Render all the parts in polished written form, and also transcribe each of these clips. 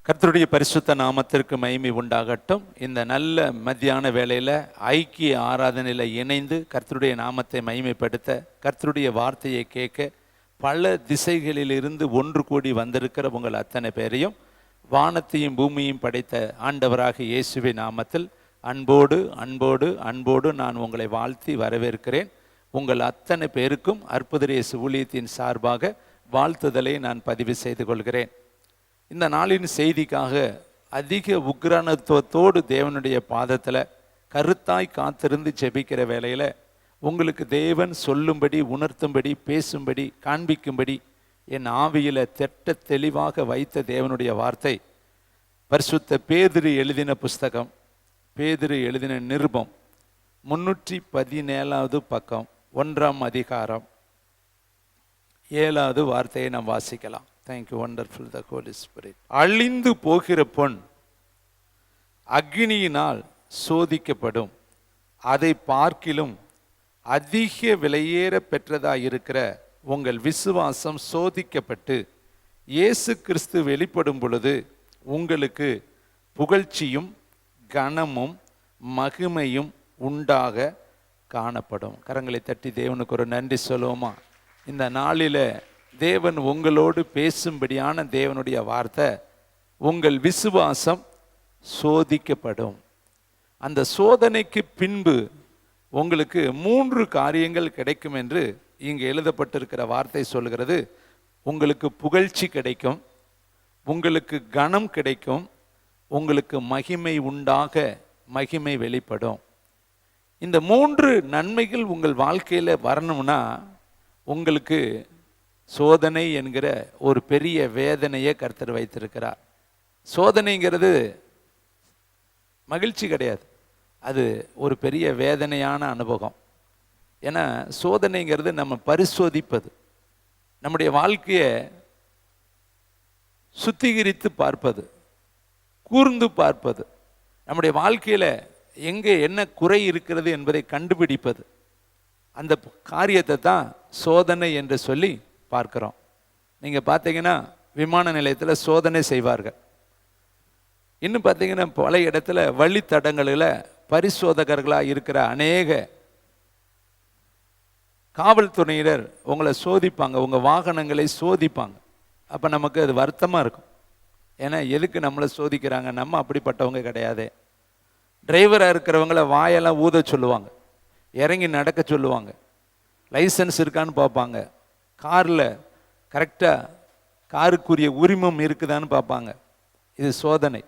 கர்த்தருடைய பரிசுத்த நாமத்திற்கு மகிமை உண்டாகட்டும். இந்த நல்ல மத்தியான வேளையில் ஐக்கிய ஆராதனையில் இணைந்து கர்த்தருடைய நாமத்தை மகிமைப்படுத்த, கர்த்தருடைய வார்த்தையை கேட்க பல திசைகளிலிருந்து ஒன்று கூடி வந்திருக்கிற உங்கள் அத்தனை பேரையும் வானத்தையும் பூமியையும் படைத்த ஆண்டவராக இயேசுவின் நாமத்தில் அன்போடு அன்போடு அன்போடு நான் உங்களை வாழ்த்தி வரவேற்கிறேன். உங்கள் அத்தனை பேருக்கும் அற்புத இயேசு ஊழியத்தின் சார்பாக வாழ்த்துதலை நான் பதிவு செய்து கொள்கிறேன். இந்த நாளின் செய்திக்காக அதிக உக்ரானத்துவத்தோடு தேவனுடைய பாதத்தில் கருத்தாய் காத்திருந்து ஜெபிக்கிற வேளையில் உங்களுக்கு தேவன் சொல்லும்படி, உணர்த்தும்படி, பேசும்படி, காண்பிக்கும்படி என் ஆவியில் திட்ட தெளிவாக வைத்த தேவனுடைய வார்த்தை பரிசுத்த பேதுரு எழுதின புஸ்தகம், பேதுரு எழுதின நிருபம் 317வது பக்கம் 1ஆம் அதிகாரம் 7வது வார்த்தையை நாம் வாசிக்கலாம். Thank you, wonderful the Holy Spirit. அழிந்து போகிற பொன் அக்னியினால் சோதிக்கப்படும், அதை பார்க்கிலும் அதிக விலையேற பெற்றதாயிருக்கிற உங்கள் விசுவாசம் சோதிக்கப்பட்டு இயேசு கிறிஸ்து வெளிப்படும் பொழுது உங்களுக்கு புகழ்ச்சியும் கனமும் மகிமையும் உண்டாக காணப்படும். கரங்களை தட்டி தேவனுக்கு ஒரு நன்றி சொல்லுவோமா? இந்த நாளில் தேவன் உங்களோடு பேசும்படியான தேவனுடைய வார்த்தை, உங்கள் விசுவாசம் சோதிக்கப்படும். அந்த சோதனைக்கு பின்பு உங்களுக்கு 3 காரியங்கள் கிடைக்கும் என்று இங்கு எழுதப்பட்டிருக்கிற வார்த்தை சொல்கிறது. உங்களுக்கு புகழ்ச்சி கிடைக்கும், உங்களுக்கு கனம் கிடைக்கும், உங்களுக்கு மகிமை உண்டாக மகிமை வெளிப்படும். இந்த 3 நன்மைகள் உங்கள் வாழ்க்கையில் வரணும்னா உங்களுக்கு சோதனை என்கிற ஒரு பெரிய வேதனையை கர்த்தர் வைத்திருக்கிறார். சோதனைங்கிறது மகிழ்ச்சி கிடையாது, அது ஒரு பெரிய வேதனையான அனுபவம். ஏன்னா சோதனைங்கிறது நம்ம பரிசோதிப்பது, நம்முடைய வாழ்க்கையை சுத்திகரித்து பார்ப்பது, கூர்ந்து பார்ப்பது, நம்முடைய வாழ்க்கையில் எங்கே என்ன குறை இருக்கிறது என்பதை கண்டுபிடிப்பது. அந்த காரியத்தை தான் சோதனை என்று சொல்லி பார்க்கிறோம். நீங்கள் பார்த்தீங்கன்னா விமான நிலையத்தில் சோதனை செய்வார்கள். இன்னும் பார்த்தீங்கன்னா பல இடத்துல வழித்தடங்களில் பரிசோதகர்களாக இருக்கிற அநேக காவல்துறையினர் உங்களை சோதிப்பாங்க, உங்கள் வாகனங்களை சோதிப்பாங்க. அப்போ நமக்கு அது வருத்தமாக இருக்கும். ஏன்னா எதுக்கு நம்மளை சோதிக்கிறாங்க? நம்ம அப்படிப்பட்டவங்க கிடையாது. டிரைவராக இருக்கிறவங்கள வாயெல்லாம் ஊத சொல்லுவாங்க, இறங்கி நடக்க சொல்லுவாங்க, லைசன்ஸ் இருக்கான்னு பார்ப்பாங்க, காரில் கரெக்டாக காருக்குரிய உரிமம் இருக்குதான்னு பார்ப்பாங்க. இது சோதனை.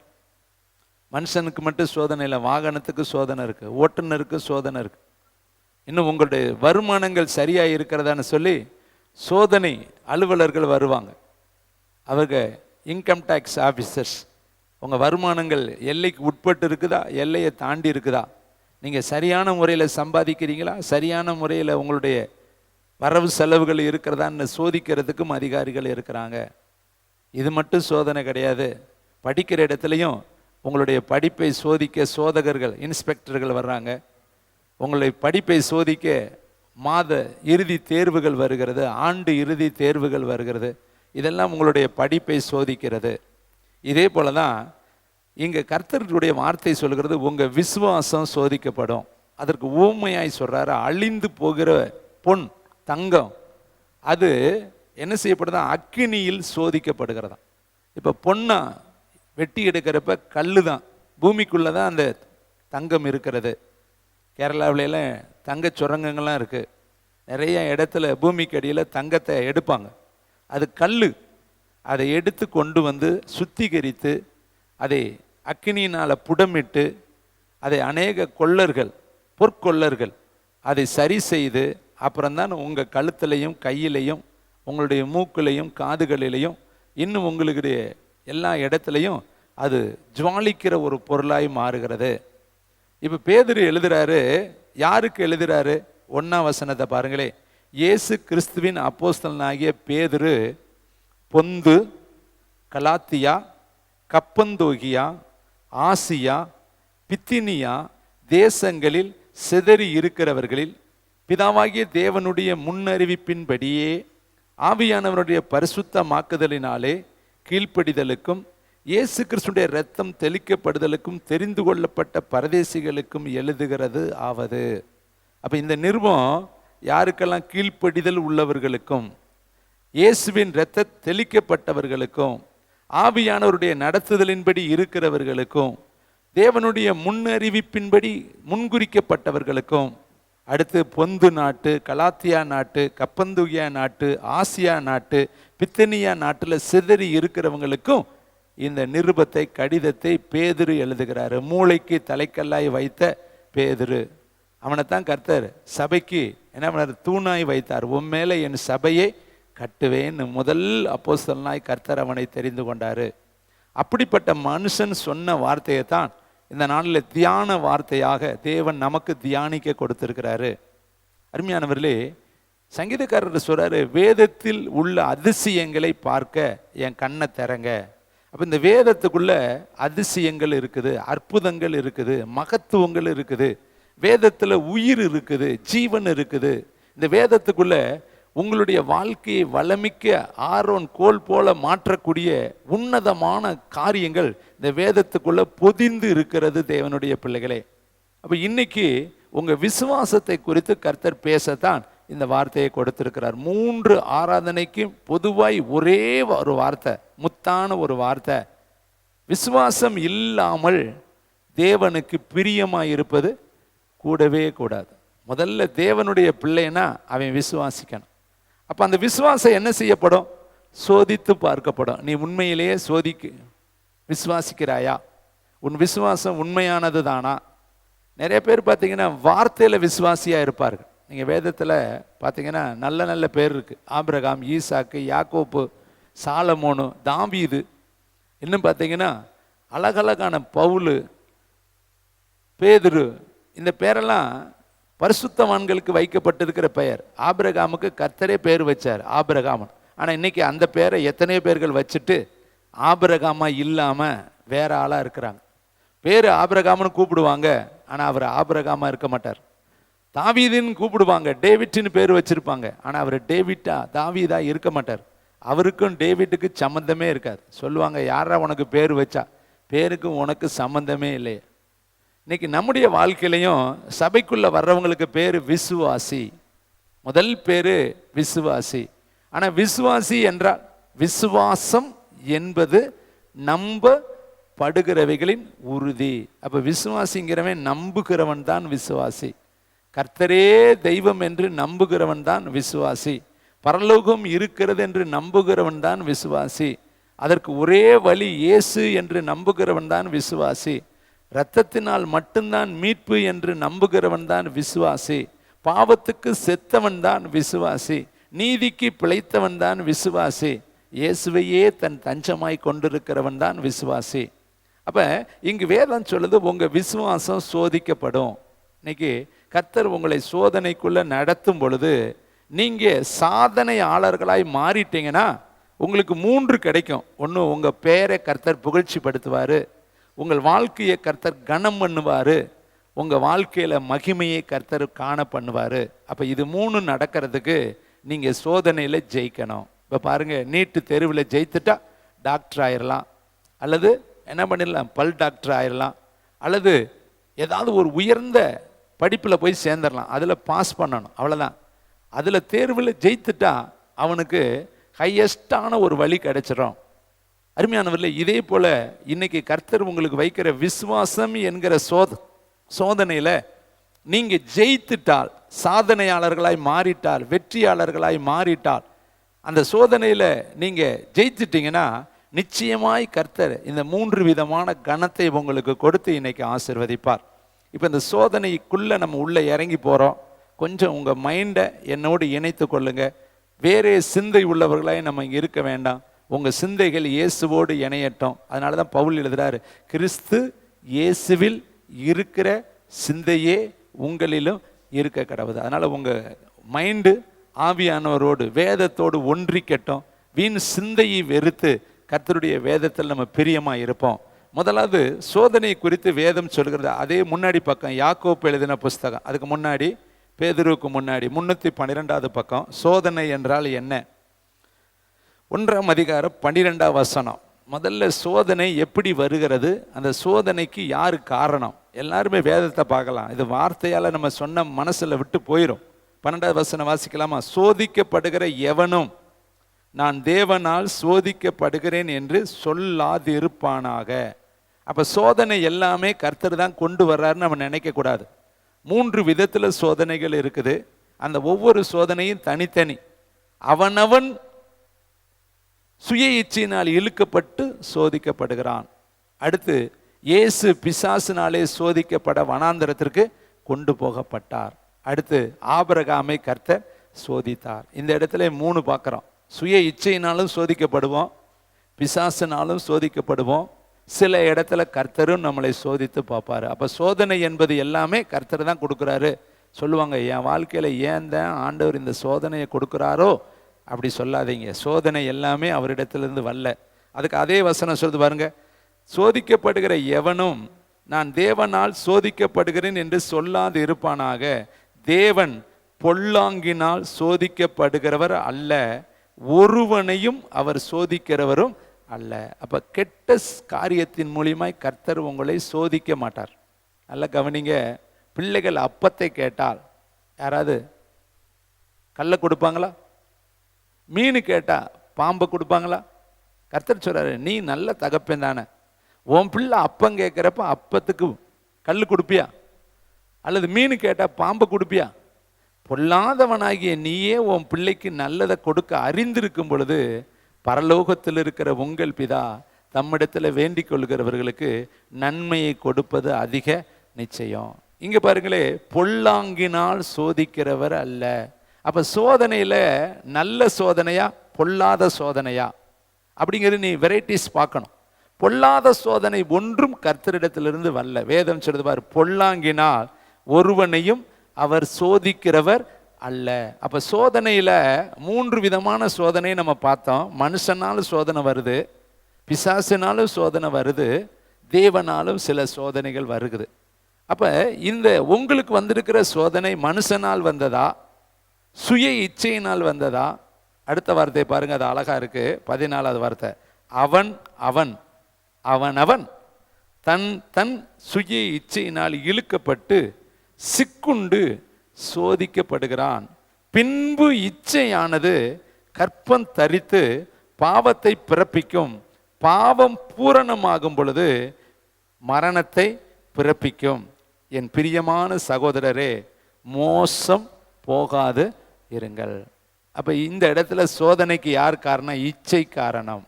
மனுஷனுக்கு மட்டும் சோதனை இல்லை, வாகனத்துக்கு சோதனை இருக்குது, ஓட்டுநருக்கு சோதனை இருக்குது. இன்னும் உங்களுடைய வருமானங்கள் சரியாக இருக்கிறதான்னு சொல்லி சோதனை அலுவலர்கள் வருவாங்க. அவங்க இன்கம் டேக்ஸ் ஆஃபீஸர்ஸ், உங்கள் வருமானங்கள் எல்லைக்கு உட்பட்டு இருக்குதா, எல்லையை தாண்டி இருக்குதா, நீங்கள் சரியான முறையில் சம்பாதிக்கிறீங்களா, சரியான முறையில் உங்களுடைய வரவு செலவுகள் இருக்கிறதான்னு சோதிக்கிறதுக்கும் அதிகாரிகள் இருக்கிறாங்க. இது மட்டும் சோதனை கிடையாது, படிக்கிற இடத்துலையும் உங்களுடைய படிப்பை சோதிக்க சோதகர்கள், இன்ஸ்பெக்டர்கள் வர்றாங்க. உங்களுடைய படிப்பை சோதிக்க மாத இறுதி தேர்வுகள் வருகிறது, ஆண்டு இறுதி தேர்வுகள் வருகிறது. இதெல்லாம் உங்களுடைய படிப்பை சோதிக்கிறது. இதே போல தான் இங்கே கர்த்தருடைய வார்த்தை சொல்கிறது, உங்கள் விசுவாசம் சோதிக்கப்படும். அதற்கு ஊமையாய் சொல்கிறாரு, அழிந்து போகிற பொன், தங்கம், அது என்ன செய்யப்படுதா? அக்கினியில் சோதிக்கப்படுகிறதா. இப்போ பொண்ணா வெட்டி எடுக்கிறப்ப கல் தான், பூமிக்குள்ளே தான் அந்த தங்கம் இருக்கிறது. கேரளாவிலாம் தங்க சுரங்கங்கள்லாம் இருக்குது. நிறைய இடத்துல பூமிக்கு அடியில் தங்கத்தை எடுப்பாங்க. அது கல். அதை எடுத்து கொண்டு வந்து சுத்திகரித்து அதை அக்கினியினால் புடமிட்டு அதை அநேக கொள்ளர்கள், பொற்கொள்ளர்கள் அதை சரி செய்து அப்புறம்தான் உங்கள் கழுத்துலையும் கையிலையும் உங்களுடைய மூக்குலையும் காதுகளிலையும் இன்னும் உங்களுடைய எல்லா இடத்துலையும் அது ஜுவாலிக்கிற ஒரு பொருளாய் மாறுகிறது. இப்போ பேதுரு எழுதுறாரு. யாருக்கு எழுதுறாரு? 1ஆம் வசனத்தை பாருங்களே. இயேசு கிறிஸ்துவின் அப்போஸ்தலனாகிய பேதுரு பொந்து, கலாத்தியா, கப்பந்தோகியா, ஆசியா, பித்தினியா தேசங்களில் சிதறி இருக்கிறவர்களில் பிதாவாகிய தேவனுடைய முன்னறிவிப்பின்படியே ஆவியானவருடைய பரிசுத்தமாக்குதலினாலே கீழ்ப்படிதலுக்கும் இயேசு கிறிஸ்துடைய இரத்தம் தெளிக்கப்படுதலுக்கும் தெரிந்து கொள்ளப்பட்ட பரதேசிகளுக்கும் எழுதுகிறது ஆவது. அப்போ இந்த நிருபம் யாருக்கெல்லாம் கீழ்ப்படிதல் உள்ளவர்களுக்கும், இயேசுவின் இரத்த தெளிக்கப்பட்டவர்களுக்கும், ஆவியானவருடைய நடத்துதலின்படி இருக்கிறவர்களுக்கும், தேவனுடைய முன்னறிவிப்பின்படி முன்குறிக்கப்பட்டவர்களுக்கும், அடுத்து பொந்து நாட்டு, கலாத்தியா நாட்டு, கப்பந்துகியா நாட்டு, ஆசியா நாட்டு, பித்தனியா நாட்டில் சிதறி இருக்கிறவங்களுக்கும் இந்த நிருபத்தை, கடிதத்தை பேதுரு எழுதுகிறாரு. மூளைக்கு தலைக்கல்லாய் வைத்த பேதுரு, அவனைத்தான் கர்த்தர் சபைக்கு என்ன பண்ணார்? தூணாய் வைத்தார். உன் மேலே என் சபையை கட்டுவேன்னு முதல் அப்போஸ்தலனாய் கர்த்தர் அவனை தெரிந்து கொண்டாரு. அப்படிப்பட்ட மனுஷன் சொன்ன வார்த்தையை தான் இந்த நாளில் தியான வார்த்தையாக தேவன் நமக்கு தியானிக்க கொடுத்திருக்கிறாரு. அருமையானவர்களே, சங்கீதக்காரர் சொல்றாரு, வேதத்தில் உள்ள அதிசயங்களை பார்க்க என் கண்ணை திறங்க. அப்போ இந்த வேதத்துக்குள்ள அதிசயங்கள் இருக்குது, அற்புதங்கள் இருக்குது, மகத்துவங்கள் இருக்குது, வேதத்தில் உயிர் இருக்குது, ஜீவன் இருக்குது. இந்த வேதத்துக்குள்ள உங்களுடைய வாழ்க்கையை வளமிக்க ஆரோன் கோல் போல மாற்றக்கூடிய உன்னதமான காரியங்கள் இந்த வேதத்துக்குள்ள பொதிந்து இருக்கிறது தேவனுடைய பிள்ளைகளே. அப்போ இன்னைக்கு உங்கள் விசுவாசத்தை குறித்து கர்த்தர் பேசத்தான் இந்த வார்த்தையை கொடுத்திருக்கிறார். 3 ஆராதனைக்கும் பொதுவாய் ஒரே ஒரு வார்த்தை, முத்தான ஒரு வார்த்தை, விசுவாசம் இல்லாமல் தேவனுக்கு பிரியமாக இருப்பது கூடவே கூடாது. முதல்ல தேவனுடைய பிள்ளைனா அவன் விசுவாசிக்கணும். அப்போ அந்த விசுவாசம் என்ன செய்யப்படும்? சோதித்து பார்க்கப்படும். நீ உண்மையிலேயே விசுவாசிக்கிறாயா? உன் விசுவாசம் உண்மையானது தானா? நிறைய பேர் பார்த்தீங்கன்னா வார்த்தையில் விசுவாசியாக இருப்பார்கள். நீங்கள் வேதத்தில் பார்த்தீங்கன்னா நல்ல நல்ல பேர் இருக்குது. ஆபிரகாம், ஈசாக்கு, யாக்கோப்பு, சாலமோனு, தாவீது, இன்னும் பார்த்தீங்கன்னா அழகழகான பவுலு, பேதுரு, இந்த பேரெல்லாம் பரிசுத்தவான்களுக்கு வைக்கப்பட்டிருக்கிற பெயர். ஆபிரகாமுக்கு கர்த்தரே பேர் வச்சார், ஆபிரகாமன். ஆனால் இன்னைக்கு அந்த பேரை எத்தனையோ பேர்கள் வச்சுட்டு ஆபிரகாமா இல்லாமல் வேற ஆளாக இருக்கிறாங்க. பேர் ஆபிரகாமன்னு கூப்பிடுவாங்க, ஆனால் அவர் ஆபிரகாமா இருக்க மாட்டார். தாவீதுன்னு கூப்பிடுவாங்க, டேவிட்னு பேர் வச்சிருப்பாங்க, ஆனால் அவர் தாவீதா இருக்க மாட்டார். அவருக்கும் டேவிட்டுக்கு சம்மந்தமே இருக்காது. சொல்லுவாங்க, யாரா உனக்கு பேர் வச்சா? பேருக்கும் உனக்கு சம்மந்தமே இல்லையே. இன்னைக்கு நம்முடைய வாழ்க்கையிலையும் சபைக்குள்ள வர்றவங்களுக்கு பேர் விசுவாசி, முதல் பேரு விசுவாசி. ஆனால் விசுவாசி என்றால் விசுவாசம் என்பது நம்பப்படுகிறவைகளின் உறுதி. அப்போ விசுவாசிங்கிறவன் நம்புகிறவன் தான் விசுவாசி. கர்த்தரே தெய்வம் என்று நம்புகிறவன் தான் விசுவாசி. பரலோகம் இருக்கிறது என்று நம்புகிறவன் தான் விசுவாசி. அதற்கு ஒரே வழி இயேசு என்று நம்புகிறவன் தான் விசுவாசி. இரத்தத்தினால் மட்டும்தான் மீட்பு என்று நம்புகிறவன் தான் விசுவாசி. பாவத்துக்கு செத்தவன் தான் விசுவாசி. நீதிக்கு பிழைத்தவன் தான் விசுவாசி. இயேசுவையே தன் தஞ்சமாய் கொண்டிருக்கிறவன் தான் விசுவாசி. அப்போ இங்கு வேதம் சொல்லுது, உங்கள் விசுவாசம் சோதிக்கப்படும். இன்னைக்கு கர்த்தர் உங்களை சோதனைக்குள்ளே நடத்தும் பொழுது நீங்கள் சாதனையாளர்களாய் மாறிட்டீங்கன்னா உங்களுக்கு 3 கிடைக்கும். ஒன்று, உங்கள் பேரை கர்த்தர் புகழ்ச்சி படுத்துவார், உங்கள் வாழ்க்கையை கர்த்தர் கனம் பண்ணுவார், உங்கள் வாழ்க்கையில் மகிமையை கர்த்தர் காண பண்ணுவார். அப்போ இது 3 நடக்கிறதுக்கு நீங்கள் சோதனையில் ஜெயிக்கணும். இப்போ பாருங்கள், நீட்டு தெருவில் ஜெயித்துட்டா டாக்டர் ஆயிடலாம், அல்லது என்ன பண்ணிடலாம், பல் டாக்டர் ஆயிடலாம், அல்லது ஏதாவது ஒரு உயர்ந்த படிப்பில் போய் சேர்ந்துடலாம். அதில் பாஸ் பண்ணணும், அவ்வளோதான். அதில் தேர்வில் ஜெயித்துட்டா அவனுக்கு ஹையஸ்டான ஒரு வழி கிடைச்சிடும். அருமையானவர்களே, இதே போல் இன்னைக்கு கர்த்தர் உங்களுக்கு வைக்கிற விசுவாசம் என்கிற சோதனையில் நீங்கள் ஜெயித்துட்டால், சாதனையாளர்களாய் மாறிட்டால், வெற்றியாளர்களாய் மாறிட்டால், அந்த சோதனையில் நீங்கள் ஜெயித்துட்டீங்கன்னா நிச்சயமாய் கர்த்தர் இந்த 3 விதமான கணத்தை உங்களுக்கு கொடுத்து இன்னைக்கு ஆசீர்வதிப்பார். இப்போ இந்த சோதனைக்குள்ளே நம்ம உள்ளே இறங்கி போகிறோம். கொஞ்சம் உங்கள் மைண்டை என்னோடு இணைத்து கொள்ளுங்க. வேறே சிந்தை உள்ளவர்களாய் நம்ம இங்கே இருக்க வேண்டாம். உங்கள் சிந்தைகள் இயேசுவோடு இணையட்டும். அதனால தான் பவுல் எழுதுகிறாரு, கிறிஸ்து இயேசுவில் இருக்கிற சிந்தையே உங்களிலும் இருக்க கடவுது. அதனால் உங்கள் மைண்டு ஆவியானவரோடு வேதத்தோடு ஒன்றிக்கட்டும். வீண் சிந்தையை வெறுத்து கர்த்தருடைய வேதத்தில் நம்ம பிரியமாக இருப்போம். முதலாவது சோதனை குறித்து வேதம் சொல்கிறது. அதே முன்னாடி பக்கம் யாக்கோப்பு எழுதின புஸ்தகம், அதுக்கு முன்னாடி பேதுருவுக்கு முன்னாடி 312வது பக்கம். சோதனை என்றால் என்ன? 1ஆம் அதிகாரம் 12ஆம் வசனம். முதல்ல சோதனை எப்படி வருகிறது, அந்த சோதனைக்கு யாரு காரணம்? எல்லாருமே வேதத்தை பார்க்கலாம். இது வார்த்தையால் நம்ம சொன்ன மனசில் விட்டு போயிடும். 12வது வசனம் வாசிக்கலாமா? சோதிக்கப்படுகிற எவனும் நான் தேவனால் சோதிக்கப்படுகிறேன் என்று சொல்லாதிருப்பானாக. அப்போ சோதனை எல்லாமே கர்த்தர் தான் கொண்டு வர்றாருன்னு நம்ம நினைக்கக்கூடாது. 3 விதத்தில் சோதனைகள் இருக்குது. அந்த ஒவ்வொரு சோதனையும் தனித்தனி. அவனவன் சுய இச்சையினால் இழுக்கப்பட்டு சோதிக்கப்படுகிறான். அடுத்து இயேசு பிசாசினாலே சோதிக்கப்பட வனாந்தரத்திற்கு கொண்டு போகப்பட்டார். அடுத்து ஆபிரகாமை கர்த்தர் சோதித்தார். இந்த இடத்துல 3 பார்க்குறோம். சுய இச்சையினாலும் சோதிக்கப்படுவோம், பிசாசினாலும் சோதிக்கப்படுவோம், சில இடத்துல கர்த்தரும் நம்மளை சோதித்து பார்ப்பாரு. அப்போ சோதனை என்பது எல்லாமே கர்த்தர் தான் கொடுக்குறாரு. சொல்லுவாங்க, என் வாழ்க்கையில் ஏன் தான் ஆண்டவர் இந்த சோதனையை கொடுக்குறாரோ அப்படி சொல்லாதீங்க. சோதனை எல்லாமே அவரிடத்திலிருந்து வரல. அதுக்கு அதே வசனம் சொல்லுது பாருங்க, சோதிக்கப்படுகிற எவனும் நான் தேவனால் சோதிக்கப்படுகிறேன் என்று சொல்லாது இருப்பானாக. தேவன் பொல்லாங்கினால் சோதிக்கப்படுகிறவர் அல்ல, ஒருவனையும் அவர் சோதிக்கிறவரும் அல்ல. அப்ப கெட்ட காரியத்தின் மூலியமாய் கர்த்தர் உங்களை சோதிக்க மாட்டார். நல்ல கவனிங்க. பிள்ளைகள் அப்பத்தை கேட்டால் யாராவது கல்லை கொடுப்பாங்களா? மீன் கேட்டா பாம்பை கொடுப்பாங்களா? கர்த்தர் சொல்றாரு, நீ நல்ல தகப்பன் தானே, உன் பிள்ளை அப்பம் கேட்குறப்ப அப்பத்துக்கு கல் கொடுப்பியா? அல்லது மீன் கேட்டா பாம்பை கொடுப்பியா? பொல்லாதவனாகிய நீயே உன் பிள்ளைக்கு நல்லதை கொடுக்க அறிந்திருக்கும் பொழுது பரலோகத்தில் இருக்கிற உங்கள் பிதா தம்மிடத்தில் வேண்டிக் கொள்கிறவர்களுக்கு நன்மையை கொடுப்பது அதிக நிச்சயம். இங்க பாருங்களே, பொல்லாங்கினால் சோதிக்கிறவர் அல்ல. அப்ப சோதனையில நல்ல சோதனையா பொல்லாத சோதனையா அப்படிங்கிறது நீ வெரைட்டிஸ் பார்க்கணும். பொல்லாத சோதனை ஒன்றும் கர்த்தரிடத்திலிருந்து வரல. வேதம் சொல்றது பாரு, பொல்லாங்கினால் ஒருவனையும் அவர் சோதிக்கிறவர் அல்ல. அப்ப சோதனையில 3 விதமான சோதனையை நம்ம பார்த்தோம். மனுஷனாலும் சோதனை வருது, பிசாசினாலும் சோதனை வருது, தேவனாலும் சில சோதனைகள் வருகுது. அப்ப இந்த உங்களுக்கு வந்திருக்கிற சோதனை மனுஷனால் வந்ததா, சுய இச்சையினால் வந்ததா? அடுத்த வார்த்தையை பாருங்க, அது அழகா இருக்கு. 14வது வார்த்தை, அவன் அவன் அவனவன் தன் தன் சுய இச்சையினால் இழுக்கப்பட்டு சிக்குண்டு சோதிக்கப்படுகிறான். பின்பு இச்சையானது கற்பம் தரித்து பாவத்தை பிறப்பிக்கும், பாவம் பூரணமாகும் பொழுது மரணத்தை பிறப்பிக்கும். என் பிரியமான சகோதரரே, மோசம் போகாது இருங்கள். அப்ப இந்த இடத்துல சோதனைக்கு யார் காரணம்? இச்சை காரணம்.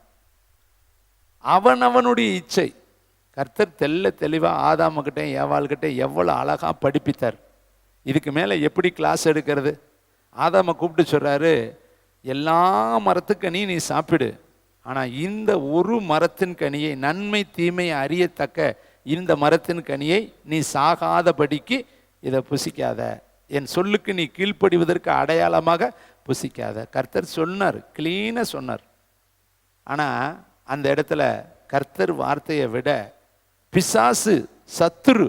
அவனவனுடைய இச்சை. கர்த்தர் தெளிவா ஆதாமுகிட்ட ஏவாள்கிட்ட எவ்வளவு அழகா படிப்பித்தார். இதுக்கு மேல எப்படி கிளாஸ் எடுக்கிறது? ஆதாமை கூப்பிட்டு சொல்றாரு, எல்லா மரத்துக்கனி நீ சாப்பிடு, ஆனா இந்த ஒரு மரத்தின் கனியை, நன்மை தீமை அறியத்தக்க இந்த மரத்தின் கனியை நீ சாகாதபடிக்கு இதை புசிக்காத, என் சொல்லுக்கு நீ கீழ்ப்படிவதற்கு அடையாளமாக புசிக்காத. கர்த்தர் சொன்னார், கிளீனா சொன்னார். ஆனா அந்த இடத்துல கர்த்தர் வார்த்தையை விட பிசாசு சத்துரு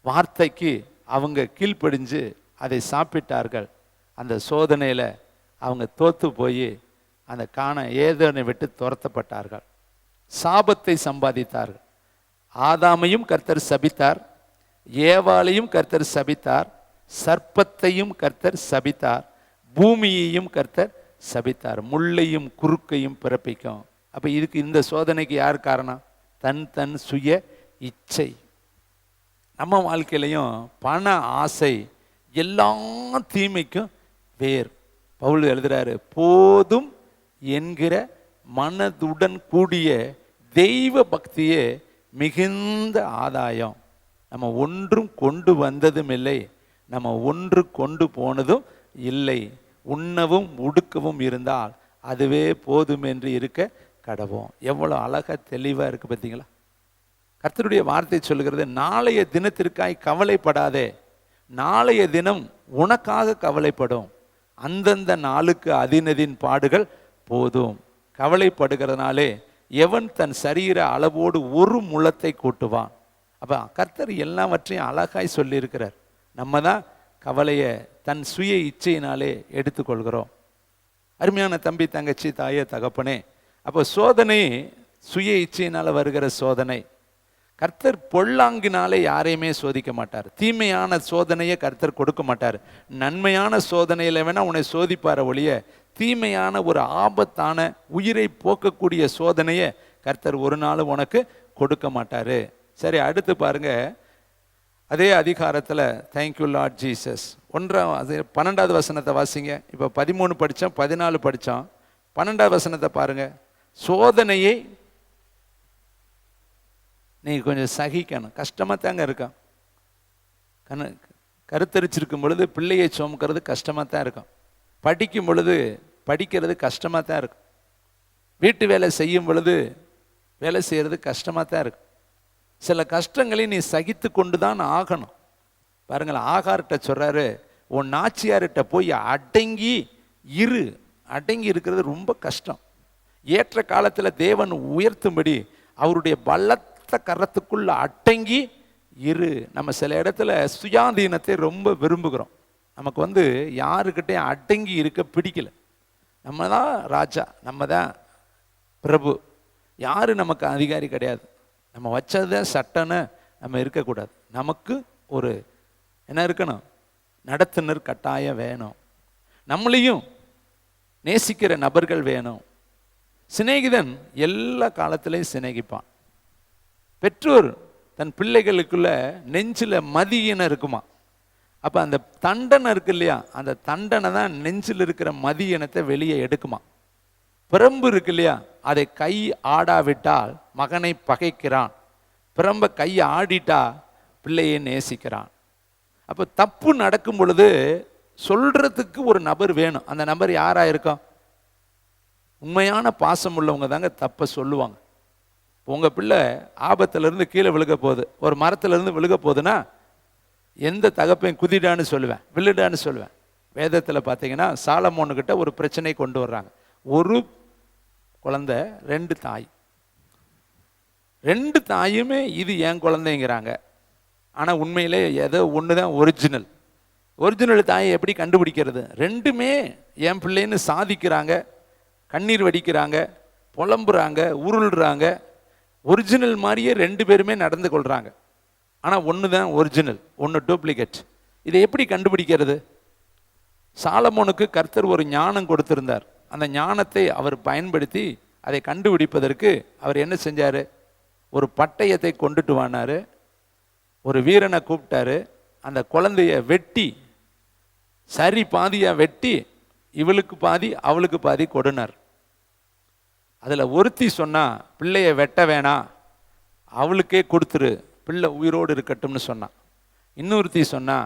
வார்த்தைக்கு அவங்க கீழ்ப்படிஞ்சு அதை சாப்பிட்டார்கள். அந்த சோதனையில் அவங்க தோத்து போய் அந்த ஏதேனை விட்டு துரத்தப்பட்டார்கள், சாபத்தை சம்பாதித்தார்கள். ஆதாமையும் கர்த்தர் சபித்தார், ஏவாளையும் கர்த்தர் சபித்தார், சர்ப்பத்தையும் கர்த்தர் சபித்தார், பூமியையும் கர்த்தர் சபித்தார். முள்ளையும் குறுக்கையும் பிறப்பிக்கும். அப்ப இதுக்கு, இந்த சோதனைக்கு யார் காரணம்? தன் தன் சுய இச்சை. நம்ம வாழ்க்கையிலையும் பண ஆசை எல்லா தீமைக்கும் வேர். பவுல் எழுதுறாரு, போதும் என்கிற மனதுடன் கூடிய தெய்வ பக்தியே மிகுந்த ஆதாயம். நம்ம ஒன்றும் கொண்டு வந்ததும் இல்லை, நம்ம ஒன்று கொண்டு போனதும் இல்லை. உண்ணவும் உடுக்கவும் இருந்தால் அதுவே போதும் என்று இருக்க கடவோம். எவ்வளோ அழகா தெளிவா இருக்கு பார்த்தீங்களா? கர்த்தருடைய வார்த்தை சொல்லுகிறது, நாளைய தினத்திற்காய் கவலைப்படாதே, நாளைய தினம் உனக்காக கவலைப்படும், அந்தந்த நாளுக்கு அதினதின் பாடுகள் போதும். கவலைப்படுகிறதுனாலே எவன் தன் சரீர அளவோடு ஒரு முழத்தை கூட்டுவான். அப்ப கர்த்தர் எல்லாவற்றையும் அழகாய் சொல்லியிருக்கிறார். நம்ம தான் கவலையை தன் சுய இச்சையினாலே எடுத்துக்கொள்கிறோம். அருமையான தம்பி, தங்கச்சி, தாயே, தகப்பனே, அப்போ சோதனை சுய இச்சையினால் வருகிற சோதனை. கர்த்தர் பொல்லாங்கினாலே யாரையுமே சோதிக்க மாட்டார். தீமையான சோதனையை கர்த்தர் கொடுக்க மாட்டார். நன்மையான சோதனையில் வேணால் உன்னை சோதிப்பார ஒழிய தீமையான ஒரு ஆபத்தான உயிரை போக்கக்கூடிய சோதனையை கர்த்தர் ஒரு நாள் உனக்கு கொடுக்க மாட்டார். சரி, அடுத்து பாருங்க, அதே அதிகாரத்தில் தேங்க்யூ லார்ட் ஜீசஸ் 12வது வசனத்தை வாசிங்க. இப்போ 13 படித்தோம், 14 படித்தோம். 12வது வசனத்தை பாருங்க. சோதனையை நீங்கள் கொஞ்சம் சகிக்கணும். கஷ்டமாக தாங்க இருக்கும். கருத்தரிச்சிருக்கும் பொழுது பிள்ளையை சுமக்கிறது கஷ்டமாக தான் இருக்கும். படிக்கும் பொழுது படிக்கிறது கஷ்டமாக தான் இருக்கும். வீட்டு வேலை செய்யும் பொழுது வேலை செய்கிறது கஷ்டமாக தான் இருக்கும். சில கஷ்டங்களை நீ சகித்து கொண்டு தான் ஆகணும். பாருங்கள், ஆகார்கிட்ட சொல்கிறாரு, உன் நாச்சியார்கிட்ட போய் அடங்கி இரு. அடங்கி இருக்கிறது ரொம்ப கஷ்டம். ஏற்ற காலத்தில் தேவன் உயர்த்தும்படி அவருடைய பலத்த கரத்துக்குள்ள அடங்கி இரு. நம்ம சில இடத்துல சுயாதீனத்தை ரொம்ப விரும்புகிறோம். நமக்கு யாருக்கிட்டையும் அடங்கி இருக்க பிடிக்கல. நம்ம தான் ராஜா, நம்ம தான் பிரபு, யாரும் நமக்கு அதிகாரி கிடையாது. நம்ம வச்சதுதான் சட்டன்னு நம்ம இருக்கக்கூடாது. நமக்கு ஒரு என்ன இருக்கணும், நடத்துனர் கட்டாயம் வேணும். நம்மளையும் நேசிக்கிற நபர்கள் வேணும். சிநேகிதன் எல்லா காலத்திலையும் சிநேகிப்பான். பெற்றோர் தன் பிள்ளைகளுக்குள்ள நெஞ்சில் மதியினம் இருக்குமா. அப்போ அந்த தண்டனை இருக்கு இல்லையா, அந்த தண்டனை தான் நெஞ்சில் இருக்கிற மதியினத்தை வெளியே எடுக்குமா. பிரம்பு இருக்கு இல்லையா, அதை கை ஆடாவிட்டால் மகனை பகைக்கிறான். பிரம்ப கை ஆடிட்டா பிள்ளையை நேசிக்கிறான். அப்போ தப்பு நடக்கும் பொழுது சொல்றதுக்கு ஒரு நபர் வேணும். அந்த நபர் யாரா இருக்கும்? உண்மையான பாசம் உள்ளவங்க தாங்க தப்பை சொல்லுவாங்க. உங்கள் பிள்ளை ஆபத்திலிருந்து கீழே விழுக போகுது, ஒரு மரத்துலேருந்து விழுக போகுதுன்னா எந்த தகப்பையும் குதிடான்னு சொல்லுவேன், விழுடான்னு சொல்லுவேன். வேதத்தில் பார்த்தீங்கன்னா சாலமோனுக்கிட்ட ஒரு பிரச்சனை கொண்டு வர்றாங்க. ஒரு குழந்தை, 2 தாய். 2 தாயுமே இது என் குழந்தைங்கிறாங்க. ஆனால் உண்மையிலே ஏதோ ஒன்று தான் ஒரிஜினல் தாயை எப்படி கண்டுபிடிக்கிறது? 2மே என் பிள்ளைன்னு சாதிக்கிறாங்க, கண்ணீர் வடிக்கிறாங்க, புலம்புறாங்க, உருள்றாங்க. ஒரிஜினல் மாதிரியே 2 பேருமே நடந்து கொள்கிறாங்க. ஆனால் ஒன்று தான் ஒரிஜினல், ஒன்று டூப்ளிகேட். இதை எப்படி கண்டுபிடிக்கிறது? சாலமோனுக்கு கர்த்தர் ஒரு ஞானம் கொடுத்திருந்தார். அந்த ஞானத்தை அவர் பயன்படுத்தி அதை கண்டுபிடிப்பதற்கு அவர் என்ன செஞ்சார்? ஒரு பட்டயத்தை கொண்டுட்டு வானார். ஒரு வீரனை கூப்பிட்டாரு. அந்த குழந்தைய வெட்டி, சரி பாதியாக வெட்டி, இவளுக்கு பாதி அவளுக்கு பாதி கொடுனார். அதில் ஒருத்தி சொன்னா, பிள்ளைய வெட்ட வேணாம், அவளுக்கே கொடுத்துரு, பிள்ளை உயிரோடு இருக்கட்டும்னு சொன்னான். இன்னொருத்தி சொன்னா,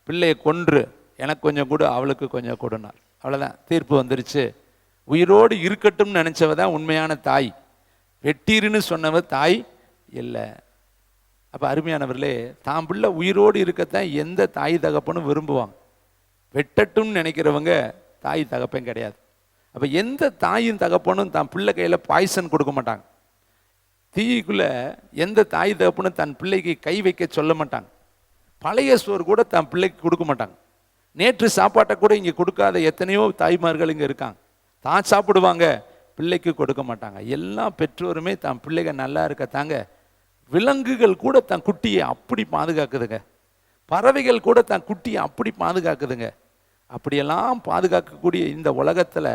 பிள்ளையை கொன்று எனக்கு கொஞ்சம் கொடு, அவளுக்கு கொஞ்சம் கொடுனார். அவ்வளோதான், தீர்ப்பு வந்துருச்சு. உயிரோடு இருக்கட்டும்னு நினச்சவ தான் உண்மையான தாய். வெட்டீருன்னு சொன்னவ தாய் இல்லை. அப்போ அருமையானவர்களே, தான் பிள்ளை உயிரோடு இருக்கத்தான் எந்த தாய் தகப்பனும் விரும்புவாங்க. வெட்டட்டும்னு நினைக்கிறவங்க தாய் தகப்பன் கிடையாது. அப்போ எந்த தாயும் தகப்பனும் தான் பிள்ளை கையில் பாய்சன் கொடுக்க மாட்டாங்க. தீக்குள்ளே எந்த தாய் தகப்பனும் தன் பிள்ளைக்கு கை வைக்க சொல்ல மாட்டாங்க. பழைய சோறு கூட தன் பிள்ளைக்கு கொடுக்க மாட்டாங்க. நேற்று சாப்பாட்டை கூட இங்கே கொடுக்காத எத்தனையோ தாய்மார்கள் இங்கே இருக்காங்க. தான் சாப்பிடுவாங்க, பிள்ளைக்கு கொடுக்க மாட்டாங்க. எல்லா பெற்றோருமே தன் பிள்ளைங்க நல்லா இருக்கத்தாங்க. விலங்குகள் கூட தன் குட்டியை அப்படி பாதுகாக்குதுங்க. பறவைகள் கூட தன் குட்டியை அப்படி பாதுகாக்குதுங்க. அப்படியெல்லாம் பாதுகாக்கக்கூடிய இந்த உலகத்தில்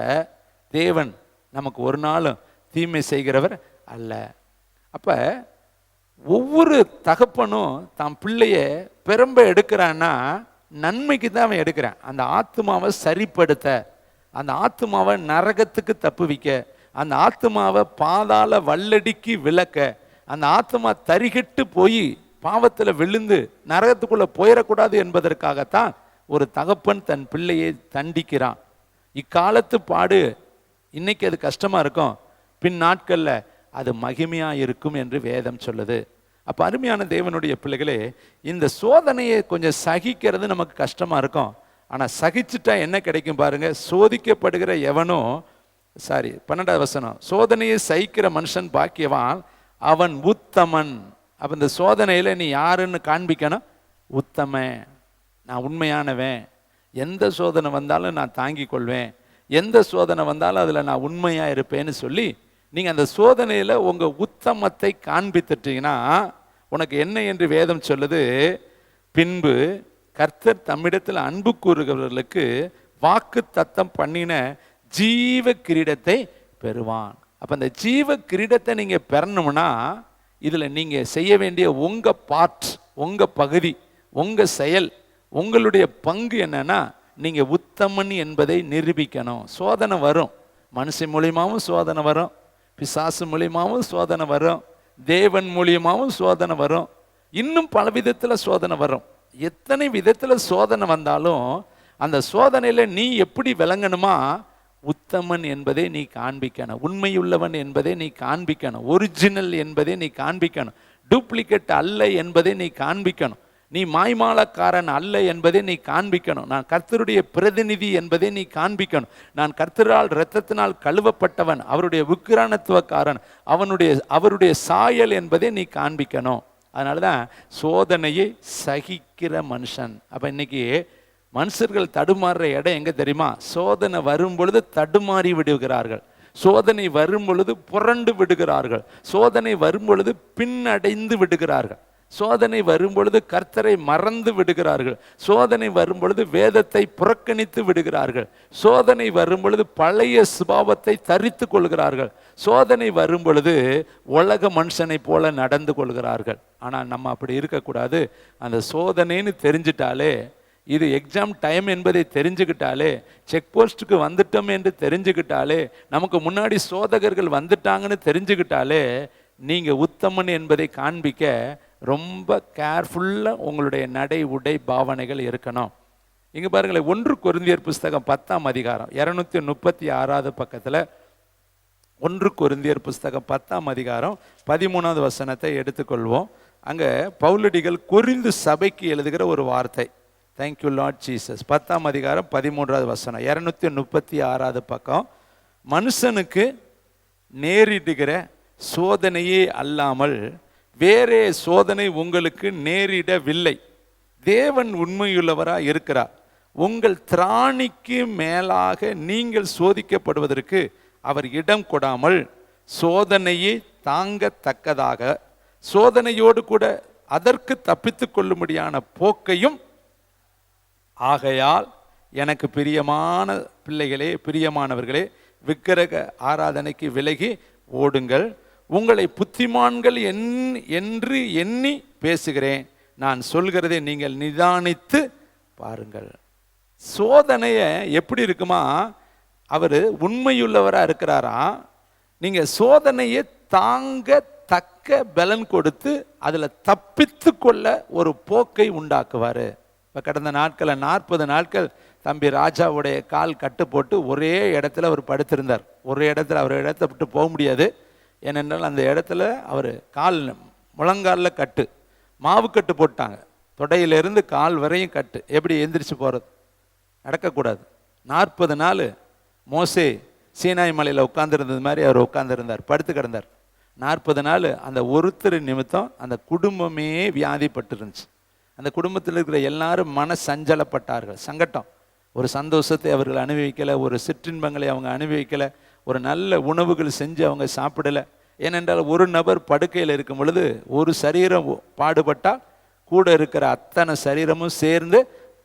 தேவன் நமக்கு ஒரு நாளும் தீமை செய்கிறவர் அல்ல. அப்போ ஒவ்வொரு தகப்பனும் தான் பிள்ளைய பெரும்ப எடுக்கிறான்னா நன்மைக்கு தான் அவன் எடுக்கிறான். அந்த ஆத்மாவை சரிப்படுத்த, அந்த ஆத்மாவை நரகத்துக்கு தப்புவிக்க, அந்த ஆத்மாவை பாதாள வல்லடிக்கு விளக்க, அந்த ஆத்மா தரிகட்டு போய் பாவத்தில் விழுந்து நரகத்துக்குள்ளே போயிடக்கூடாது என்பதற்காகத்தான் ஒரு தகப்பன் தன் பிள்ளையை தண்டிக்கிறான். இக்காலத்து பாடு இன்னைக்கு அது கஷ்டமாக இருக்கும், பின் நாட்களில் அது மகிமையாக இருக்கும் என்று வேதம் சொல்லுது. அப்போ அருமையான தேவனுடைய பிள்ளைகளே, இந்த சோதனையை கொஞ்சம் சகிக்கிறது நமக்கு கஷ்டமாக இருக்கும். ஆனால் சகிச்சுட்டா என்ன கிடைக்கும் பாருங்க. சோதிக்கப்படுகிற எவனோ 12வது வசனம், சோதனையை சகிக்கிற மனுஷன் பாக்கியவான், அவன் உத்தமன். அப்போ இந்த சோதனையில் நீ யாருன்னு காண்பிக்கணும்? உத்தமன், நான் உண்மையானவன், எந்த சோதனை வந்தாலும் நான் தாங்கி கொள்வேன், எந்த சோதனை வந்தாலும் அதில் நான் உண்மையாக இருப்பேன்னு சொல்லி நீங்கள் அந்த சோதனையில் உங்கள் உத்தமத்தை காண்பித்துட்டீங்கன்னா உனக்கு என்ன என்று வேதம் சொல்லுது, பின்பு கர்த்தர் தம்மிடத்தில் அன்பு கூறுகிறவர்களுக்கு வாக்கு தத்தம் பண்ணின ஜீவ கிரீடத்தை பெறுவான். அப்போ அந்த ஜீவ கிரீடத்தை நீங்கள் பெறணும்னா இதில் நீங்கள் செய்ய வேண்டிய உங்கள் பார்ட், உங்கள் பகுதி, உங்கள் செயல், உங்களுடைய பங்கு என்னன்னா, நீங்கள் உத்தமன் என்பதை நிரூபிக்கணும். சோதனை வரும், மனுஷன் மூலியமாகவும் சோதனை வரும், பிசாசு மூலியமாகவும் சோதனை வரும், தேவன் மூலியமாகவும் சோதனை வரும், இன்னும் பல விதத்தில் சோதனை வரும். எத்தனை விதத்தில் சோதனை வந்தாலும் அந்த சோதனையில் நீ எப்படி விளங்கணுமா, உத்தமன் என்பதை நீ காண்பிக்கணும், உண்மையுள்ளவன் என்பதை நீ காண்பிக்கணும், ஒரிஜினல் என்பதை நீ காண்பிக்கணும், டூப்ளிகேட் அல்ல என்பதை நீ காண்பிக்கணும், நீ மாய்மாலக்காரன் அல்ல என்பதை நீ காண்பிக்கணும், நான் கர்த்தருடைய பிரதிநிதி என்பதை நீ காண்பிக்கணும், நான் கர்த்தரால் இரத்தத்தினால் கழுவப்பட்டவன், அவருடைய உக்கிரானத்துவக்காரன், அவருடைய சாயல் என்பதை நீ காண்பிக்கணும். அதனால தான் சோதனையை சகிக்கிற மனுஷன். அப்போ இன்னைக்கு மனுஷர்கள் தடுமாறுற இடம் எங்கே தெரியுமா, சோதனை வரும் பொழுது தடுமாறி விடுகிறார்கள், சோதனை வரும் பொழுது புரண்டு விடுகிறார்கள், சோதனை வரும் பொழுது பின்னடைந்து விடுகிறார்கள், சோதனை வரும் பொழுது கர்த்தரை மறந்து விடுகிறார்கள், சோதனை வரும் பொழுது வேதத்தை புறக்கணித்து விடுகிறார்கள், சோதனை வரும் பொழுது பழைய சுபாவத்தை தரித்து கொள்கிறார்கள், சோதனை வரும் பொழுது உலக மனுஷனை போல நடந்து கொள்கிறார்கள். ஆனால் நம்ம அப்படி இருக்கக்கூடாது. அந்த சோதனைன்னு தெரிஞ்சிட்டாலே, இது எக்ஸாம் டைம் என்பதை தெரிஞ்சுக்கிட்டாலே, செக் போஸ்ட்டுக்கு வந்துட்டோம் என்று தெரிஞ்சுக்கிட்டாலே, நமக்கு முன்னாடி சோதகர்கள் வந்துட்டாங்கன்னு தெரிஞ்சுக்கிட்டாலே, நீங்கள் உத்தமன் என்பதை காண்பிக்க ரொம்ப கேர்ஃபுல்லாக உங்களுடைய நடை உடை பாவனைகள் இருக்கணும். இங்கே பாருங்களேன், 1 கொரிந்தியர் புஸ்தகம் 10ஆம் அதிகாரம் 236வது பக்கத்தில், 1 கொரிந்தியர் புஸ்தகம் 10ஆம் அதிகாரம் 13வது வசனத்தை எடுத்துக்கொள்வோம். அங்கே பவுலடிகள் கொரிந்து சபைக்கு எழுதுகிற ஒரு வார்த்தை. Thank you Lord Jesus. 10ஆம் அதிகாரம் 13வது வசனம், 236வது பக்கம். மனுஷனுக்கு நேரிடுகிற சோதனையே அல்லாமல் வேறே சோதனை உங்களுக்கு நேரிடவில்லை. தேவன் உண்மையுள்ளவராக இருக்கிறார். உங்கள் திராணிக்கு மேலாக நீங்கள் சோதிக்கப்படுவதற்கு அவர் இடம் கொடாமல் சோதனையை தாங்கத்தக்கதாக சோதனையோடு கூட அதற்கு தப்பித்து கொள்ளும்படியான போக்கையும், ஆகையால் எனக்கு பிரியமான பிள்ளைகளே, பிரியமானவர்களே, விக்கிரக ஆராதனைக்கு விலகி ஓடுங்கள். உங்களை புத்திமான்கள் என்று எண்ணி பேசுகிறேன். நான் சொல்கிறதை நீங்கள் நிதானித்து பாருங்கள். சோதனையை எப்படி இருக்குமா, அவர் உண்மையுள்ளவராக இருக்கிறாரா, நீங்கள் சோதனையை தாங்க தக்க பலன் கொடுத்து அதில் தப்பித்து கொள்ள ஒரு போக்கை உண்டாக்குவார். இப்போ கடந்த நாட்களில் 40 நாட்கள் தம்பி ராஜாவுடைய கால் கட்டு போட்டு ஒரே இடத்துல அவர் படுத்திருந்தார். ஒரு இடத்துல அவர் இடத்த விட்டு போக முடியாது. ஏனென்றால் அந்த இடத்துல அவர் கால் முழங்காலில் கட்டு, மாவு கட்டு போட்டாங்க, தொடையிலிருந்து கால் வரையும் கட்டு. எப்படி எந்திரிச்சு போகிறது, நடக்கக்கூடாது. 40 நாள் மோசே சீனாய் மலையில் உட்காந்துருந்தது மாதிரி அவர் உட்காந்துருந்தார், படுத்து கிடந்தார். 40 நாள் அந்த ஒருத்தர் நிமித்தம் அந்த குடும்பமே வியாதிப்பட்டு இருந்துச்சு. அந்த குடும்பத்தில் இருக்கிற எல்லாரும் மன சஞ்சலப்பட்டார்கள். சங்கட்டம், ஒரு சந்தோஷத்தை அவர்கள் அனுபவிக்கலை, ஒரு சிற்றின்பங்களை அவங்க அனுபவிக்கலை, ஒரு நல்ல உணவுகள் செஞ்சு அவங்க சாப்பிடலை. ஏனென்றால் ஒரு நபர் படுக்கையில் இருக்கும் பொழுது ஒரு சரீரம் பாடுபட்டால் கூட இருக்கிற அத்தனை சரீரமும் சேர்ந்து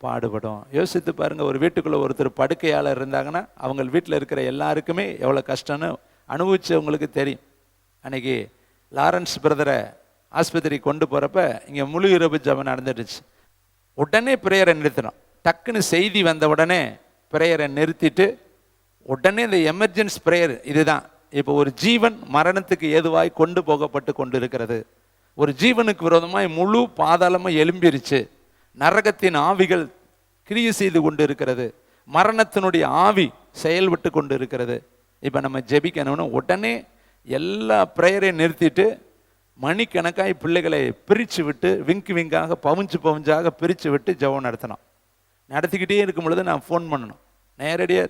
பாடுபடும். யோசித்து பாருங்கள், ஒரு வீட்டுக்குள்ளே ஒருத்தர் படுக்கையாளர் இருந்தாங்கன்னா அவங்க வீட்டில் இருக்கிற எல்லாருக்குமே எவ்வளோ கஷ்டம்னு அனுபவிச்சவங்களுக்கு தெரியும். அன்றைக்கி லாரன்ஸ் பிரதரை ஆஸ்பத்திரி கொண்டு போகிறப்ப இங்கே முழு இரவு ஜெபம் நடந்துடுச்சு. உடனே பிரேயரை நிறுத்தினோம். டக்குன்னு செய்தி வந்த உடனே பிரேயரை நிறுத்திட்டு உடனே இந்த எமர்ஜென்சி பிரேயர் இதுதான். இப்போ ஒரு ஜீவன் மரணத்துக்கு ஏதுவாய் கொண்டு போகப்பட்டு கொண்டு இருக்கிறது. ஒரு ஜீவனுக்கு விரோதமாய் முழு பாதாளமாக எழும்பிருச்சு. நரகத்தின் ஆவிகள் கிரியை செய்து கொண்டு இருக்கிறது. மரணத்தினுடைய ஆவி செயல்பட்டு கொண்டு இருக்கிறது. இப்போ நம்ம ஜெபிக்கணும்னு உடனே எல்லா பிரேயரையும் நிறுத்திட்டு மணிக்கணக்காய் பிள்ளைகளை பிரித்து விட்டு விங்காக பவுஞ்சாக பிரித்து விட்டு ஜெபம் நடத்தினோம். நடத்திக்கிட்டே இருக்கும் பொழுது நான் ஃபோன் பண்ணணும் நேரடியாக.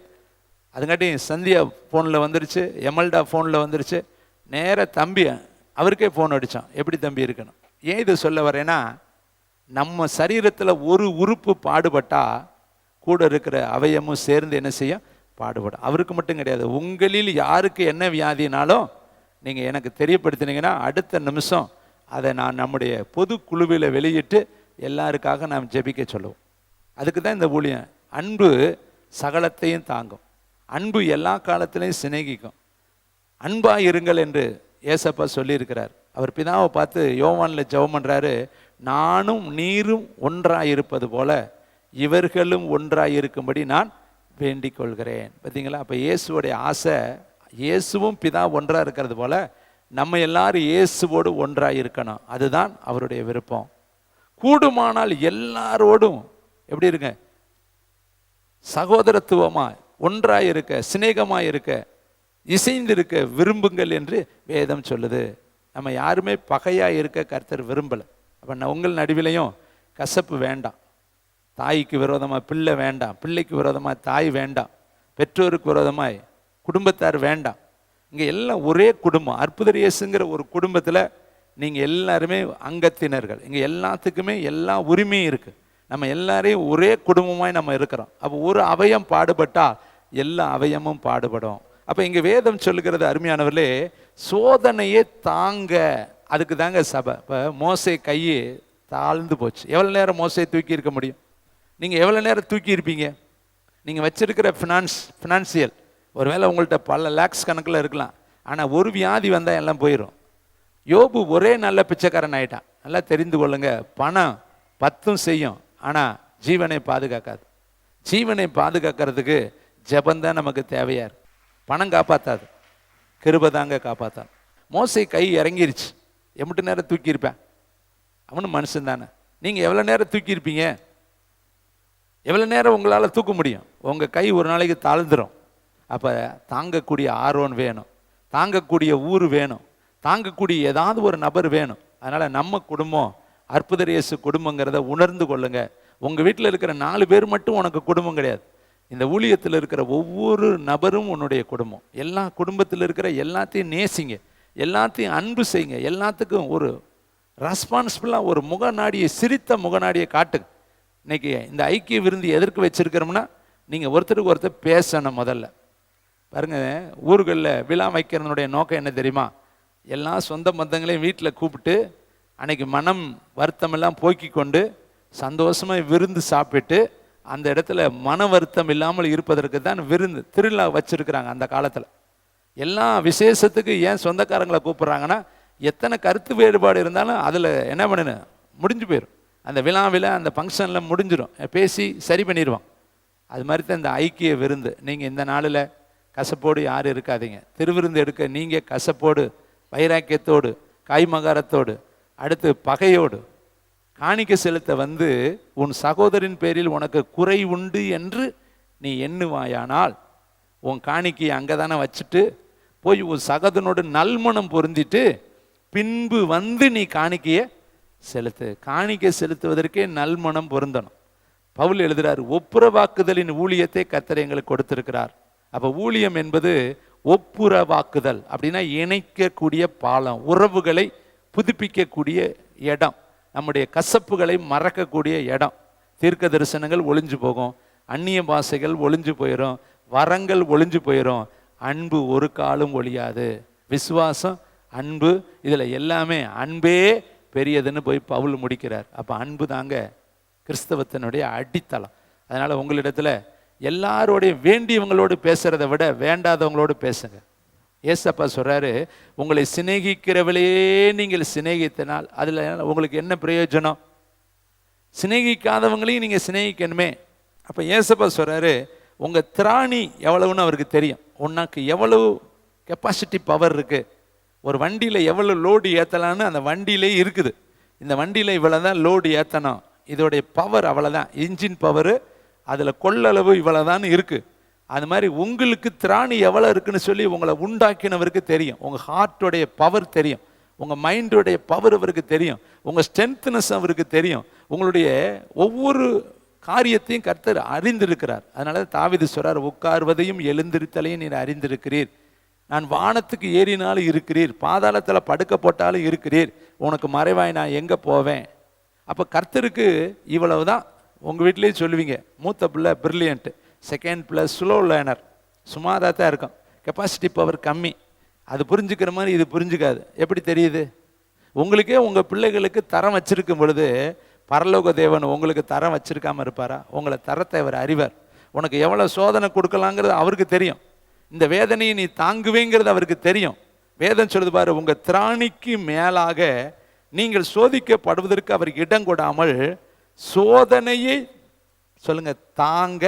அதுங்காட்டியும் சந்தியா ஃபோனில் வந்துருச்சு, எமல்டா ஃபோனில் வந்துருச்சு. நேராக தம்பி அவருக்கே ஃபோன் அடித்தான், எப்படி தம்பி இருக்கணும். ஏன் இது சொல்ல வரேன்னா, நம்ம சரீரத்தில் ஒரு உறுப்பு பாடுபட்டால் கூட இருக்கிற அவயமும் சேர்ந்து என்ன செய்யும், பாடுபடும். அவருக்கு மட்டும் கிடையாது, உங்களில் யாருக்கு என்ன வியாதினாலும் நீங்கள் எனக்கு தெரியப்படுத்தினீங்கன்னா அடுத்த நிமிஷம் அதை நான் நம்முடைய பொது குழுவில் வெளியிட்டு எல்லாருக்காக நாம் ஜெபிக்க சொல்லுவோம். அதுக்கு தான் இந்த ஊழியம். அன்பு சகலத்தையும் தாங்கும், அன்பு எல்லா காலத்திலையும் சிநேகிக்கும். அன்பாக இருங்கள் என்று ஏசப்பா சொல்லியிருக்கிறார். அவர் பிதாவை பார்த்து யோவானில் ஜெபம் பண்ணுறாரு, நானும் நீரும் ஒன்றாக இருப்பது போல இவர்களும் ஒன்றாக இருக்கும்படி நான் வேண்டிக் கொள்கிறேன். பார்த்தீங்களா? அப்போ இயேசுவோடைய ஆசை, இயேசுவும் பிதா ஒன்றாக இருக்கிறது போல நம்ம எல்லாரும் இயேசுவோடு ஒன்றாக இருக்கணும். அதுதான் அவருடைய விருப்பம். கூடுமானால் எல்லாரோடும் எப்படி இருங்க, சகோதரத்துவமாக ஒன்றாக இருக்க, சிநேகமாக இருக்க, இசைந்திருக்க விரும்புங்கள் என்று வேதம் சொல்லுது. நம்ம யாருமே பகையாக இருக்க கர்த்தர் விரும்பலை. அப்போ உங்கள் நடுவிலையும் கசப்பு வேண்டாம். தாய்க்கு விரோதமாக பிள்ளை வேண்டாம், பிள்ளைக்கு விரோதமாக தாய் வேண்டாம், பெற்றோருக்கு விரோதமாக குடும்பத்தார் வேண்டாம். இங்கே எல்லாம் ஒரே குடும்பம். அற்புதர் இயேசுங்கிற ஒரு குடும்பத்தில் நீங்கள் எல்லாருமே அங்கத்தினர்கள். இங்கே எல்லாத்துக்குமே எல்லா உரிமையும் இருக்குது. நம்ம எல்லாரையும் ஒரே குடும்பமாய் நம்ம இருக்கிறோம். அப்போ ஒரு அவயம் பாடுபட்டால் எல்லா அவயமும் பாடுபடும். அப்போ இங்கே வேதம் சொல்லுகிறது, அருமையானவர்களே, சோதனையே தாங்க. அதுக்கு தாங்க சபை. இப்போ மோசே கையை தாழ்ந்து போச்சு. எவ்வளோ நேரம் மோசையை தூக்கி இருக்க முடியும்? நீங்கள் எவ்வளோ நேரம் தூக்கி இருப்பீங்க? நீங்கள் வச்சிருக்கிற ஃபினான்சியல் ஒருவேளை உங்கள்கிட்ட பல லேக்ஸ் கணக்கில் இருக்கலாம். ஆனால் ஒரு வியாதி வந்தால் எல்லாம் போயிடும். யோபு ஒரே நல்ல பிச்சைக்காரன் ஆகிட்டான். நல்லா தெரிந்து கொள்ளுங்க, பணம் 10 செய்யும், ஆனால் ஜீவனை பாதுகாக்காது. ஜீவனை பாதுகாக்கிறதுக்கு ஜெபந்தான் நமக்கு தேவையா இருக்கு. பணம் காப்பாற்றாது, கிருபை தாங்க காப்பாற்றாது. மோசை கை இறங்கிருச்சு, எம்பிட்டு நேரம் தூக்கியிருப்பேன்? அவனும் மனுஷன் தானே. நீங்கள் எவ்வளோ நேரம் தூக்கியிருப்பீங்க? எவ்வளோ நேரம் உங்களால் தூக்க முடியும்? உங்கள் கை ஒரு நாளைக்கு தாழ்ந்துடும். அப்போ தாங்கக்கூடிய ஆர்வம் வேணும், தாங்கக்கூடிய ஊர் வேணும், தாங்கக்கூடிய ஏதாவது ஒரு நபர் வேணும். அதனால் நம்ம குடும்பம் அற்புதர் இயேசு குடும்பங்கிறத உணர்ந்து கொள்ளுங்க. உங்கள் வீட்டில் இருக்கிற 4 பேர் மட்டும் உனக்கு குடும்பம் கிடையாது. இந்த ஊழியத்தில் இருக்கிற ஒவ்வொரு நபரும் உன்னுடைய குடும்பம். எல்லா குடும்பத்தில் இருக்கிற எல்லாத்தையும் நேசிங்க, எல்லாத்தையும் அன்பு செய்யுங்க, எல்லாத்துக்கும் ஒரு ரெஸ்பான்சிபிளாக ஒரு முகநாடியை, சிரித்த முகநாடியை காட்டுங்க. இன்னைக்கு இந்த ஐக்கிய விருந்து எதற்கு வச்சிருக்கிறோம்னா, நீங்கள் ஒருத்தருக்கு ஒருத்தர் பேசணும். முதல்ல பாருங்க, ஊர்களில் விழா வைக்கிறதுனுடைய நோக்கம் என்ன தெரியுமா? எல்லா சொந்த பந்தங்களையும் வீட்டில் கூப்பிட்டு அன்னைக்கு மனம் வருத்தமெல்லாம் போக்கி கொண்டு சந்தோஷமாக விருந்து சாப்பிட்டு அந்த இடத்துல மன வருத்தம் இல்லாமல் இருப்பதற்கு தான் விருந்து திருவிழா வச்சிருக்கிறாங்க. அந்த காலத்தில் எல்லா விசேஷத்துக்கு ஏன் சொந்தக்காரங்களை கூப்பிட்றாங்கன்னா, எத்தனை கருத்து வேறுபாடு இருந்தாலும் அதில் என்ன பண்ணணும், முடிஞ்சு போயிடும். அந்த விழாவில் அந்த ஃபங்க்ஷனில் முடிஞ்சிடும், பேசி சரி பண்ணிடுவான். அது மாதிரி தான் இந்த ஐக்கிய விருந்து. நீங்கள் இந்த நாளில் கசப்போடு யாரும் இருக்காதீங்க. திருவிருந்து எடுக்க நீங்கள் கசப்போடு, வைராக்கியத்தோடு, காய்மகாரத்தோடு, அடுத்து பகையோடு காணிக்க செலுத்த வந்து உன் சகோதரின் பேரில் உனக்கு குறை உண்டு என்று நீ எண்ணுவாயானால், உன் காணிக்கையை அங்கே தானே வச்சுட்டு போய் உன் சகோதரனோடு நல்மணம் பொருந்திட்டு பின்பு வந்து நீ காணிக்கையை செலுத்து. காணிக்கை செலுத்துவதற்கே நல்மணம் பொருந்தணும். பவுல் எழுதுகிறார், ஒப்புரவாக்குதலின் ஊழியத்தை கர்த்தர் எங்களுக்கு கொடுத்திருக்கிறார். அப்போ ஊழியம் என்பது ஒப்புரவாக்குதல், அப்படின்னா இணைக்கக்கூடிய பாலம், உறவுகளை புதுப்பிக்கக்கூடிய இடம், நம்முடைய கசப்புகளை மறக்கக்கூடிய இடம். தீர்க்க தரிசனங்கள் ஒளிஞ்சு போகும், அந்நிய பாஷைகள் ஒளிஞ்சு போயிடும், வரங்கள் ஒளிஞ்சு போயிடும். அன்பு ஒரு காலம் ஒழியாது. விசுவாசம், அன்பு, இதில் எல்லாமே அன்பே பெரியதுன்னு போய் பவுல் முடிக்கிறார். அப்போ அன்பு தாங்க கிறிஸ்தவத்தினுடைய அடித்தளம். அதனால் உங்களிடத்தில் எல்லாரோடைய வேண்டியவங்களோடு பேசுகிறத விட வேண்டாதவங்களோடு பேசுங்க. ஏசப்பா சொல்கிறாரு, உங்களை சிநேகிக்கிறவளையே நீங்கள் சிநேகித்தனால் அதில் உங்களுக்கு என்ன பிரயோஜனம்? சிநேகிக்காதவங்களையும் நீங்கள் சிநேகிக்கணுமே. அப்போ ஏசப்பா சொல்கிறாரு, உங்கள் திராணி எவ்வளவுன்னு அவருக்கு தெரியும். உனக்கு எவ்வளவு கெப்பாசிட்டி பவர் இருக்குது, ஒரு வண்டியில் எவ்வளோ லோடு ஏற்றலான்னு அந்த வண்டியிலே இருக்குது. இந்த வண்டியில் இவ்வளோ தான் லோடு ஏற்றணும், இதோடைய பவர் அவ்வளோதான், இன்ஜின் பவரு, அதில் கொள்ளளவு இவ்வளோதான் இருக்குது. அது மாதிரி உங்களுக்கு திராணி எவ்வளோ இருக்குன்னு சொல்லி உங்களை உண்டாக்கினவருக்கு தெரியும். உங்கள் ஹார்ட்டோடைய பவர் தெரியும், உங்கள் மைண்டோடைய பவர் அவருக்கு தெரியும், உங்கள் ஸ்ட்ரென்த்னஸ் அவருக்கு தெரியும், உங்களுடைய ஒவ்வொரு காரியத்தையும் கர்த்தர் அறிந்திருக்கிறார். அதனால தாவீது சொல்றார், உட்கார்வதையும் எழுந்திருத்தலையும் நீர் அறிந்திருக்கிறீர், நான் வானத்துக்கு ஏறினாலும் இருக்கிறீர், பாதாளத்தில் படுக்க போட்டாலும் இருக்கிறீர், உனக்கு மறைவாய் நான் எங்கே போவேன்? அப்போ கர்த்தருக்கு இவ்வளவு தான். உங்கள் வீட்லேயும் சொல்லுவீங்க, மூத்த பிள்ளை பிரில்லியன்ட்டு, செகண்ட் பிள்ளை ஸ்லோ லேர்னர், சும்மாதான் தான் இருக்கும், கெப்பாசிட்டி பவர் கம்மி, அது புரிஞ்சுக்கிற மாதிரி இது புரிஞ்சுக்காது. எப்படி தெரியுது? உங்களுக்கே உங்கள் பிள்ளைகளுக்கு தரம் வச்சிருக்கும் பொழுது பரலோக தேவன் உங்களுக்கு தரம் வச்சிருக்காம இருப்பாரா? உங்களை தரத்தை அவர் அறிவர். உனக்கு எவ்வளோ சோதனை கொடுக்கலாங்கிறது அவருக்கு தெரியும். இந்த வேதனையை நீ தாங்குவேங்கிறது அவருக்கு தெரியும். வேதம் சொல்லுது பாரு, உங்கள் திராணிக்கு மேலாக நீங்கள் சோதிக்கப்படுவதற்கு அவருக்கு இடம் கொடாமல் சோதனையை சொல்லுங்க தாங்க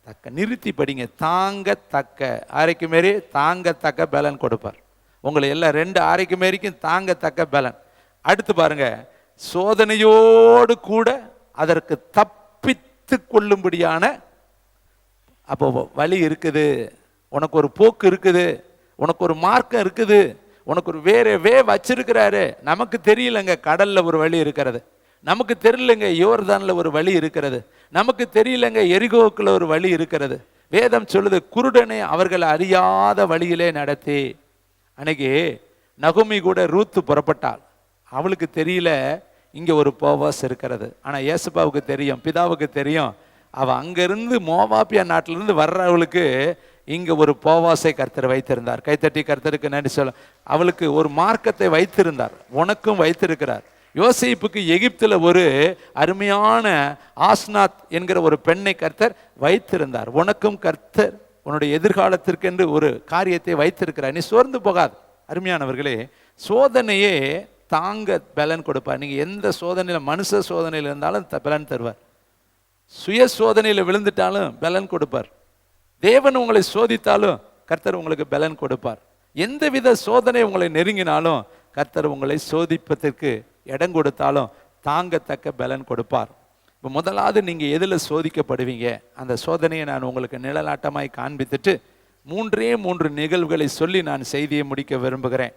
தக்க, நிறுத்தி படிங்க, தாங்க தக்க, ஆரைக்கு மாரி தாங்கத்தக்க பலன் கொடுப்பார். உங்களை எல்லாம் 2 ஆரைக்கு மாரிக்கும் தாங்கத்தக்க பலன். அடுத்து பாருங்க, சோதனையோடு கூட அதற்கு தப்பித்து கொள்ளும்படியான அப்போ வழி இருக்குது, உனக்கு ஒரு போக்கு இருக்குது, உனக்கு ஒரு மார்க்கம் இருக்குது, உனக்கு ஒரு வே வச்சிருக்கிறாரு. நமக்கு தெரியலங்க கடல்ல ஒரு வழி இருக்கிறது, நமக்கு தெரியலங்க யோர்தான்ல ஒரு வழி இருக்கிறது, நமக்கு தெரியலங்க எரிகோக்குள்ள ஒரு வழி இருக்கிறது. வேதம் சொல்லுது, குருடனை அவர்கள் அறியாத வழியிலே நடத்தி. அன்னைக்கு நகுமி கூட ரூத்து புறப்பட்டாள், அவளுக்கு தெரியல இங்க ஒரு போவாஸ் இருக்கிறது. ஆனா ஏசப்பாவுக்கு தெரியும், பிதாவுக்கு தெரியும். அவ அங்கிருந்து மோவாபியா நாட்டிலிருந்து வர்றவளுக்கு இங்க ஒரு போவாசை கர்த்தர் வைத்திருந்தார். கைத்தட்டி கர்த்தருக்கு நன்றி சொல்ல. அவளுக்கு ஒரு மார்க்கத்தை வைத்திருந்தார், உனக்கும் வைத்திருக்கிறார். யோசேப்புக்கு எகிப்துல ஒரு அருமையான ஆஸ்நாத் என்கிற ஒரு பெண்ணை கர்த்தர் வைத்திருந்தார். உனக்கும் கர்த்தர் உன்னுடைய எதிர்காலத்திற்கு என்று ஒரு காரியத்தை வைத்திருக்கிறார். நீ சோர்ந்து போகாது. அருமையானவர்களே, சோதனையே தாங்க பலன் கொடுப்பார். நீங்க எந்த சோதனையில, மனுஷ சோதனையில் இருந்தாலும் பலன் தருவார். சுய சோதனையில் விழுந்துட்டாலும் பலன் கொடுப்பார். தேவன் உங்களை சோதித்தாலும் கர்த்தர் உங்களுக்கு பலன் கொடுப்பார். எந்தவித சோதனை உங்களை நெருங்கினாலும் கர்த்தர் உங்களை சோதிப்பதற்கு இடம் கொடுத்தாலும் தாங்கத்தக்க பலன் கொடுப்பார். இப்போ முதலாவது நீங்கள் எதில் சோதிக்கப்படுவீங்க, அந்த சோதனையை நான் உங்களுக்கு நிழலாட்டமாய் காண்பித்துட்டு 3 நிகழ்வுகளை சொல்லி நான் செய்தியை முடிக்க விரும்புகிறேன்.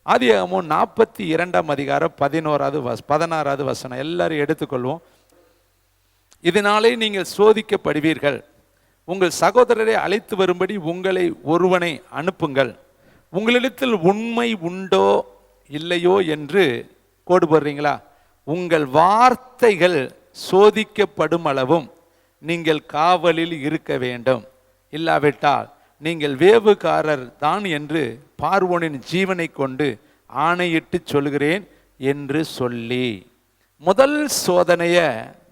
ஆதியாகமம் 42ஆம் அதிகாரம் 16வது வசனம் எல்லாரும் எடுத்துக்கொள்வோம். இதனாலே நீங்கள் சோதிக்கப்படுவீர்கள், உங்கள் சகோதரரை அழைத்து வரும்படி உங்களை ஒருவனை அனுப்புங்கள், உங்களிடத்தில் உண்மை உண்டோ இல்லையோ என்று கோடு போடுறீங்களா, உங்கள் வார்த்தைகள் சோதிக்கப்படும் அளவும் நீங்கள் காவலில் இருக்க வேண்டும், இல்லாவிட்டால் நீங்கள் வேவுகாரர் தான் என்று பார்வோனின் ஜீவனை கொண்டு ஆணையிட்டு சொல்கிறேன் என்று சொல்லி. முதல் சோதனைய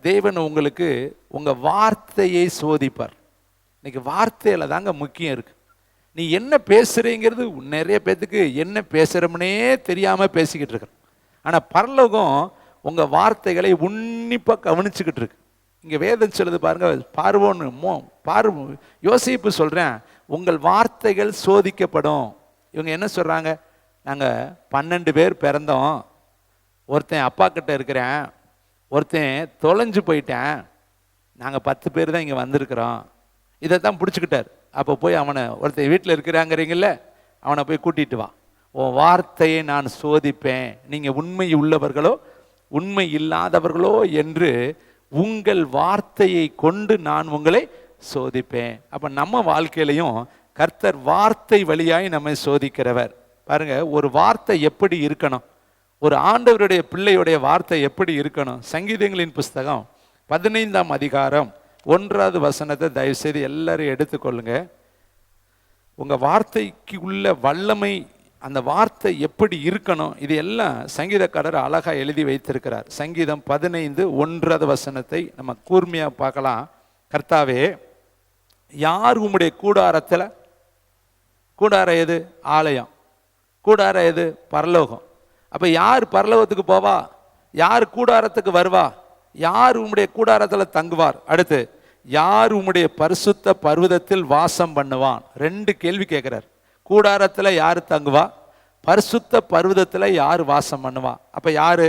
தேவன் உங்களுக்கு உங்க வார்த்தையை சோதிப்பார். இன்னைக்கு வார்த்தையில தாங்க முக்கியம் இருக்கு. நீ என்ன பேசுறீங்கிறது நிறைய பேத்துக்கு என்ன பேசுறோம்னே தெரியாம பேசிக்கிட்டு இருக்க. ஆனா பரலோகம் உங்க வார்த்தைகளை உன்னிப்பா கவனிச்சுக்கிட்டு இருக்கு. இங்க வேதம் சொல்லுது பாருங்க, பார்வோன் யோசேப்பு சொல்றேன், உங்கள் வார்த்தைகள் சோதிக்கப்படும். இவங்க என்ன சொல்றாங்க, நாங்க 12 பேர் பிறந்தோம், ஒருத்தன் அப்பா கிட்ட இருக்கிறேன், ஒருத்தன் தொலைஞ்சு போயிட்டேன், நாங்கள் 10 பேர் தான் இங்கே வந்திருக்கிறோம். இதை தான் பிடிச்சிக்கிட்டார். அப்போ போய் அவனை, ஒருத்தன் வீட்டில் இருக்கிறாங்கிறீங்கள, அவனை போய் கூட்டிட்டு வா, உன் வார்த்தையை நான் சோதிப்பேன், நீங்கள் உண்மை உள்ளவர்களோ உண்மை இல்லாதவர்களோ என்று உங்கள் வார்த்தையை கொண்டு நான் உங்களை சோதிப்பேன். அப்போ நம்ம வாழ்க்கையிலையும் கர்த்தர் வார்த்தை வழியாய் நம்மை சோதிக்கிறவர். பாருங்க, ஒரு வார்த்தை எப்படி இருக்கணும், ஒரு ஆண்டவருடைய பிள்ளையுடைய வார்த்தை எப்படி இருக்கணும். சங்கீதங்களின் புஸ்தகம் 15ஆம் அதிகாரம் 1வது வசனத்தை தயவு செய்து எல்லாரும் எடுத்துக்கொள்ளுங்க. உங்க வார்த்தைக்கு உள்ள வல்லமை, அந்த வார்த்தை எப்படி இருக்கணும், இது எல்லாம் சங்கீதக்காரர் அழகா எழுதி வைத்திருக்கிறார். சங்கீதம் 15:1வது வசனத்தை நம்ம கூர்மையா பார்க்கலாம். கர்த்தாவே, யார் உம்முடைய கூடாரத்தில், கூடாரம் எது? ஆலயம். கூடாரம் எது? பரலோகம். அப்ப யார் பரலோகத்துக்கு போவா, யார் கூடாரத்துக்கு வருவா, யார் உம்முடைய கூடாரத்தில் தங்குவார்? அடுத்து, யார் உம்முடைய பரிசுத்த பர்வதத்தில் வாசம் பண்ணுவான்? 2 கேள்வி கேட்கிறார். கூடாரத்தில் யார் தங்குவா, பரிசுத்த பர்வதத்தில் யார் வாசம் பண்ணுவா? அப்ப யாரு?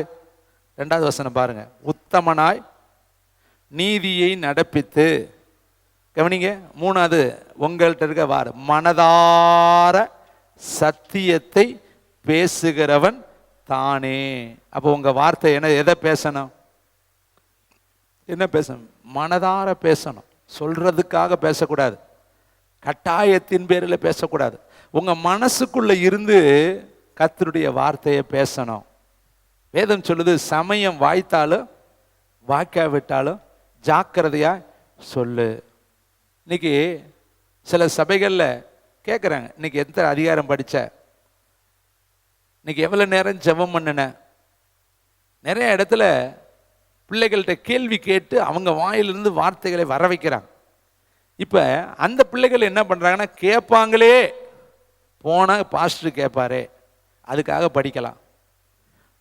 2வது வசனம் பாருங்க, உத்தமனாய் நீதியை நடப்பித்து, கவனிங்க. 3வது, உங்கள்கிட்ட இருக்க வார் மனதார சத்தியத்தை பேசுகிறவன் தானே. அப்போ உங்க வார்த்தை என்ன, எதை பேசணும், என்ன பேசணும்? மனதார பேசணும். சொல்றதுக்காக பேசக்கூடாது, கட்டாயத்தின் பேரில் பேசக்கூடாது. உங்க மனசுக்குள்ள இருந்து கர்த்தருடைய வார்த்தையை பேசணும். வேதம் சொல்லுது, சமயம் வாய்த்தாலும் வாய்க்காவிட்டாலும் ஜாக்கிரதையா சொல்லு. இன்னைக்கு சில சபைகளில் கேட்குறாங்க, இன்னைக்கு எந்த அதிகாரம் படித்த, இன்னைக்கு எவ்வளோ நேரம் ஜெபம் பண்ணின? நிறைய இடத்துல பிள்ளைகள்கிட்ட கேள்வி கேட்டு அவங்க வாயிலிருந்து வார்த்தைகளை வர வைக்கிறாங்க. இப்போ அந்த பிள்ளைகள் என்ன பண்ணுறாங்கன்னா, கேட்பாங்களே, போனால் பாஸ்டர் கேட்பாரே அதுக்காக படிக்கலாம்,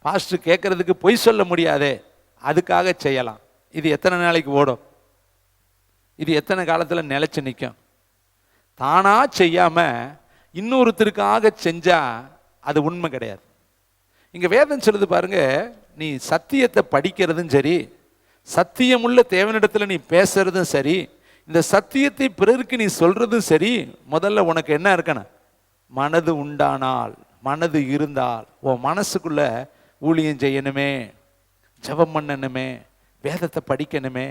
பாஸ்டர் கேட்கறதுக்கு பொய் சொல்ல முடியாதே அதுக்காக செய்யலாம். இது எத்தனை நாளைக்கு ஓடும்? இது எத்தனை காலத்தில் நிலைச்சு நிற்கும்? தானா செய்யாமல் இன்னொருத்தருக்காக செஞ்சா அது உண்மை கிடையாது. இங்கே வேதம் சொல்லுது பாருங்க, நீ சத்தியத்தை படிக்கிறதும் சரி, சத்தியமுள்ள தேவனிடத்தில் நீ பேசுறதும் சரி, இந்த சத்தியத்தை பிறருக்கு நீ சொல்றதும் சரி, முதல்ல உனக்கு என்ன இருக்கணும்? மனது உண்டானால், மனது இருந்தால், உன் மனசுக்குள்ள ஊழியம் செய்யணுமே, ஜெபம் பண்ணணுமே, வேதத்தை படிக்கணுமே,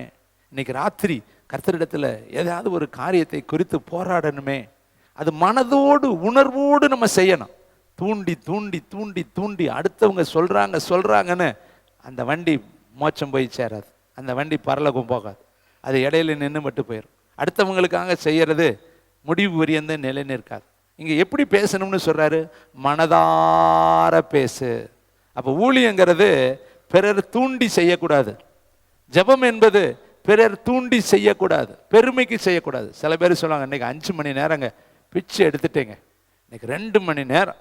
இன்னைக்கு ராத்திரி கர்த்தரிடத்துல ஏதாவது ஒரு காரியத்தை குறித்து போராடணுமே, அது மனதோடு உணர்வோடு நம்ம செய்யணும். தூண்டி தூண்டி தூண்டி தூண்டி அடுத்தவங்க சொல்றாங்கன்னு அந்த வண்டி மோட்சம் போய் சேராது, அந்த வண்டி பரலோகம் போகாது, அது இடையில நின்று மட்டும் போயிடும். அடுத்தவங்களுக்காக செய்யறது முடிவு வரியந்த நிலை நிற்காது. இங்க எப்படி பேசணும்னு சொல்றாரு? மனதார பேசு. அப்ப ஊழியங்கிறது பிறர் தூண்டி செய்யக்கூடாது. ஜெபம் என்பது பிறர் தூண்டி செய்யக்கூடாது, பெருமைக்கு செய்யக்கூடாது. சில பேர் சொல்லுவாங்க, இன்னைக்கு 5 மணி நேரங்க பிச்சு எடுத்துட்டேங்க, இன்னைக்கு 2 மணி நேரம்.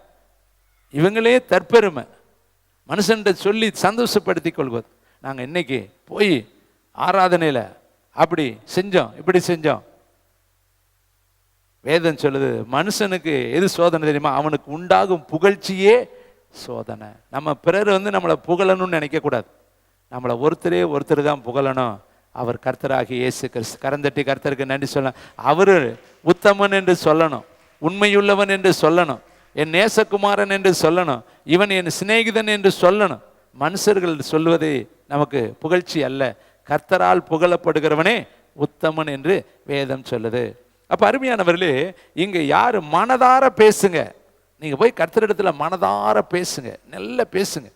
இவங்களே தற்பெருமை, மனுஷன்கிட்ட சொல்லி சந்தோஷப்படுத்தி கொள்வது. நாங்கள் இன்னைக்கு போய் ஆராதனையில் அப்படி செஞ்சோம், இப்படி செஞ்சோம். வேதம் சொல்லுது, மனுஷனுக்கு எது சோதனை தெரியுமா? அவனுக்கு உண்டாகும் புகழ்ச்சியே சோதனை. நம்ம பிறர் நம்மளை புகழணும்னு நினைக்கக்கூடாது. நம்மளை ஒருத்தர் தான் புகழணும். அவர் கர்த்தராகிய இயேசு கிறிஸ்து. கரந்தட்டி கர்த்தருக்கு நன்றி சொல்லணும். அவர் உத்தமன் என்று சொல்லணும், உண்மையுள்ளவன் என்று சொல்லணும், என் நேசகுமாரன் என்று சொல்லணும், இவன் என் சிநேகிதன் என்று சொல்லணும். மனுஷர்கள் சொல்வதே நமக்கு புகழ்ச்சி அல்ல, கர்த்தரால் புகழப்படுகிறவனே உத்தமன் என்று வேதம் சொல்லுது. அப்ப அருமையானவர்களே, இங்க யாரு மனதார பேசுங்க. நீங்க போய் கர்த்தரிடத்துல மனதார பேசுங்க, நல்ல பேசுங்க.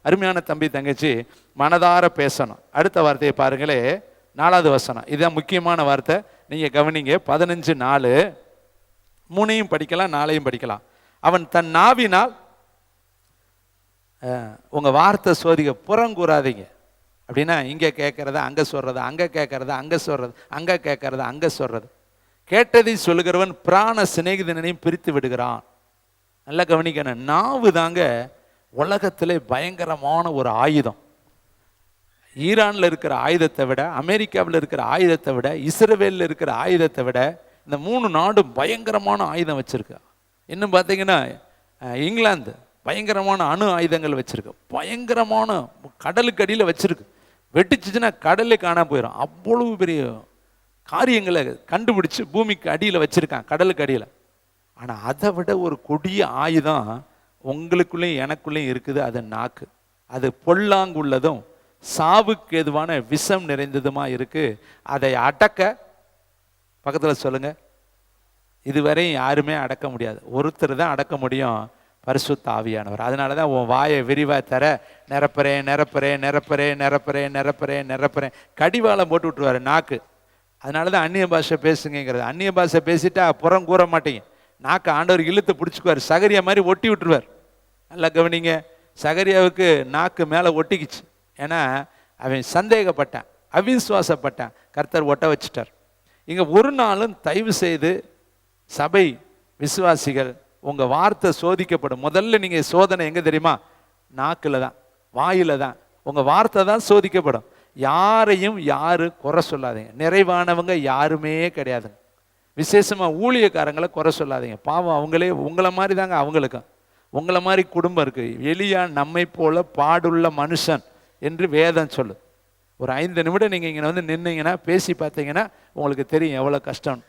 அருமையான தம்பி தங்கச்சி, மனதார பேசணும். அடுத்த வார்த்தையை பாருங்களே, 4வது வசனம். இதுதான் முக்கியமான வார்த்தை, நீங்க கவனிங்க. 15:4 3 படிக்கலாம், 4 படிக்கலாம். அவன் தன் நாவினால், உங்க வார்த்தை சோதிக்க, புறங்கூறாதீங்க. அப்படின்னா இங்க கேட்கறத அங்க சொல்றது, அங்க கேட்கறத அங்க சொல்றது, அங்க கேட்கறத அங்க சொல்றது. கேட்டதை சொல்லுகிறவன் பிராண சிநேகிதனையும் பிரித்து விடுகிறான். நல்லா கவனிக்கணும். நாவு தாங்க உலகத்திலே பயங்கரமான ஒரு ஆயுதம். ஈரான்ல இருக்கிற ஆயுதத்தை விட, அமெரிக்காவில் இருக்கிற ஆயுதத்தை விட, இஸ்ரேலில் இருக்கிற ஆயுதத்தை விட இந்த 3 நாடும் பயங்கரமான ஆயுதம் வச்சிருக்கு. இன்னும் பார்த்தீங்கன்னா இங்கிலாந்து பயங்கரமான அணு ஆயுதங்கள் வச்சிருக்கு, பயங்கரமான கடலுக்கு அடியில் வச்சிருக்கு. வெட்டிச்சுன்னா கடலே காண போயிடும். அவ்வளவு பெரிய காரியங்களை கண்டுபிடிச்சு பூமிக்கு அடியில் வச்சிருக்கான், கடலுக்கு அடியில். ஆனால் அதை விட ஒரு கொடிய ஆயுதம் உங்களுக்குள்ளேயும் எனக்குள்ளேயும் இருக்குது. அது நாக்கு. அது பொல்லாங்குள்ளதும் சாவுக்கு எதுவான விஷம் நிறைந்ததுமா இருக்கு. அதை அடக்க, பக்கத்தில் சொல்லுங்க, இதுவரையும் யாருமே அடக்க முடியாது. ஒருத்தர் தான் அடக்க முடியும், பரிசுத்த ஆவியானவர். அதனால தான் உன் வாயை விரிவாக தர, நிரப்புறேன் நிரப்புறேன் நிரப்புறேன் நிரப்புறேன் நிரப்புறேன் நிரப்புறேன், கடிவாளம் போட்டு விட்டுருவாரு நாக்கு. அதனால தான் அந்நிய பாஷை பேசுங்கிறது. அந்நிய பாஷை பேசிட்டா புறம் கூற மாட்டீங்க. நாக்கு ஆண்டவர் இழுத்து பிடிச்சிக்குவார், சகரியா மாதிரி ஒட்டி விட்டுருவார். நல்லா கவனிங்க. சகரியாவுக்கு நாக்கு மேலே ஒட்டிக்குச்சு. ஏன்னா அவன் சந்தேகப்பட்டான், அவிசுவாசப்பட்டான். கர்த்தர் ஒட்ட வச்சுட்டார். இங்கே ஒரு நாளும் தயவு செய்து சபை விசுவாசிகள், உங்கள் வார்த்தை சோதிக்கப்படும். முதல்ல நீங்கள் சோதனை எங்கே தெரியுமா? நாக்கில் தான், வாயில தான். உங்கள் வார்த்தை தான் சோதிக்கப்படும். யாரையும் குறை சொல்லாதீங்க. நிறைவானவங்க யாருமே கிடையாதுங்க. விசேஷமாக ஊழியக்காரங்களை குறை சொல்லாதீங்க. பாவம், அவங்களே உங்களை மாதிரி தாங்க, அவங்களுக்கும் உங்களை மாதிரி குடும்பம் இருக்குது. எலியா நம்மை போல பாடுள்ள மனுஷன் என்று வேதம் சொல்லு. ஒரு 5 நிமிடம் நீங்கள் இங்கே நின்னீங்கன்னா, பேசி பார்த்தீங்கன்னா உங்களுக்கு தெரியும் எவ்வளோ கஷ்டம்.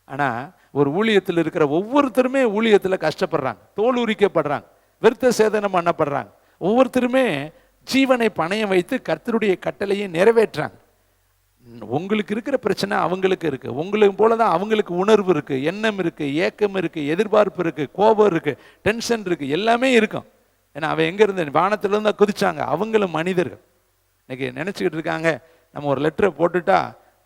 ஆனால் ஒரு ஊழியத்தில் இருக்கிற ஒவ்வொருத்தருமே ஊழியத்தில் கஷ்டப்படுறாங்க, தோல் உரிக்கப்படுறாங்க, விருத்த சேதனம் பண்ணப்படுறாங்க. ஒவ்வொருத்தருமே ஜீவனை பணயம் வைத்து கர்த்தருடைய கட்டளையை நிறைவேற்றாங்க. உங்களுக்கு இருக்கிற பிரச்சனை அவங்களுக்கு இருக்கு, உங்களுக்கு போலதான் அவங்களுக்கு உணர்வு இருக்கு, எண்ணம் இருக்கு, ஏக்கம் இருக்கு, எதிர்பார்ப்பு இருக்கு, கோபம் இருக்கு, டென்ஷன் இருக்கு, எல்லாமே இருக்கும். ஏன்னா அவன் எங்க இருந்து வானத்துல இருந்தா குதிச்சாங்க. அவங்களும் மனிதர்கள். இன்னைக்கு நினைச்சுக்கிட்டு இருக்காங்க, நம்ம ஒரு லெட்டரை போட்டுட்டா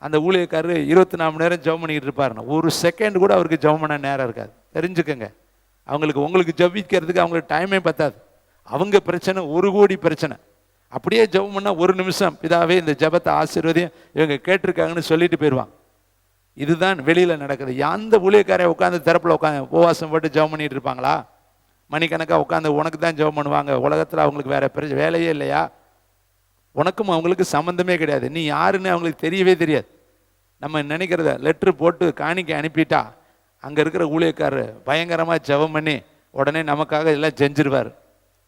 அந்த ஊழியக்காரர் 24 மணி நேரம் ஜெபம் பண்ணிக்கிட்டு இருப்பாருன்னு. ஒரு செகண்ட் கூட அவருக்கு ஜெபம் பண்ண நேரம் இருக்காது. தெரிஞ்சுக்கங்க, அவங்களுக்கு உங்களுக்கு ஜெபிக்கிறதுக்கு அவங்களுக்கு டைமே பத்தாது. அவங்க பிரச்சனை 1 கோடி பிரச்சனை. அப்படியே ஜெபம் பண்ணால் 1 நிமிஷம் பிதாவே இந்த ஜெபத்தை ஆசீர்வதியும் இவங்க கேட்டிருக்காங்கன்னு சொல்லிட்டு போயிடுவாங்க. இதுதான் வெளியில் நடக்குது. எந்த ஊழியக்காரை உட்காந்து திறப்பில் உட்காந்து உபவாசம் போட்டு ஜெபம் பண்ணிட்டு இருப்பாங்களா? மணிக்கணக்காக உட்காந்து உனக்கு தான் ஜெபம் பண்ணுவாங்க. உலகத்தில் அவங்களுக்கு வேற வேலையே இல்லையா? உனக்கும் அவங்களுக்கு சம்மந்தமே கிடையாது. நீ யாருன்னு அவங்களுக்கு தெரியவே தெரியாது. நம்ம நினைக்கிறத லெட்ரு போட்டு காணிக்கை அனுப்பிட்டா அங்கே இருக்கிற ஊழியக்காரர் பயங்கரமாக ஜெபம் பண்ணி உடனே நமக்காக எல்லாம் செஞ்சிருவார்.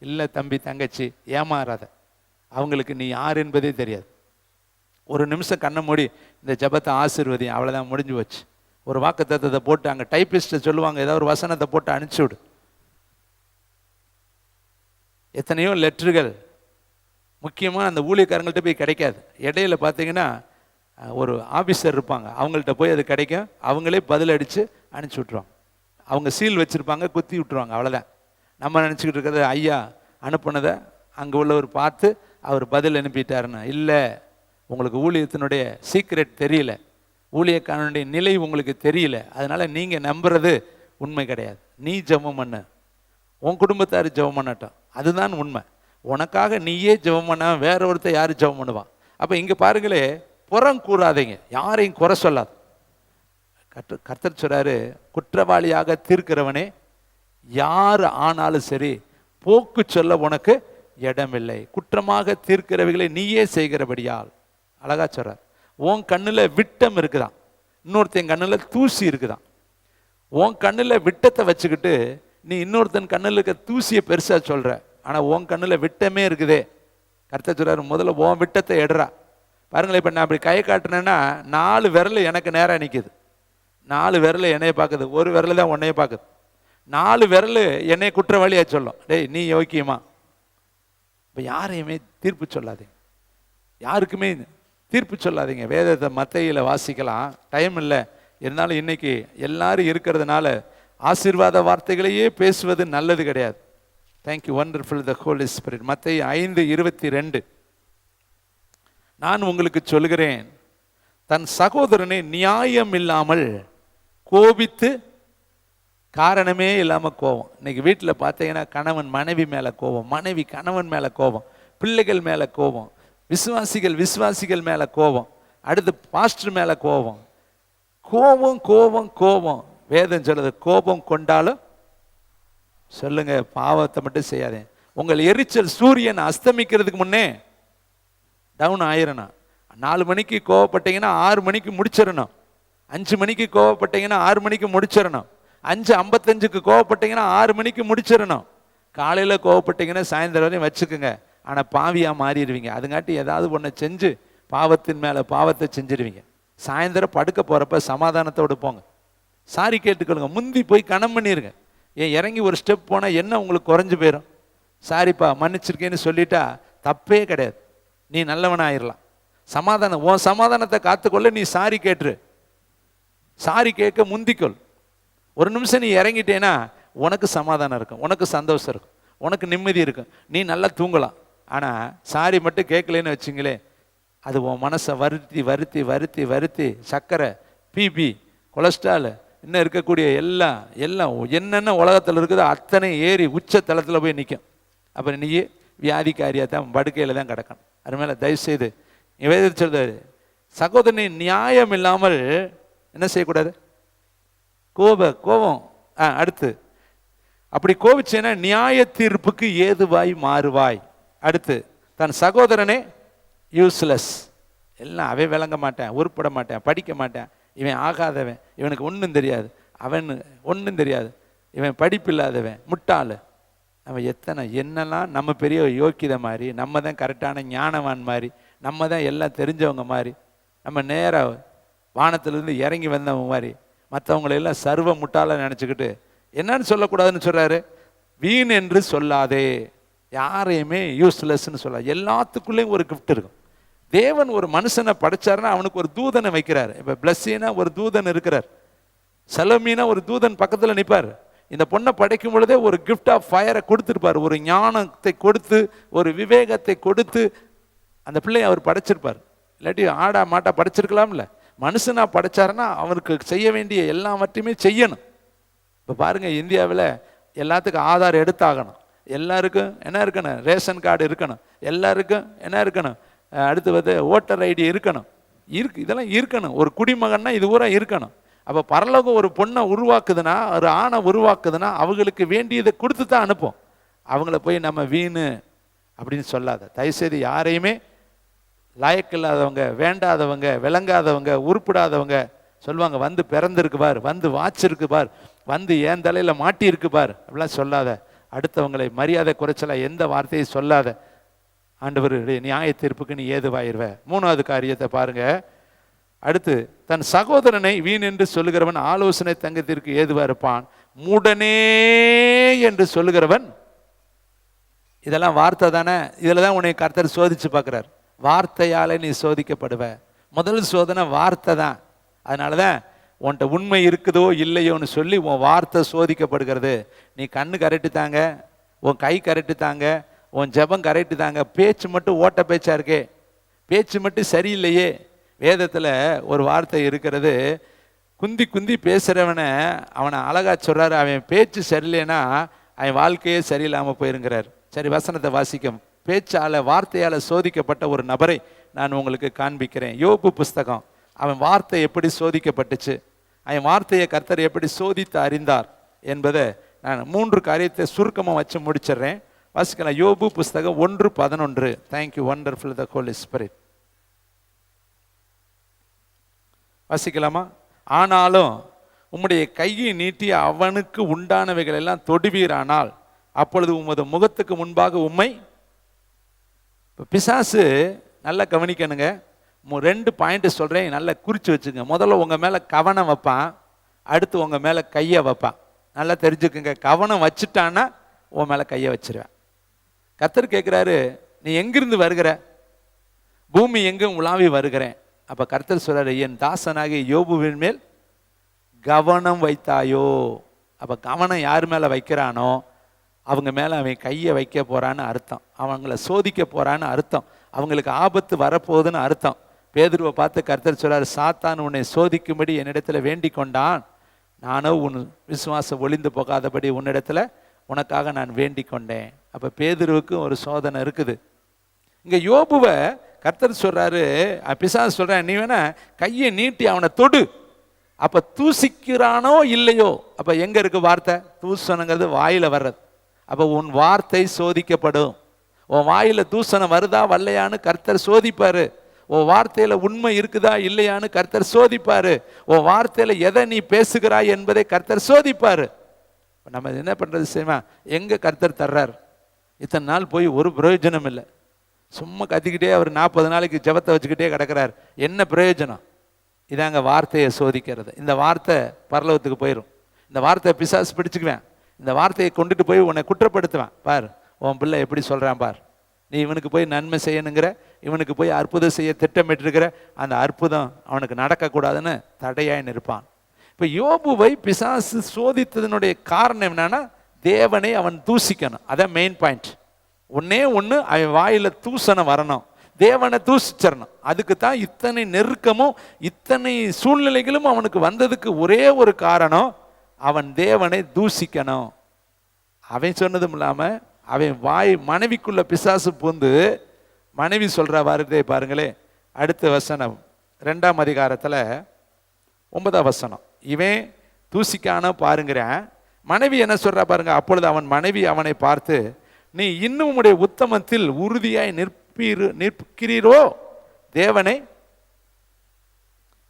இல்லை தம்பி தங்கச்சி, ஏமாறாத. அவங்களுக்கு நீ யார் என்பதே தெரியாது. 1 நிமிஷம் கண்ணை மூடி இந்த ஜெபத்தை ஆசீர்வதி, அவ்வளோதான், முடிஞ்சு வச்சு. ஒரு வாக்குத்தத்தத்தை போட்டு அங்கே டைப்பிஸ்ட்டை சொல்லுவாங்க, ஏதாவது ஒரு வசனத்தை போட்டு அனுப்பிச்சி விடு. எத்தனையோ லெட்டர்கள் முக்கியமாக அந்த ஊழியக்காரங்கள்ட்ட போய் கிடைக்காது. இடையில பார்த்தீங்கன்னா ஒரு ஆஃபீஸர் இருப்பாங்க, அவங்கள்ட்ட போய் அது கிடைக்கும். அவங்களே பதில் அடித்து அனுப்பிச்சி விட்ருவாங்க. அவங்க சீல் வச்சுருப்பாங்க, குத்தி விட்ருவாங்க, அவ்வளோதான். நம்ம நினச்சிக்கிட்டு இருக்கிறது ஐயா அனுப்புனதை அங்கே உள்ளவர் பார்த்து அவர் பதில் அனுப்பிட்டாருன்னு. இல்லை, உங்களுக்கு ஊழியத்தினுடைய சீக்ரெட் தெரியல, ஊழியக்காரனுடைய நிலை உங்களுக்கு தெரியல. அதனால் நீங்கள் நம்புறது உண்மை கிடையாது. நீ ஜெபம் பண்ண, உன் குடும்பத்தார் ஜெபம் பண்ணட்டும், அதுதான் உண்மை. உனக்காக நீயே ஜெபம் பண்ண வேற ஒருத்தர் யார் ஜெபம் பண்ணுவான்? அப்போ இங்கே பாருங்களே, புறம் கூறாதீங்க, யாரையும் குறை சொல்லாது. கர்த்தர் சொல்றாரு, குற்றவாளியாக தீர்க்கிறவனே யார் ஆனாலும் சரி போக்கு சொல்ல உனக்கு இடமில்லை. குற்றமாக தீர்க்கிறவைகளை நீயே செய்கிறபடியால். அழகா சொல்றார். உன் கண்ணில் விட்டம் இருக்குதான், இன்னொருத்தன் கண்ணில் தூசி இருக்குதான். உன் கண்ணில் விட்டத்தை வச்சுக்கிட்டு நீ இன்னொருத்தன் கண்ணில் இருக்க தூசியை பெருசா சொல்ற, ஆனால் உன் கண்ணில் விட்டமே இருக்குதே. கர்த்தர் சொல்றாரு, முதல்ல உன் விட்டத்தை எடுறா. பாருங்களேன், இப்போ நான் அப்படி கை காட்டுனேன்னா 4 விரல் எனக்கு நேராக நிற்குது. 4 விரல் என்னைய பார்க்குது, 1 விரல் தான் உன்னைய பார்க்குது. 4 விரல் என்னைய குற்றவாளியாக சொல்லும், டேய் நீ யோக்கியமா. இப்போ யாரையுமே தீர்ப்பு சொல்லாதீங்க, யாருக்குமே தீர்ப்பு சொல்லாதீங்க. வேதத்தை மத்தையில் வாசிக்கலாம், டைம் இல்லை. இருந்தாலும் இன்னைக்கு எல்லாரும் இருக்கிறதுனால ஆசீர்வாத வார்த்தைகளையே பேசுவது நல்லது கிடையாது. தேங்க்யூ வண்டர்ஃபுல் த ஹோலி ஸ்பிரிட். மத்தேயு 5:22, நான் உங்களுக்கு சொல்கிறேன், தன் சகோதரனை நியாயம் இல்லாமல் கோபித்து, காரணமே இல்லாமல் கோபம். இன்னைக்கு வீட்டில் பார்த்தீங்கன்னா கணவன் மனைவி மேலே கோபம், மனைவி கணவன் மேலே கோபம், பிள்ளைகள் மேலே கோபம், விசுவாசிகள் மேலே கோபம், அடுத்து பாஸ்டர் மேலே கோபம். கோபம் கோபம் கோபம். வேதம் சொல்லுது, கோபம் கொண்டாலும் சொல்லுங்க பாவத்தை மட்டும் செய்யாதே. உங்கள் எரிச்சல் சூரியன் அஸ்தமிக்கிறதுக்கு முன்னே டவுன் ஆயிரணும். 4 மணிக்கு கோவப்பட்டீங்கன்னா 6 மணிக்கு முடிச்சிடணும். 5 மணிக்கு கோவப்பட்டீங்கன்னா 6 மணிக்கு முடிச்சிடணும். 5:55க்கு கோவப்பட்டீங்கன்னா 6 மணிக்கு முடிச்சிடணும். காலையில் கோவப்பட்டீங்கன்னா சாயந்தரம் வரையும் வச்சுக்கோங்க, ஆனால் பாவியாக மாறிடுவீங்க. அதுங்காட்டி ஏதாவது ஒன்று செஞ்சு பாவத்தின் மேலே பாவத்தை செஞ்சிடுவீங்க. சாயந்தரம் படுக்க போகிறப்ப சமாதானத்தோடு போங்க, சாரி கேட்டுக்கொள்ளுங்க, முந்தி போய் கணம் பண்ணிடுங்க. ஏன் இறங்கி ஒரு ஸ்டெப் போனால் என்ன உங்களுக்கு குறைஞ்சு போயிடும்? சாரிப்பா மன்னிச்சிருக்கேன்னு சொல்லிட்டா தப்பே கிடையாது, நீ நல்லவனாயிரலாம். சமாதானம், உன் சமாதானத்தை காத்துக்கொள்ள நீ சாரி கேட்டுரு. சாரி கேட்க முந்திக்கொள். 1 நிமிஷம் நீ இறங்கிட்டேன்னா உனக்கு சமாதானம் இருக்கும், உனக்கு சந்தோஷம் இருக்கும், உனக்கு நிம்மதி இருக்கும், நீ நல்லா தூங்கலாம். ஆனால் சாரி மட்டும் கேட்கலன்னு வச்சுங்களே, அது உன் மனசை வருத்தி வருத்தி வருத்தி வருத்தி சர்க்கரை, பிபி, கொலஸ்ட்ரால், இன்னும் இருக்கக்கூடிய எல்லாம் என்னென்ன உலகத்தில் இருக்குதோ அத்தனை ஏறி உச்ச தளத்தில் போய் நிற்கும். அப்புறம் நீயே வியாதிக்காரியாக தான் படுக்கையில் தான் கிடக்கணும். அது மேலே தயவுசெய்து வேதம் சொல்றாரு, சகோதரனை நியாயம் இல்லாமல் என்ன செய்யக்கூடாது? கோபம். அடுத்து, அப்படி கோபிச்சேன்னா நியாய தீர்ப்புக்கு ஏதுவாய் மாறுவாய். அடுத்து, தன் சகோதரனே யூஸ்லெஸ், எல்லாம் அவன் விளங்க மாட்டேன், உருப்பட மாட்டேன், படிக்க மாட்டேன், இவன் ஆகாதவன், இவனுக்கு ஒன்றும் தெரியாது, அவன் ஒன்றும் தெரியாது, இவன் படிப்பு இல்லாதவன், முட்டாள். நம்ம என்னெல்லாம் நம்ம பெரிய யோக்கியதை மாதிரி, நம்ம தான் கரெக்டான ஞானவான் மாதிரி, நம்ம தான் எல்லாம் தெரிஞ்சவங்க மாதிரி, நம்ம நேராக வானத்திலிருந்து இறங்கி வந்தவங்க மாதிரி மற்றவங்களெல்லாம் சர்வ முட்டாள நினச்சிக்கிட்டு என்னன்னு சொல்லக்கூடாதுன்னு சொல்கிறாரு. வீண் என்று சொல்லாதே, யாரையுமே யூஸ்லெஸ்ன்னு சொல்லாது. எல்லாத்துக்குள்ளேயும் ஒரு கிஃப்ட் இருக்கும். தேவன் ஒரு மனுஷனை படைச்சாருன்னா அவனுக்கு ஒரு தூதனை வைக்கிறார். இப்போ பிளஸ்ஸினா ஒரு தூதன் இருக்கிறார், சலோமினா ஒரு தூதன் பக்கத்தில் நிற்பார். இந்த பொண்ணை படைக்கும் பொழுதே ஒரு கிஃப்ட் ஆஃப் ஃபயரை கொடுத்துருப்பார், ஒரு ஞானத்தை கொடுத்து, ஒரு விவேகத்தை கொடுத்து அந்த பிள்ளையை அவர் படைச்சிருப்பார். இல்லாட்டி ஆடா மாட்டா படைச்சிருக்கலாம்ல. மனுஷனா படைச்சாருன்னா அவனுக்கு செய்ய வேண்டிய எல்லாவற்றையுமே செய்யணும். இப்போ பாருங்க, இந்தியாவில் எல்லாத்துக்கும் ஆதார் எடுத்தாகணும், எல்லாருக்கும் என்ன இருக்கணும், ரேஷன் கார்டு இருக்கணும், எல்லாருக்கும் என்ன இருக்கணும், அடுத்து ஓட்டர் ஐடி இருக்கணும், இதெல்லாம் இருக்கணும். ஒரு குடிமகன்னா இது பூரா இருக்கணும். அப்போ பரலோகம் ஒரு பொண்ணை உருவாக்குதுன்னா, ஒரு ஆணை உருவாக்குதுன்னா அவங்களுக்கு வேண்டியதை கொடுத்து தான் அனுப்போம். அவங்கள போய் நம்ம வீணு அப்படின்னு சொல்லாத. தயவுசெய்து யாரையுமே லாயக்கில்லாதவங்க, வேண்டாதவங்க, விளங்காதவங்க, உருப்பிடாதவங்க சொல்லுவாங்க, வந்து பிறந்திருக்கு பார், வந்து வாச்சிருக்கு பார், வந்து ஏன் தலையில் மாட்டியிருக்கு பார், அப்படிலாம் சொல்லாத. அடுத்தவங்களை மரியாதை குறைச்சல எந்த வார்த்தையை சொல்லாத. ஆண்டவருடைய நியாய தீர்ப்புக்கு நீ ஏதுவாயிருவ. மூணாவது காரியத்தை பாருங்க. அடுத்து, தன் சகோதரனை வீண் என்று சொல்லுகிறவன் ஆலோசனை தங்கத்திற்கு ஏதுவா இருப்பான், மூடனே என்று சொல்லுகிறவன். இதெல்லாம் வார்த்தை தானே. இதில் தான் உன்னை கர்த்தர் சோதிச்சு பார்க்குறார். வார்த்தையால் நீ சோதிக்கப்படுவ. முதல் சோதனை வார்த்தை தான். அதனால தான் உன்கிட்ட உண்மை இருக்குதோ இல்லையோன்னு சொல்லி உன் வார்த்தை சோதிக்கப்படுகிறது. நீ கண்ணு கரெக்டு தாங்க, உன் கை கரெக்டு தாங்க, உன் ஜெபம் கரெக்டு தாங்க, பேச்சு மட்டும் ஓட்ட பேச்சா இருக்கே, பேச்சு மட்டும் சரியில்லையே. வேதத்தில் ஒரு வார்த்தை இருக்கிறது, குந்தி குந்தி பேசுகிறவனை அவனை அழகா சொல்கிறாரு, அவன் பேச்சு சரியில்லைன்னா அவன் வாழ்க்கையே சரியில்லாமல் போயிருங்கிறார். சரி, வசனத்தை வாசிக்கும். பேச்சால் வார்த்தையால் சோதிக்கப்பட்ட ஒரு நபரை நான் உங்களுக்கு காண்பிக்கிறேன். யோபு புஸ்தகம். அவன் வார்த்தை எப்படி சோதிக்கப்பட்டுச்சு, அவன் வார்த்தையை கர்த்தர் எப்படி சோதித்து அறிந்தார் என்பதை நான் 3 காரியத்தை சுருக்கமாக வச்சு முடிச்சிடுறேன். வாசிக்கலாம். யோபு புஸ்தகம் 1:11. தேங்க்யூ வண்டர்ஃபுல் த ஹோலி ஸ்பிரிட். வாசிக்கலாமா? ஆனாலும் உம்முடைய கையை நீட்டி அவனுக்கு உண்டானவைகள் எல்லாம் தொடுவீரானால் அப்பொழுது உமது முகத்துக்கு முன்பாக உம்மை. பிசாசு நல்லா கவனிக்கணுங்க. 2 பாயிண்ட் சொல்கிறேன், நல்லா குறித்து வச்சுங்க. முதல்ல உங்கள் மேலே கவனம் வைப்பான், அடுத்து உங்கள் மேலே கையை வைப்பான். நல்லா தெரிஞ்சுக்குங்க. கவனம் வச்சுட்டான்னா உன் மேலே கையை வச்சிருவேன். கர்த்தர் கேட்குறாரு, நீ எங்கிருந்து வருகிற? பூமி எங்கும் உலாவி வருகிறேன். அப்போ கர்த்தர் சொல்றாரு, என் தாசனாகிய யோபுவின் மேல் கவனம் வைத்தாயோ. அப்போ கவனம் யார் மேலே வைக்கிறானோ அவங்க மேலே அவன் கையை வைக்க போறான்னு அர்த்தம். அவங்கள சோதிக்க போறான்னு அர்த்தம். அவங்களுக்கு ஆபத்து வரப்போகுதுன்னு அர்த்தம். பேதுருவை பார்த்து கர்த்தர் சொல்றாரு, சாத்தான் உன்னை சோதிக்கும்படி என்னிடத்துல வேண்டிக் கொண்டான், நானோ உன் விசுவாசம் ஒளிந்து போகாதபடி உன்னிடத்துல உனக்காக நான் வேண்டிக் கொண்டேன். அப்போ பேதுருவுக்கும் ஒரு சோதனை இருக்குது. இங்கே யோபுவை கர்த்தர் சொல்றாரு, பிசாசு சொல்றேன், நீ வேணா கையை நீட்டி அவனை தொடு. அப்போ தூசிக்கிறானோ இல்லையோ. அப்போ எங்க இருக்கு வார்த்தை? தூசணங்கிறது வாயில வர்றது. அப்போ உன் வார்த்தை சோதிக்கப்படும். உன் வாயில தூசணம் வருதா வரலையான்னு கர்த்தர் சோதிப்பாரு. உன் வார்த்தையில உண்மை இருக்குதா இல்லையான்னு கர்த்தர் சோதிப்பாரு. உன் வார்த்தையில எதை நீ பேசுகிறாய் என்பதை கர்த்தர் சோதிப்பாரு. நம்ம என்ன பண்றது செய்யுமா? எங்க கர்த்தர் தர்றார்? இத்தனை நாள் போய் ஒரு பிரயோஜனம் இல்லை. சும்மா கத்திக்கிட்டே அவர் 40 நாளைக்கு ஜெபத்தை வச்சுக்கிட்டே கிடக்கிறார். என்ன பிரயோஜனம்? இதாங்க வார்த்தையை சோதிக்கிறது. இந்த வார்த்தை பரலோகத்துக்கு போயிடும். இந்த வார்த்தையை பிசாசு பிடிச்சுக்குவேன். இந்த வார்த்தையை கொண்டுட்டு போய் உன்னை குற்றப்படுத்துவேன். பார், உன் பிள்ளை எப்படி சொல்கிறான் பார், நீ இவனுக்கு போய் நன்மை செய்யணுங்கிற, இவனுக்கு போய் அற்புதம் செய்ய திட்டமிட்டிருக்கிற, அந்த அற்புதம் அவனுக்கு நடக்கக்கூடாதுன்னு தடையாய் நிற்பான். இப்போ யோபுவை பிசாசு சோதித்ததனுடைய காரணம் என்னன்னா, தேவனை அவன் தூசிக்கணும். அதான் மெயின் பாயிண்ட். ஒன்னே ஒன்று, அவன் வாயில தூசணம் வரணும், தேவனை தூசிச்சிடணும். அதுக்கு தான் இத்தனை நெருக்கமும் இத்தனை சூழ்நிலைகளும் அவனுக்கு வந்ததுக்கு ஒரே ஒரு காரணம், அவன் தேவனை தூசிக்கணும். அவன் சொன்னதும் இல்லாமல் அவன் வாய் மனைவிக்குள்ள பிசாசு பூந்து மனைவி சொல்ற வார்த்தையை பாருங்களே. அடுத்த வசனம் 2ஆம் அதிகாரத்தில் 9ஆம் வசனம். இவன் தூசிக்கான பாருங்கிறேன். மனைவி என்ன சொல்றா பாருங்க. அப்பொழுது அவன் மனைவி அவனை பார்த்து, நீ இன்னும் உம்முடைய உத்தமத்தில் உறுதியாய் நிற்கிறீரோ தேவனை.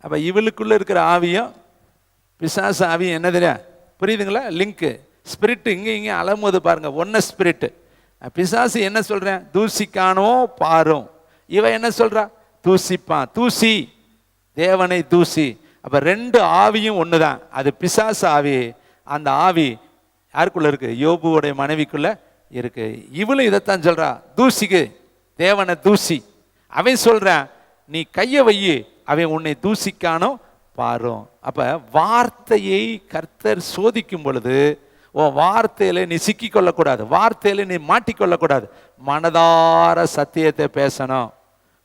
அப்ப இவளுக்குள்ள இருக்கிற ஆவியும் பிசாசு ஆவியும் என்ன தெரியா? புரியுதுங்களா? லிங்க் ஸ்பிரிட் இங்கே அலம்போது பாருங்க. ஒன்ன ஸ்பிரிட். பிசாசு என்ன சொல்றேன்? தூசிக்கானோ பாரும். இவன் என்ன சொல்றா? தூசிப்பான். தூசி, தேவனை தூசி. அப்ப 2 ஆவியும் ஒண்ணுதான். அது பிசாசு ஆவி. அந்த ஆவி யாருக்குள்ள இருக்கு? யோபுவோடைய மனைவிக்குள்ள இருக்கு. இவளும் இதைத்தான் சொல்றா, தூசிக்கு, தேவனை தூசி. அவன் சொல்றான், நீ கையை வையி, அவன் உன்னை தூசிக்கானோ பாரும். அப்ப வார்த்தையை கர்த்தர் சோதிக்கும் பொழுது உன் வார்த்தையில நீ சிக்கி கொள்ளக்கூடாது, வார்த்தையில நீ மாட்டிக்கொள்ளக்கூடாது. மனதார சத்தியத்தை பேசணும்,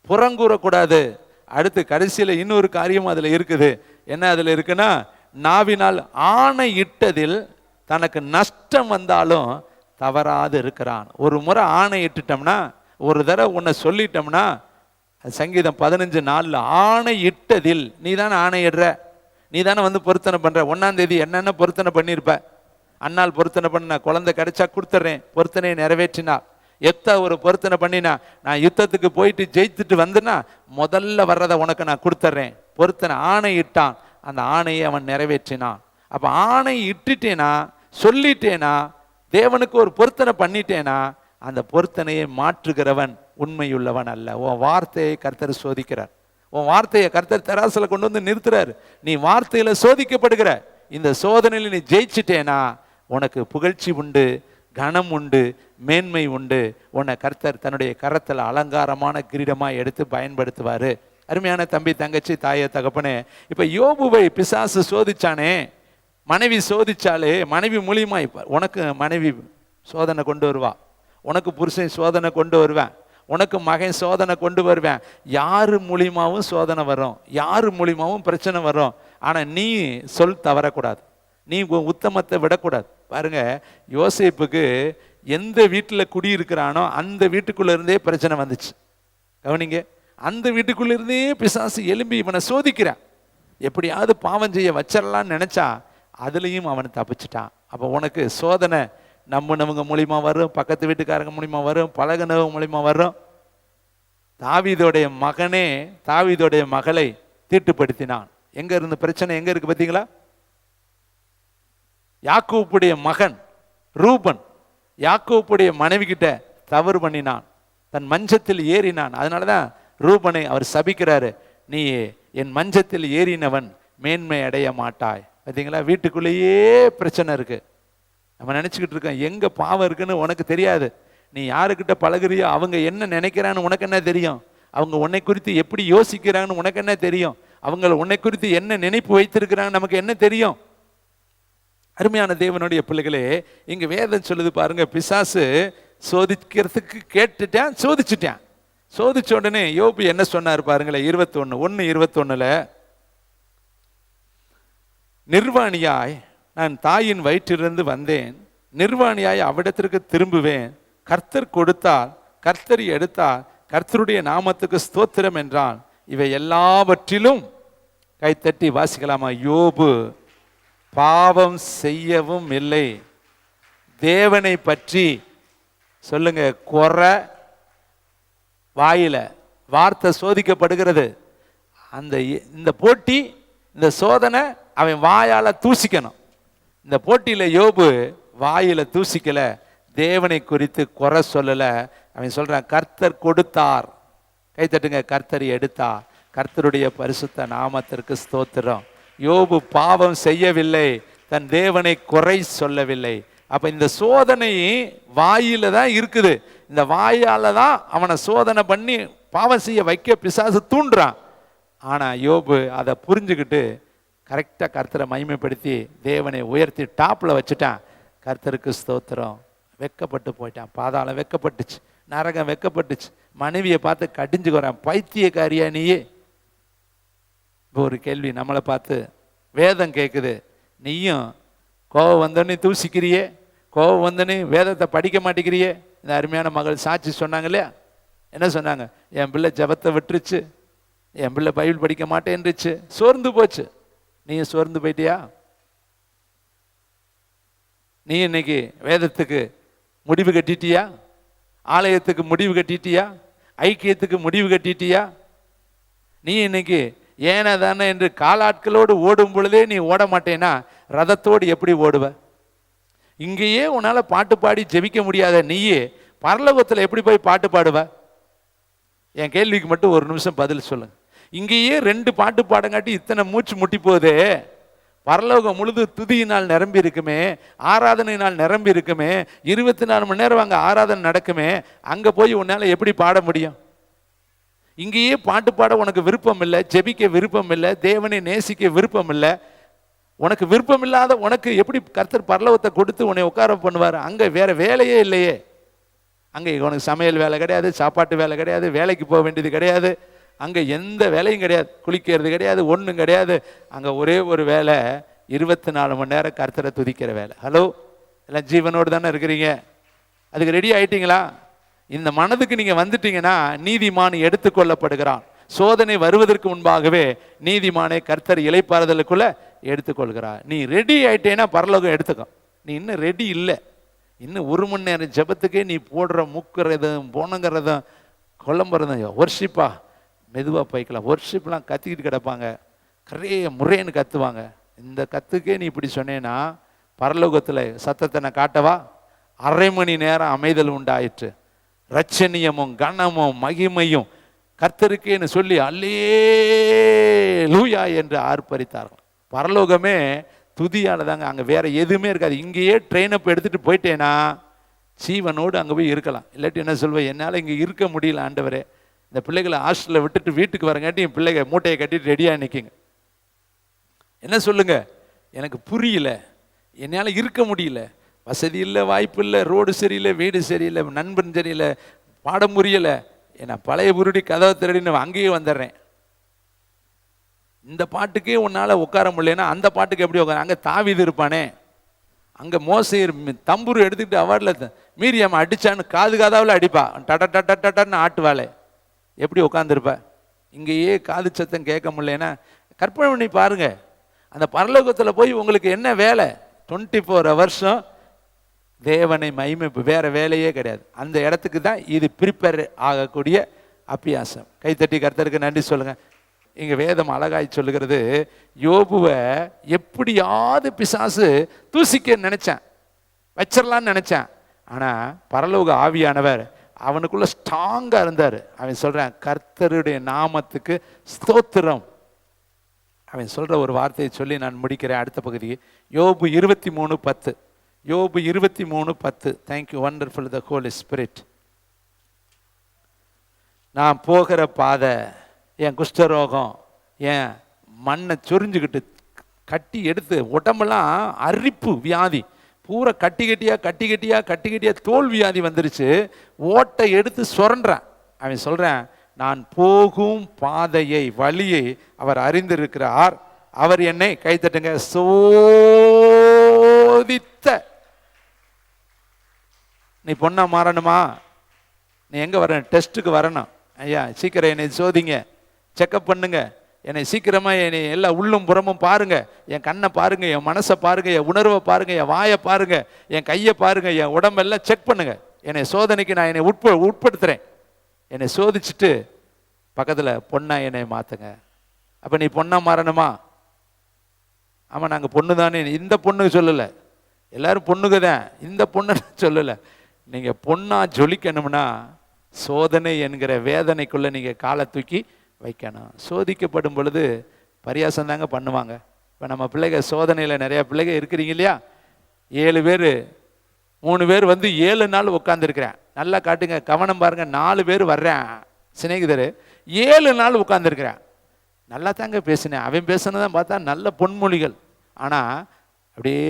புறங்கூறக்கூடாது. அடுத்து கடைசியில் இன்னொரு காரியம் அதுல இருக்குது. என்ன அதுல இருக்குன்னா, நாவினால் ஆணை இட்டதில் தனக்கு நஷ்டம் வந்தாலும் தவறாது இருக்கிறான். ஒரு முறை ஆணையிட்டுட்டோம்னா, ஒரு தடவை உன்னை சொல்லிட்டோம்னா, சங்கீதம் 15:4 ஆணை இட்டதில் நீ தானே ஆணையிடுற, நீ தானே வந்து பொருத்தனை பண்ற. 1ஆம் தேதி என்னென்ன பொருத்தனை பண்ணியிருப்ப, அண்ணால் பொருத்தனை பண்ண குழந்தை கிடைச்சா கொடுத்துட்றேன், பொருத்தனையை நிறைவேற்றினா. ஒரு பொருத்தனை பண்ணினா, நான் யுத்தத்துக்கு போயிட்டு ஜெயித்துட்டு வந்தேன்னா முதல்ல வர்றதை உனக்கு நான் கொடுத்துட்றேன். பொருத்தனை ஆணை இட்டான், அந்த ஆணையை அவன் நிறைவேற்றினான். அப்போ ஆணை இட்டுட்டேனா, சொல்லிட்டேனா, தேவனுக்கு ஒரு பொருத்தனை பண்ணிட்டேனா, அந்த பொருத்தனையை மாற்றுகிறவன் உண்மையுள்ளவன் அல்ல. உன் வார்த்தையை கர்த்தர் சோதிக்கிறார். உன் வார்த்தையை கர்த்தர் தராசுல கொண்டு வந்து நிறுத்துறாரு. நீ வார்த்தையில சோதிக்கப்படுகிற. இந்த சோதனையில் நீ ஜெயிச்சிட்டேனா உனக்கு புகழ்ச்சி உண்டு, கனம் உண்டு, மேன்மை உண்டு. உன்னை கர்த்தர் தன்னுடைய கரத்தில் அலங்காரமான கிரீடமாக எடுத்து பயன்படுத்துவார். அருமையான தம்பி, தங்கச்சி, தாயை, தகப்பனே, இப்போ யோபுவை பிசாசு சோதிச்சானே, மனைவி சோதிச்சாலே, மனைவி மூலியமா இப்போ உனக்கு மனைவி சோதனை கொண்டு வருவா, உனக்கு புருஷன் சோதனை கொண்டு வருவேன், உனக்கு மகன் சோதனை கொண்டு வருவேன். யாரு மூலியமாவும் சோதனை வரும், யாரு மூலியமாவும் பிரச்சனை வரும். ஆனால் நீ சொல் தவறக்கூடாது, நீ உத்தமத்தை விடக்கூடாது. பாருங்க, யோசேப்புக்கு எந்த வீட்டில் குடியிருக்கிறானோ அந்த வீட்டுக்குள்ள இருந்தே பிரச்சனை வந்துச்சு. கவனிங்க, அந்த வீட்டுக்குள்ள இருந்தே பிசாசு எலும்பி இவனை சோதிக்கிறான். எப்படியாவது பாவம் செய்ய வச்சிடலான்னு நினைச்சா அதுலேயும் அவன் தப்பிச்சிட்டான். அப்போ உனக்கு சோதனை நம்பினவங்க மூலியமா வரும், பக்கத்து வீட்டுக்காரங்க மூலியமா வரும், பழகினவங்க மூலியமா வரும். தாவீதோடைய மகனே தாவீதோடைய மகளை தீட்டுப்படுத்தினான். எங்க இருந்து பிரச்சனை எங்க இருக்கு பார்த்தீங்களா? யாக்கோப்புடைய மகன் ரூபன் யாக்கோப்புடைய மனைவி கிட்ட தவறு பண்ணினான், தன் மஞ்சத்தில் ஏறினான். அதனாலதான் ரூபனை அவர் சபிக்கிறாரு, நீ என் மஞ்சத்தில் ஏறினவன் மேன்மை அடைய மாட்டாய். பார்த்தீங்களா? வீட்டுக்குள்ளேயே பிரச்சனை இருக்கு. நம்ம நினைச்சுக்கிட்டு இருக்கோம் எங்க பாவம் இருக்குன்னு உனக்கு தெரியாது. நீ யாருக்கிட்ட பழகுறியோ அவங்க என்ன நினைக்கிறான்னு உனக்கு என்ன தெரியும்? அவங்க உன்னை குறித்து எப்படி யோசிக்கிறாங்கன்னு உனக்கு என்ன தெரியும்? அவங்க உன்னை குறித்து என்ன நினைப்பு வைத்திருக்கிறாங்க நமக்கு என்ன தெரியும்? அருமையான தேவனுடைய பிள்ளைகளே, இங்க வேதம் சொல்லுது பாருங்க, பிசாசு சோதிக்கிறதுக்கு கேட்டுட்டான், சோதிச்சுட்டான். சோதிச்ச உடனே யோபு என்ன சொன்னார் பாருங்களேன், 21:21 நிர்வாணியாய் நான் தாயின் வயிற்றிலிருந்து வந்தேன், நிர்வாணியாய் அவ்விடத்திற்கு திரும்புவேன். கர்த்தர் கொடுத்தால், கர்த்தர் எடுத்தால், கர்த்தருடைய நாமத்துக்கு ஸ்தோத்திரம் என்றான். இவை எல்லாவற்றிலும் கைத்தட்டி வாசிக்கலாமா? யோபு பாவம் செய்யவும் இல்லை. தேவனை பற்றி சொல்லுங்க, குறை வாயில வார்த்தை சோதிக்கப்படுகிறது. இந்த போட்டி, இந்த சோதனை அவன் வாயால தூசிக்கணும். இந்த போட்டியில யோபு வாயில தூசிக்கல, தேவனை குறித்து குறை சொல்லல. அவன் சொல்றான், கர்த்தர் கொடுத்தார், கைத்தட்டுங்க, கர்த்தர் எடுத்தார், கர்த்தருடைய பரிசுத்த நாமத்திற்கு ஸ்தோத்திரம். யோபு பாவம் செய்யவில்லை, தன் தேவனை குறை சொல்லவில்லை. அப்ப இந்த சோதனை வாயில தான் இருக்குது. இந்த வாயால தான் அவனை சோதனை பண்ணி பாவம் செய்ய வைக்க பிசாசு தூண்டுறான். ஆனா யோபு அதை புரிஞ்சுக்கிட்டு கரெக்டா கர்த்தரை மகிமைப்படுத்தி தேவனை உயர்த்தி டாப்ல வச்சுட்டான். கர்த்தருக்கு ஸ்தோத்திரம். வெக்கப்பட்டு போயிட்டான். பாதாளம் வெக்கப்பட்டுச்சு, நரகம் வெக்கப்பட்டுச்சு. மனைவியை பார்த்து கடிஞ்சுக்கிறான், பைத்தியக்காரியா நீயே. இப்போ ஒரு கேள்வி நம்மளை பார்த்து வேதம் கேட்குது, நீயும் கோபம் வந்தோடனே தூசிக்கிறியே, கோபம் வந்தோடனே வேதத்தை படிக்க மாட்டேங்கிறியே. இந்த அருமையான மகள் சாட்சி சொன்னாங்க இல்லையா? என்ன சொன்னாங்க? என் பிள்ளை ஜபத்தை விட்டுருச்சு, என் பிள்ளை பைபிள் படிக்க மாட்டேன்ருச்சு, சோர்ந்து போச்சு. நீயும் சோர்ந்து போயிட்டியா? நீ இன்னைக்கு வேதத்துக்கு முடிவு கட்டிட்டியா? ஆலயத்துக்கு முடிவு கட்டிட்டியா? ஐக்கியத்துக்கு முடிவு கட்டிட்டியா? நீ இன்னைக்கு ஏன தானே என்று காலாட்களோடு ஓடும் பொழுதே நீ ஓட மாட்டேன்னா ரதத்தோடு எப்படி ஓடுவ? இங்கேயே உன்னால பாட்டு பாடி ஜெபிக்க முடியாத நீயே பரலோகத்தில் எப்படி போய் பாட்டு பாடுவ? என் கேள்விக்கு மட்டும் ஒரு நிமிஷம் பதில் சொல்லுங்க. இங்கேயே 2 பாட்டு பாடங்காட்டி இத்தனை மூச்சு முட்டி போதே, பரலோகம் முழுது துதியினால் நிரம்பி இருக்குமே, ஆராதனையினால் நிரம்பி இருக்குமே, 24 மணி நேரம் அங்கே ஆராதனை நடக்குமே, அங்கே போய் உன்னால் எப்படி பாட முடியும்? இங்கேயே பாட்டு பாட உனக்கு விருப்பம் இல்லை, ஜெபிக்க விருப்பம் இல்லை, தேவனை நேசிக்க விருப்பம் இல்லை. உனக்கு விருப்பம் இல்லாத உனக்கு எப்படி கர்த்தர் பரலோகத்தை கொடுத்து உன்னை உட்கார பண்ணுவார்? அங்கே வேற வேலையே இல்லையே. அங்கே உனக்கு சமையல் வேலை கிடையாது, சாப்பாட்டு வேலை கிடையாது, வேலைக்கு போக வேண்டியது கிடையாது, அங்கே எந்த வேலையும் கிடையாது, குளிக்கிறது கிடையாது, ஒன்றும் கிடையாது. அங்கே ஒரே ஒரு வேலை, 24 மணி நேரம் கர்த்தரை துதிக்கிற வேலை. ஹலோ, எல்லாம் ஜீவனோடு தானே இருக்கிறீங்க? அதுக்கு ரெடி ஆயிட்டீங்களா? இந்த மனதுக்கு நீங்க வந்துட்டீங்கன்னா நீதிமான் எடுத்துக்கொள்ளப்படுகிறான். சோதனை வருவதற்கு முன்பாகவே நீதிமானை கர்த்தர் இளைப்பாறுதலுக்குள்ள எடுத்துக்கொள்கிறார். நீ ரெடி ஆயிட்டேன்னா பரலோகம் எடுத்துக்கும். நீ இன்னும் ரெடி இல்லை. இன்னும் 1 மணி நேரம் ஜெபத்துக்கே நீ போடுற முக்கிறதும் போனங்கிறதும் குழம்புறதும் ஒர்ஷிப்பா. மெதுவாக போய்க்கலாம். ஒர்ஷிப்லாம் கத்திக்கிட்டு கிடப்பாங்க, முறைன்னு கத்துவாங்க. இந்த கத்துக்கே நீ இப்படி சொன்னேன்னா பரலோகத்தில் சத்தத்தை நான் காட்டவா? 1/2 மணி நேரம் அமைதல் உண்டாயிற்று. ரட்சணியமும் கனமும் மகிமையும் கர்த்தருக்கேன்னு சொல்லி அல்லேலூயா என்று ஆர்ப்பரித்தார்கள். பரலோகமே துதியால தாங்க. அங்கே வேற எதுவுமே இருக்காது. இங்கேயே ட்ரெயின் அப் எடுத்துகிட்டு போயிட்டேன்னா ஜீவனோடு அங்கே போய் இருக்கலாம். இல்லாட்டி என்ன சொல்வேன், என்னால் இங்கே இருக்க முடியல ஆண்டவரே, இந்த பிள்ளைகளை ஹாஸ்டலில் விட்டுட்டு வீட்டுக்கு வரங்காட்டி என் பிள்ளைங்க மூட்டையை கட்டிட்டு ரெடியாக நிற்கிங்க. என்ன சொல்லுங்க, எனக்கு புரியல, என்னால் இருக்க முடியல, வசதி இல்லை, வாய்ப்பு இல்லை, ரோடு சரியில்லை, வீடு சரியில்லை, நண்பன் சரியில்லை, பாடம் புரியலை, நான் பழைய புருடி கதவை திருடின்னு அங்கேயே வந்துடுறேன். இந்த பாட்டுக்கே உன்னால் உட்கார முடியலன்னா அந்த பாட்டுக்கு எப்படி உட்கார? அங்கே தாவீது இருப்பானே, அங்கே மோசே தம்பூர் எடுத்துக்கிட்டு அவார்டில் மீரியாம அடித்தான்னு காது காதாவில் அடிப்பா, டன்னு ஆட்டுவாளே, எப்படி உட்காந்துருப்ப? இங்கேயே காது சத்தம் கேட்க முடியலன்னா கற்பனை பண்ணி பாருங்க. அந்த பரலோகத்தில் போய் உங்களுக்கு என்ன வேலை? 24 வருஷம் தேவனை மகிமைப்பு, வேற வேலையே கிடையாது. அந்த இடத்துக்கு தான் இது ப்ரிப்பேர் ஆகக்கூடிய அபியாசம். கைத்தட்டி கர்த்தருக்கு நன்றி சொல்லுங்க. இங்க வேதம் அழகாய் சொல்லுகிறது, யோபுவை எப்படியாவது பிசாசு தூசிக்க நினைச்சான், வச்சிடலான்னு நினைச்சான். ஆனா பரலோக ஆவியானவர் அவனுக்குள்ள ஸ்ட்ராங்கா இருந்தார். அவன் சொல்றான், கர்த்தருடைய நாமத்துக்கு ஸ்தோத்திரம். அவன் சொல்ற ஒரு வார்த்தையை சொல்லி நான் முடிக்கிறேன். அடுத்த பகுதி யோபு 23:10. யோபு 23:10. தேங்க்யூ வண்டர்ஃபுல் த ஹோலி ஸ்பிரிட். நான் போகிற பாதை, என் குஷ்டரோகம், என் மண்ணை சொரிஞ்சுக்கிட்டு கட்டி எடுத்து உடம்பெல்லாம் அரிப்பு வியாதி, பூரா கட்டி கட்டியா தோல் வியாதி வந்துருச்சு. ஓட்டை எடுத்து சுரண்டான். அவன் சொல்றான், நான் போகும் பாதையை வழியை அவர் அறிந்திருக்கிறார், அவர் என்னை கைத்தட்டுங்க சோதித்த. நீ பொண்ணா மாறணுமா? நீ எங்க வரணும்? டெஸ்ட்டுக்கு வரணும். ஐயா சீக்கிரம் என்னை சோதிங்க, செக்கப் பண்ணுங்க, என்னை சீக்கிரமா என்னை எல்லா உள்ளும் புறமும் பாருங்க, என் கண்ணை பாருங்க, என் மனசை பாருங்க, என் உணர்வை பாருங்க, என் வாயை பாருங்க, என் கையை பாருங்க, என் உடம்பெல்லாம் செக் பண்ணுங்க. என்னை சோதனைக்கு நான் என்னை உட்படுத்துறேன். என்னை சோதிச்சுட்டு பக்கத்தில் பொண்ணா என்னை மாற்றுங்க. அப்போ நீ பொண்ணா மாறணுமா? ஆமாம், நாங்கள் பொண்ணு தானே. இந்த பொண்ணுக்கு சொல்லலை, எல்லாரும் பொண்ணுக்கு தான், இந்த பொண்ணு சொல்லலை. நீங்கள் பொண்ணா ஜொலிக்கணும்னா சோதனை என்கிற வேதனைக்குள்ளே நீங்கள் காலை தூக்கி வைக்கணும். சோதிக்கப்படும் பொழுது பரியாசம் தாங்க பண்ணுவாங்க. இப்போ நம்ம பிள்ளைங்க சோதனையில் நிறையா பிள்ளைங்க இருக்கிறீங்க இல்லையா? 7 பேர் 3 பேர் வந்து 7 நாள் உட்காந்துருக்கிறேன். நல்லா காட்டுங்க, கவனம் பாருங்க. 4 பேர் வர்றேன் சிநேகிதர், 7 நாள் உட்காந்துருக்கிறேன். நல்லா தாங்க பேசினேன். அவன் பேசினதான் பார்த்தா நல்ல பொன்மொழிகள். ஆனால் அப்படியே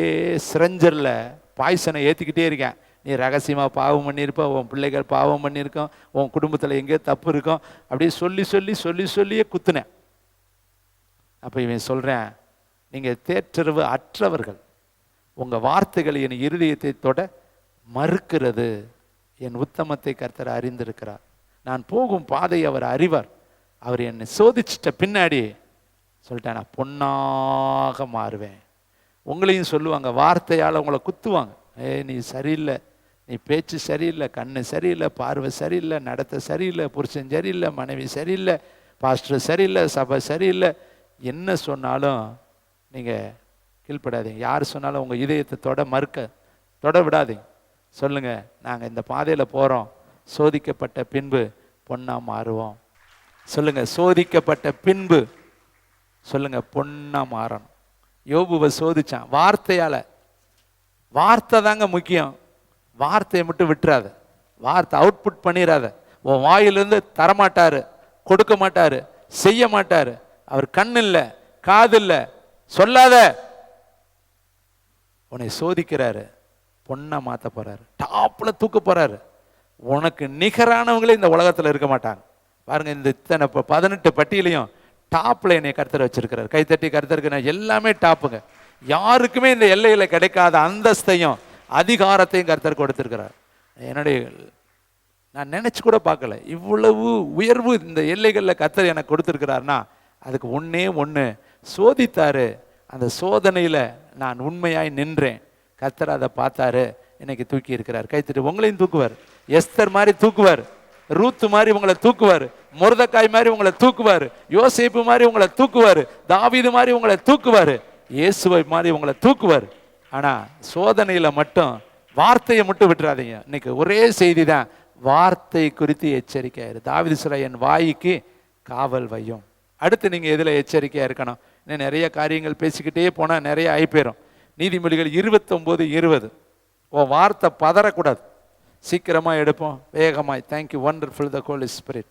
சிரஞ்சரில் பாய்சனை ஏற்றிக்கிட்டே இருக்கேன். நீ ரகசியமாக பாவம் பண்ணியிருப்ப, உன் பிள்ளைகள் பாவம் பண்ணியிருக்கோம், உன் குடும்பத்தில் எங்கேயோ தப்பு இருக்கும், அப்படியே சொல்லியே குத்துனேன். அப்போ இவன் சொல்கிறேன், நீங்கள் தேற்றறிவு அற்றவர்கள், உங்கள் வார்த்தைகள் என் இருதயத்தை தொட மறுக்கிறது. என் உத்தமத்தை கர்த்தர் அறிந்திருக்கிறார், நான் போகும் பாதை அவர் அறிவார். அவர் என்னை சோதிச்சிட்ட பின்னாடி சொல்லிட்டேன், நான் பொன்னாக மாறுவேன். உங்களையும் சொல்லுவாங்க, வார்த்தையால் உங்களை குத்துவாங்க. நீ சரியில்லை, நீ பேச்சு சரியில்லை, கண்ணு சரியில்லை, பார்வை சரியில்லை, நடத்தை சரியில்லை, புருஷன் சரியில்லை, மனைவி சரியில்லை, பாஸ்டர் சரியில்லை, சபை சரியில்லை. என்ன சொன்னாலும் நீங்கள் கீழ்ப்படாதீங்க. யார் சொன்னாலும் உங்கள் இதயத்தை தொட விடாதீங்க. சொல்லுங்கள், நாங்கள் இந்த பாதையில் போகிறோம், சோதிக்கப்பட்ட பின்பு பொண்ணா மாறுவோம். சொல்லுங்க, சோதிக்கப்பட்ட பின்பு சொல்லுங்க பொண்ணா மாறணும். யோபுவை சோதிச்சான் வார்த்தையால. வார்த்தை தாங்க முக்கியம். வார்த்தையை மட்டும் விட்டுறாத, வார்த்தை அவுட்புட் பண்ணிடாத. உன் வாயிலிருந்து தரமாட்டாரு, கொடுக்க மாட்டாரு, செய்ய மாட்டாரு. அவர் கண் இல்லை, காது இல்லை, சொல்லாத. உன்னை சோதிக்கிறாரு, பொண்ணா மாத்த போறாரு, டாப்ல தூக்க போறாரு. உனக்கு நிகரானவங்களே இந்த உலகத்துல இருக்க மாட்டாங்க. பாருங்க, இந்த இத்தனை 18 பட்டியலையும் டாப்ல என்னை கர்த்தர் வச்சிருக்கிறார். கைத்தட்டி கர்த்தருக்கு நான் எல்லாமே டாப்புங்க. யாருக்குமே இந்த எல்லையில கிடைக்காத அந்தஸ்தையும் அதிகாரத்தையும் கர்த்தர் கொடுத்திருக்கிறார். என்னுடைய நான் நினைச்சு கூட பார்க்கல, இவ்வளவு உயர்வு இந்த எல்லைகளில் கர்த்தர் எனக்கு கொடுத்திருக்கிறார்னா அதுக்கு ஒன்னே ஒன்று, சோதித்தாரு. அந்த சோதனையில் நான் உண்மையாய் நின்றேன். கர்த்தர் அதை பார்த்தாரு, இன்னைக்கு தூக்கி இருக்கிறார். கைத்தட்டு உங்களையும் தூக்குவார். எஸ்தர் மாதிரி தூக்குவார், ரூத்து மாதிரி உங்களை தூக்குவார், மொர்தெக்காய் மாதிரி உங்களை தூக்குவார், யோசேப்பு மாதிரி உங்களை தூக்குவார், தாவீது மாதிரி உங்களை தூக்குவார், இயேசுவை மாதிரி உங்களை தூக்குவார். ஆனா சோதனையில மட்டும் வார்த்தையை மட்டும் விட்டுறாதீங்க. இன்னைக்கு ஒரே செய்தி தான், வார்த்தை குறித்து எச்சரிக்கையாயிரு. தாவீது சொல்ற, என் வாய்க்கு காவல் வையும். அடுத்து நீங்க எதுல எச்சரிக்கையா இருக்கணும்? இன்னும் நிறைய காரியங்கள் பேசிக்கிட்டே போனா நிறைய ஆயிப்போயிரும். நீதிமொழிகள் 29:20. உன் வார்த்தை பதறக்கூடாது. சீக்கிரமா எடுப்போம், வேகமாய். தேங்க்யூ, வண்டர்ஃபுல் த ஹோலி ஸ்பிரிட்.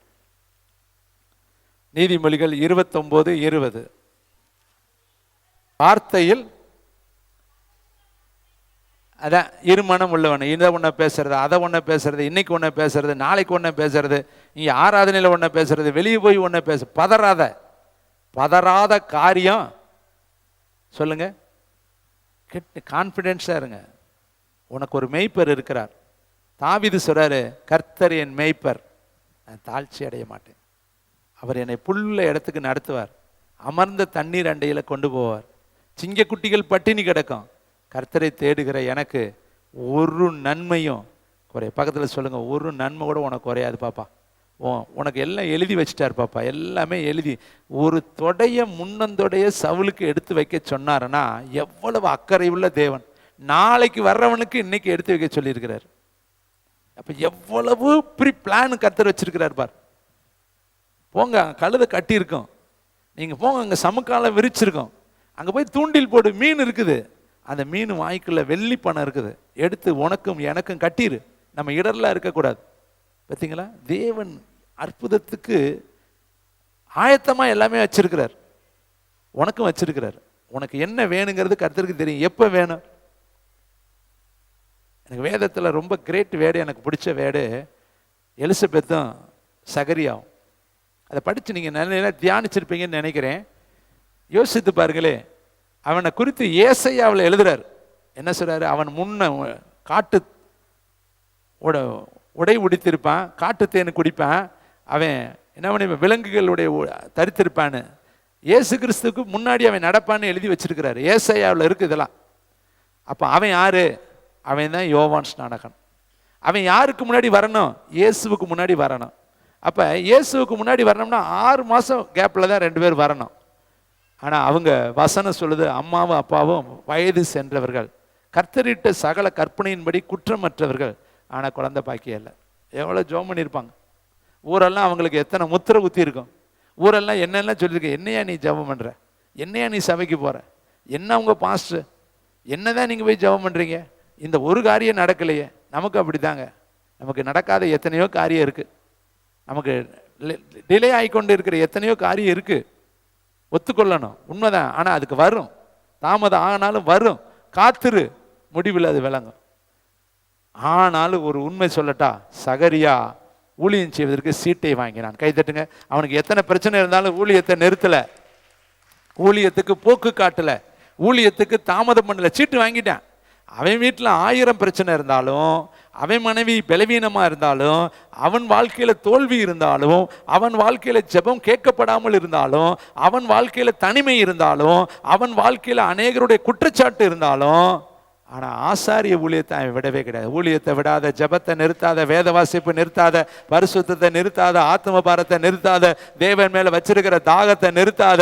நீதிமொழிகள் 29:20. வார்த்தையில் அதான் இருமனம் உள்ளவன். இதை ஒன்றை பேசுறது, அதை ஒன்றை பேசுறது, இன்னைக்கு ஒன்றை பேசுறது, நாளைக்கு ஒன்றை பேசுறது, இங்கே ஆராதனையில் ஒன்றை பேசுறது, வெளியே போய் ஒன்றை பேச. பதறாத காரியம் சொல்லுங்க. கான்ஃபிடென்ஸா இருங்க. உனக்கு ஒரு மேய்ப்பர் இருக்கிறார். தாவீது சொல்றாரு, கர்த்தர் என் மேய்ப்பர், நான் தாழ்ச்சி அடைய மாட்டேன். அவர் என்னை புல்ல இடத்துக்கு நடத்துவார், அமர்ந்த தண்ணீர் அண்டையில கொண்டு போவார். சிங்கக்குட்டிகள் பட்டினி கிடக்கும், கர்த்தரை தேடுகிற எனக்கு ஒரு நன்மையும் குறைய. பக்கத்தில் சொல்லுங்க, ஒரு நன்மை கூட உனக்கு குறையாது பாப்பா. உனக்கு எல்லாம் எழுதி வச்சுட்டார் பாப்பா, எல்லாமே எழுதி. ஒரு தொடைய முன்னந்தொடைய சவுலுக்கு எடுத்து வைக்க சொன்னாருன்னா எவ்வளவு அக்கறை உள்ள தேவன். நாளைக்கு வர்றவனுக்கு இன்னைக்கு எடுத்து வைக்க சொல்லியிருக்கிறார். அப்ப எவ்வளவு ப்ரீ பிளான் கர்த்தர் வச்சிருக்கிறார் பார். போங்க, கழுதை கட்டி இருக்கும், நீங்க போங்க, அங்க சமுக்காலம் விரிச்சிருக்கோம், அங்க போய் தூண்டில் போடு, மீன் இருக்குது, அந்த மீன் வாய்க்குள்ள வெள்ளி பணம் இருக்குது, எடுத்து உனக்கும் எனக்கும் கட்டிரு. நம்ம இடர்லாம் இருக்கக்கூடாது. பார்த்தீங்களா, தேவன் அற்புதத்துக்கு ஆயத்தமா எல்லாமே வச்சிருக்கிறார். உனக்கும் வச்சிருக்கிறார். உனக்கு என்ன வேணுங்கிறது கர்த்தருக்கு தெரியும், எப்ப வேணும். எனக்கு வேதத்தில் ரொம்ப கிரேட் வேடு, எனக்கு பிடிச்ச வேடு எலிசபெத்தும் சகரியாவும். அதை படித்து நீங்கள் நல்ல தியானிச்சிருப்பீங்கன்னு நினைக்கிறேன். யோசித்து பாருங்களே, அவனை குறித்து ஏசாயாவில் எழுதுறார். என்ன சொல்றாரு? அவன் முன்ன காட்டு உடை உடித்திருப்பான், காட்டு தேனு குடிப்பான், அவன் என்ன பண்ணி விலங்குகளுடைய தரித்திருப்பான்னு. இயேசு கிறிஸ்துக்கு முன்னாடி அவன் நடப்பான்னு எழுதி வச்சிருக்கிறாரு. ஏசாயாவில் இருக்கு இதெல்லாம். அப்போ அவன் யாரு? அவன் தான் யோவான் ஸ்நானகன். அவன் யாருக்கு முன்னாடி வரணும்? இயேசுவுக்கு முன்னாடி வரணும். அப்போ இயேசுவுக்கு முன்னாடி வரணும்னா 6 மாதம் கேப்பில் தான் 2 பேர் வரணும். ஆனால் அவங்க வசனம் சொல்லுது, அம்மாவும் அப்பாவும் வயது சென்றவர்கள், கர்த்தரிட்ட சகல கற்பனையின்படி குற்றமற்றவர்கள், ஆனால் குழந்தை பாக்கியம் இல்லை. எவ்வளோ ஜோம் பண்ணியிருப்பாங்க. ஊரெல்லாம் அவங்களுக்கு எத்தனை முத்திரை குத்தி இருக்கும். ஊரெல்லாம் என்னெல்லாம் சொல்லியிருக்கு, என்னையா நீ ஜெபம் பண்ணுற, என்னையா நீ சபைக்கு போகிற, என்ன உங்க பாஸ்டர், என்னதான் நீங்கள் போய் ஜெபம் பண்ணுறீங்க, இந்த ஒரு காரியம் நடக்கலையே. நமக்கு அப்படி தாங்க, நமக்கு நடக்காத எத்தனையோ காரியம் இருக்குது, நமக்கு டிலே ஆகிக்கொண்டு இருக்கிற எத்தனையோ காரியம் இருக்குது. ஒத்துக்கொள்ளணும், உண்மைதான். ஆனால் அதுக்கு வரும், தாமதம் ஆனாலும் வரும், காத்திரு, முடிவில் அது விளங்கும். ஆனாலும் ஒரு உண்மை சொல்லட்டா, சகரியா ஊழியம் செய்வதற்கு சீட்டை வாங்கினான். கைத்தட்டுங்க. அவனுக்கு எத்தனை பிரச்சனை இருந்தாலும் ஊழியத்தை நிறுத்தல, ஊழியத்துக்கு போக்கு காட்டல, ஊழியத்துக்கு தாமதம் பண்ணல, சீட்டு வாங்கிட்டான். அவன் வீட்டில் 1000 பிரச்சனை இருந்தாலும், அவன் மனைவி பலவீனமா இருந்தாலும், அவன் வாழ்க்கையில தோல்வி இருந்தாலும், அவன் வாழ்க்கையில ஜெபம் கேட்கப்படாமல் இருந்தாலும், அவன் வாழ்க்கையில தனிமை இருந்தாலும், அவன் வாழ்க்கையில அநேகருடைய குற்றச்சாட்டு இருந்தாலும், ஆனா ஆசாரிய ஊழியத்தை அவன் விடவே கிடையாது. ஊழியத்தை விடாத, ஜெபத்தை நிறுத்தாத, வேத வாசிப்பு நிறுத்தாத, பரிசுத்தத்தை நிறுத்தாத, ஆத்ம பாரத்தை நிறுத்தாத, தேவன் மேல வச்சிருக்கிற தாகத்தை நிறுத்தாத.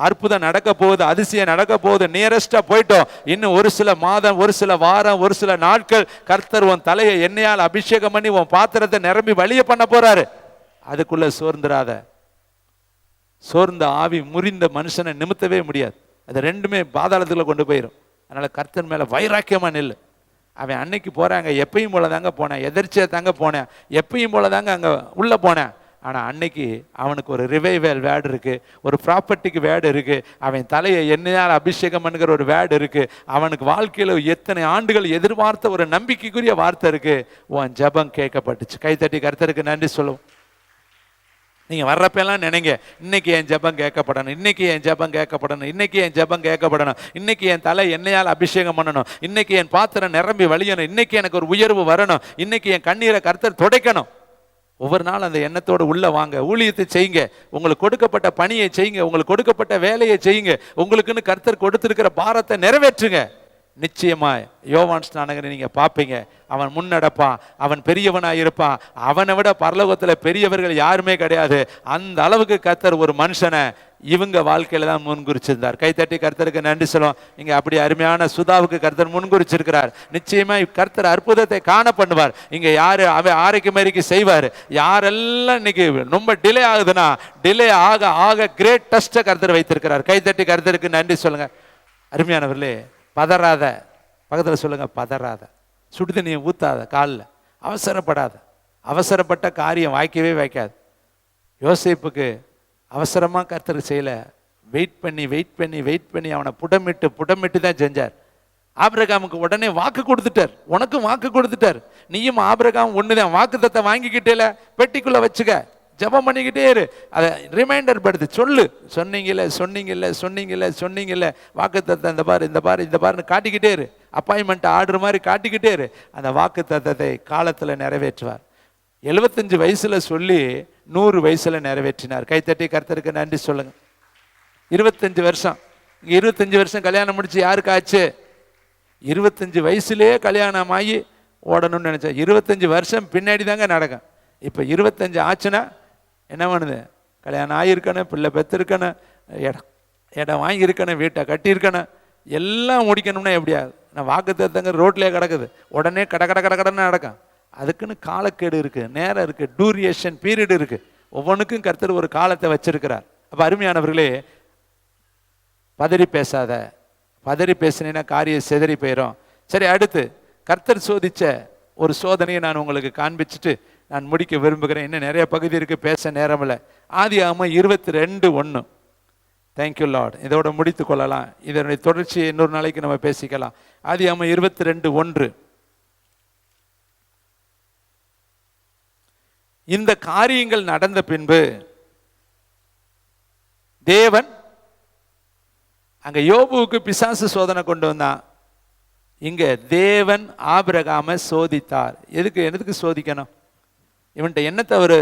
அற்புதம் நடக்க போகுது, அதிசயம் நடக்க போகுது, நியரஸ்டா போயிட்டோம். இன்னும் ஒரு சில மாதம், ஒரு சில வாரம், ஒரு சில நாட்கள் கர்த்தர் உன் தலையை எண்ணெயால் அபிஷேகம் பண்ணி உன் பாத்திரத்தை நிரம்பி வழிய பண்ண போறாரு. அதுக்குள்ள சோர்ந்துராத. சோர்ந்த ஆவி முறிந்த மனுஷனை நிமித்தவே முடியாது. அது ரெண்டுமே பாதாளத்துல கொண்டு போயிடும். அதனால கர்த்தர் மேல வைராக்கியமா நில்லு. அவன் அன்னைக்கு போறாங்க, எப்பயும் போல தாங்க போனேன், எதிர்ச்சியா தாங்க போனேன், எப்பயும் போல தாங்க அங்க உள்ள போனேன். ஆனா அன்னைக்கு அவனுக்கு ஒரு ரிவைவல் வேர்டு இருக்கு, ஒரு ப்ராப்பர்ட்டிக்கு வேர்டு இருக்கு, அவன் தலையை எண்ணெயால் அபிஷேகம் பண்ணுகிற ஒரு வேர்டு இருக்கு, அவனுக்கு வாழ்க்கையில எத்தனை ஆண்டுகள் எதிர்பார்த்த ஒரு நம்பிக்கைக்குரிய வார்த்தை இருக்கு. உன் ஜெபம் கேட்கப்பட்டுச்சு. கைத்தட்டி கர்த்தருக்கு நன்றி சொல்லுவோம். நீங்கள் வர்றப்பெல்லாம் நினைங்க, இன்னைக்கு என் ஜெபம் கேட்கப்படணும், இன்னைக்கு என் ஜெபம் கேட்கப்படணும், இன்னைக்கு என் ஜெபம் கேட்கப்படணும், இன்னைக்கு என் தலை எண்ணெயால் அபிஷேகம் பண்ணணும், இன்னைக்கு என் பாத்திரம் நிரம்பி வழியணும், இன்னைக்கு எனக்கு ஒரு உயர்வு வரணும், இன்னைக்கு என் கண்ணீரை கர்த்தர் துடைக்கணும். ஒவ்வொரு நாள் அந்த எண்ணத்தோடு உள்ள வாங்க, ஊழியத்தை செய்யுங்க, உங்களுக்கு கொடுக்கப்பட்ட பணியை செய்யுங்க, உங்களுக்கு கொடுக்கப்பட்ட வேலையை செய்யுங்க, உங்களுக்குன்னு கர்த்தர் கொடுத்திருக்கிற பாரத்தை நிறைவேற்றுங்க. நிச்சயமாய் யோவான் ஸ்நானகனை நீங்க பார்ப்பீங்க. அவன் முன்னடப்பான், அவன் பெரியவனாய் இருப்பான். அவனை விட பரலோகத்தில் பெரியவர்கள் யாருமே கிடையாது. அந்த அளவுக்கு கர்த்தர் ஒரு மனுஷனை இவங்க வாழ்க்கையில தான் முன்குறிச்சிருந்தார். கைத்தட்டி கர்த்தருக்கு நன்றி சொல்லுவோம். இங்க அப்படி அருமையான சுதாவுக்கு கர்த்தர் முன்குறிச்சிருக்கிறார். நிச்சயமா கர்த்தர் அற்புதத்தை காண பண்ணுவார். இங்க யாரு அவன் ஆரோக்கியமாரிக்கு செய்வார். யாரெல்லாம் இன்னைக்கு ரொம்ப டிலே ஆகுதுன்னா, டிலே ஆக ஆக கிரேட்டஸ்ட கர்த்தர் வைத்திருக்கிறார். கைத்தட்டி கர்த்தருக்கு நன்றி சொல்லுங்க. அருமையானவர்களே, பதறாத, பக்கத்தில் சொல்லுங்க, பதறாத. சுடுதண்ணியை ஊத்தாத காலில், அவசரப்படாத. அவசரப்பட்ட காரியம் வாய்க்கவே வாய்க்காது. யோசேப்புக்கு அவசரமாக கர்த்தர் செய்யலை, வெயிட் பண்ணி அவனை புடமிட்டு தான் செஞ்சார். ஆபிரகாமுக்கு உடனே வாக்கு கொடுத்துட்டார். உனக்கும் வாக்கு கொடுத்துட்டார், நீயும் ஆபிரகாம் ஒண்ணுதான். வாக்கு தத்தை வாங்கிக்கிட்டேல, பெட்டிக்குள்ள வச்சுக்க, ஜெபம் பண்ணிக்கிட்டே இரு. அதை ரிமைண்டர் படுத்து சொல்லு. சொன்னீங்கல்ல வாக்கு தத்தை இந்த பாருன்னு காட்டிக்கிட்டே இரு. அப்பாயின்மெண்ட் ஆர்டர் மாதிரி காட்டிக்கிட்டே இரு. அந்த வாக்கு தத்தத்தை காலத்தில் நிறைவேற்றுவார். 75 வயசுல சொல்லி 100 வயசுல நிறைவேற்றினார். கைத்தட்டி கர்த்தருக்கு நன்றி சொல்லுங்க. 25 வருஷம், 25 வருஷம் கல்யாணம் முடிச்சு யாருக்கு ஆச்சு? 25 வயசுலேயே கல்யாணம் ஆகி ஓடணும்னு நினைச்சா 25 வருஷம் பின்னாடி தாங்க நடக்கும். இப்போ 25 ஆச்சுன்னா என்ன பண்ணுது? கல்யாணம் ஆகியிருக்கணும், பிள்ளை பெற்றிருக்கணும், இடம் வாங்கியிருக்கணும், வீட்டை கட்டியிருக்கணும், எல்லாம் முடிக்கணும்னா எப்படியாது? நான் வாக்கு தத்தங்க ரோட்லேயே கிடக்குது, உடனே கடன்னு நடக்கும். அதுக்குன்னு காலக்கேடு இருக்குது, நேரம் இருக்குது, டூரியேஷன் பீரியட் இருக்குது. ஒவ்வொன்றுக்கும் கர்த்தர் ஒரு காலத்தை வச்சிருக்கிறார். அப்போ அருமையானவர்களே, பதறி பேசாத. பதறி பேசினீங்கன்னா காரியம் சிதறி போயிடும். சரி, அடுத்து கர்த்தர் சோதித்த ஒரு சோதனையை நான் உங்களுக்கு காண்பிச்சுட்டு நான் முடிக்க விரும்புகிறேன். இன்னும் நிறைய பகுதி இருக்கு, பேச நேரமில்லை. ஆதியாகமம் 22:1. Thank you Lord. இதோட முடித்து கொள்ளலாம். இதனுடைய தொடர்ச்சியை இன்னொரு நாளைக்கு நம்ம பேசிக்கலாம். ஆதியாகமம் 22:1. இந்த காரியங்கள் நடந்த பின்பு தேவன் அங்க யோபுவுக்கு பிசாசு சோதனை கொண்டு வந்தான். இங்க தேவன் ஆபிரகாமை சோதித்தார். எதுக்கு சோதிக்கணும்? இவன்கிட்ட என்னத்தை அவர்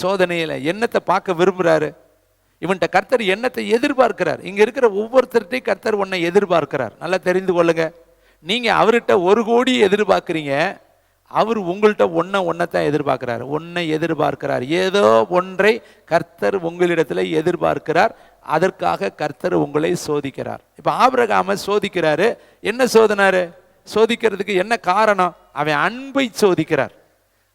சோதனையில் என்னத்தை பார்க்க விரும்புகிறாரு? இவன்கிட்ட கர்த்தர் என்னத்தை எதிர்பார்க்கிறார்? இங்கே இருக்கிற ஒவ்வொருத்தர்கிட்டையும் கர்த்தர் ஒன்றை எதிர்பார்க்கிறார். நல்லா தெரிந்து கொள்ளுங்க. நீங்கள் அவர்கிட்ட 1 கோடி எதிர்பார்க்குறீங்க, அவர் உங்கள்கிட்ட ஒன்றைத்தான் எதிர்பார்க்கிறார். ஒன்றை எதிர்பார்க்கிறார். ஏதோ ஒன்றை கர்த்தர் உங்களிடத்தில் எதிர்பார்க்கிறார். அதற்காக கர்த்தர் உங்களை சோதிக்கிறார். இப்போ ஆபிரகாமை சோதிக்கிறாரு. என்ன சோதிக்கிறதுக்கு என்ன காரணம்? அவன் அன்பை சோதிக்கிறார்,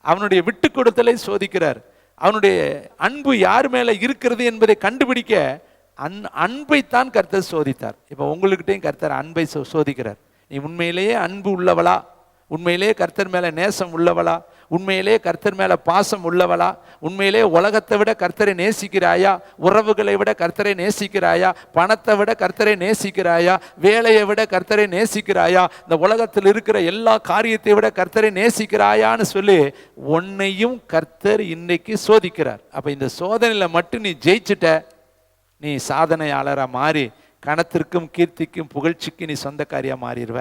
அவனுடைய விட்டு கொடுத்தலை சோதிக்கிறார். அவனுடைய அன்பு யார் மேல இருக்கிறது என்பதை கண்டுபிடிக்க அன்பைத்தான் கர்த்தர் சோதித்தார். இப்போ உங்களுக்கிட்டையும் கர்த்தர் அன்பை சோதிக்கிறார். நீ உண்மையிலேயே அன்பு உள்ளவளா? உண்மையிலேயே கர்த்தர் மேல நேசம் உள்ளவளா? உண்மையிலே கர்த்தர் மேல பாசம் உள்ளவளா? உண்மையிலே உலகத்தை விட கர்த்தரை நேசிக்கிறாயா? உறவுகளை விட கர்த்தரை நேசிக்கிறாயா? பணத்தை விட கர்த்தரை நேசிக்கிறாயா? வேலையை விட கர்த்தரை நேசிக்கிறாயா? இந்த உலகத்தில் இருக்கிற எல்லா காரியத்தை விட கர்த்தரை நேசிக்கிறாயான்னு சொல்லி உன்னையும் கர்த்தர் இன்னைக்கு சோதிக்கிறார். அப்ப இந்த சோதனையில மட்டும் நீ ஜெயிச்சுட்ட, நீ சாதனையாளரா மாறி கணத்திற்கும் கீர்த்திக்கும் புகழ்ச்சிக்கு நீ சொந்தக்காரியா மாறிடுவ.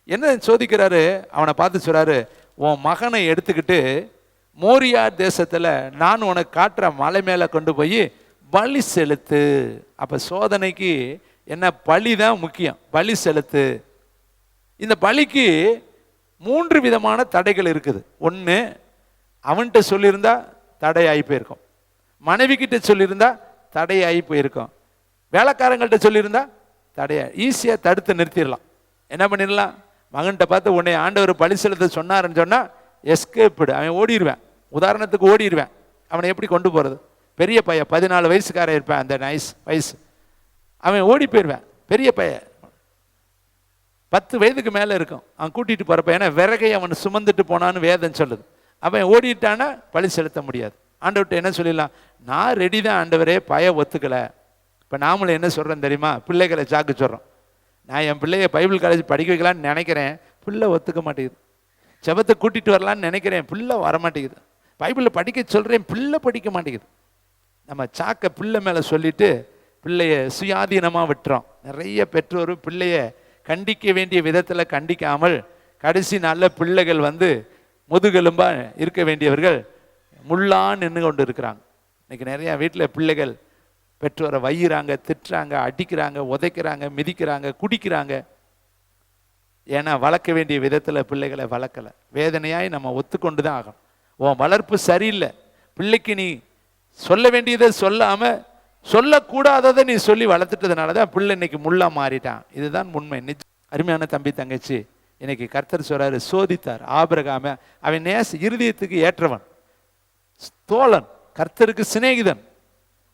என்ன சோதிக்கிறாரு? அவனை பார்த்து சொல்றாரு, உன் மகனை எடுத்துக்கிட்டு மோரியா தேசத்துல நான் உனக்கு காட்டுற மலை மேல கொண்டு போய் பலி செலுத்து. அப்ப சோதனைக்கு என்ன? பலி தான் முக்கியம். பலி செலுத்து. இந்த பலிக்கு 3 விதமான தடைகள் இருக்குது. ஒன்று, அவன்கிட்ட சொல்லியிருந்தா தடை ஆகி போயிருக்கும். மனைவி கிட்ட சொல்லியிருந்தா தடை ஆகி போயிருக்கும். வேலைக்காரங்கள்ட்ட சொல்லியிருந்தா தடையா ஈஸியாக தடுத்து நிறுத்திடலாம். என்ன பண்ணிடலாம்? மகன்கிட்ட பார்த்து உன்னை ஆண்டவர் பலி செலுத்த சொன்னாருன்னு சொன்னால் எஸ்கேப்டு, அவன் ஓடிடுவேன். உதாரணத்துக்கு ஓடிடுவேன். அவனை எப்படி கொண்டு போகிறது? பெரிய பையன் 14 வயசுக்காரன் இருப்பேன், அந்த நைஸ் வயசு, அவன் ஓடி போயிடுவேன். பெரிய பையன் 10 வயதுக்கு மேலே இருக்கும், அவன் கூட்டிகிட்டு போகிறப்ப, ஏன்னா விறகை அவன் சுமந்துட்டு போனான்னு வேதம் சொல்லுது. அவன் ஓடிட்டானா பலி செலுத்த முடியாது. ஆண்டவர்கிட்ட என்ன சொல்லிடலாம்? நான் ரெடி தான் ஆண்டவரே, ஒத்துக்கலை. இப்போ நாமளும் என்ன சொல்கிறேன் தெரியுமா? பிள்ளைகளை சாக்கு சொல்கிறோம். நான் என் பிள்ளைய பைபிள் காலேஜ் படிக்க வைக்கலான்னு நினைக்கிறேன், பிள்ளை ஒத்துக்க மாட்டேங்குது. ஜெபத்தை கூட்டிகிட்டு வரலான்னு நினைக்கிறேன், பிள்ளை வரமாட்டேங்குது. பைபிளில் படிக்க சொல்கிறேன், பிள்ளை படிக்க மாட்டேங்குது. நம்ம சாக்க பிள்ளை மேலே சொல்லிட்டு பிள்ளைய சுயாதீனமாக விட்டுறோம். நிறைய பெற்றோர் பிள்ளைய கண்டிக்க வேண்டிய விதத்தில் கண்டிக்காமல் கடைசி நாளில் பிள்ளைகள் முதுகெலும்பா இருக்க வேண்டியவர்கள் முள்ளா நின்று கொண்டு இருக்கிறாங்க. இன்னைக்கு நிறையா வீட்டில் பிள்ளைகள் பெற்றோரை வையிறாங்க, திட்டுறாங்க, அடிக்கிறாங்க, உதைக்கிறாங்க, மிதிக்கிறாங்க, குடிக்கிறாங்க. ஏன்னா வளர்க்க வேண்டிய விதத்தில் பிள்ளைகளை வளர்க்கலை. வேதனையாய் நம்ம ஒத்துக்கொண்டு தான் ஆகணும். உன் வளர்ப்பு சரியில்லை. பிள்ளைக்கு நீ சொல்ல வேண்டியதை சொல்லாமல் சொல்லக்கூடாததை நீ சொல்லி வளர்த்துட்டதுனால தான் பிள்ளை இன்னைக்கு முள்ளா மாறிட்டான். இதுதான் உண்மை. அருமையான தம்பி தங்கச்சி, இன்னைக்கு கர்த்தர் சொல்றாரு, சோதித்தார் ஆபிரகாமை. அவன் இருதயத்துக்கு ஏற்றவன், தோழன், கர்த்தருக்கு சிநேகிதன்,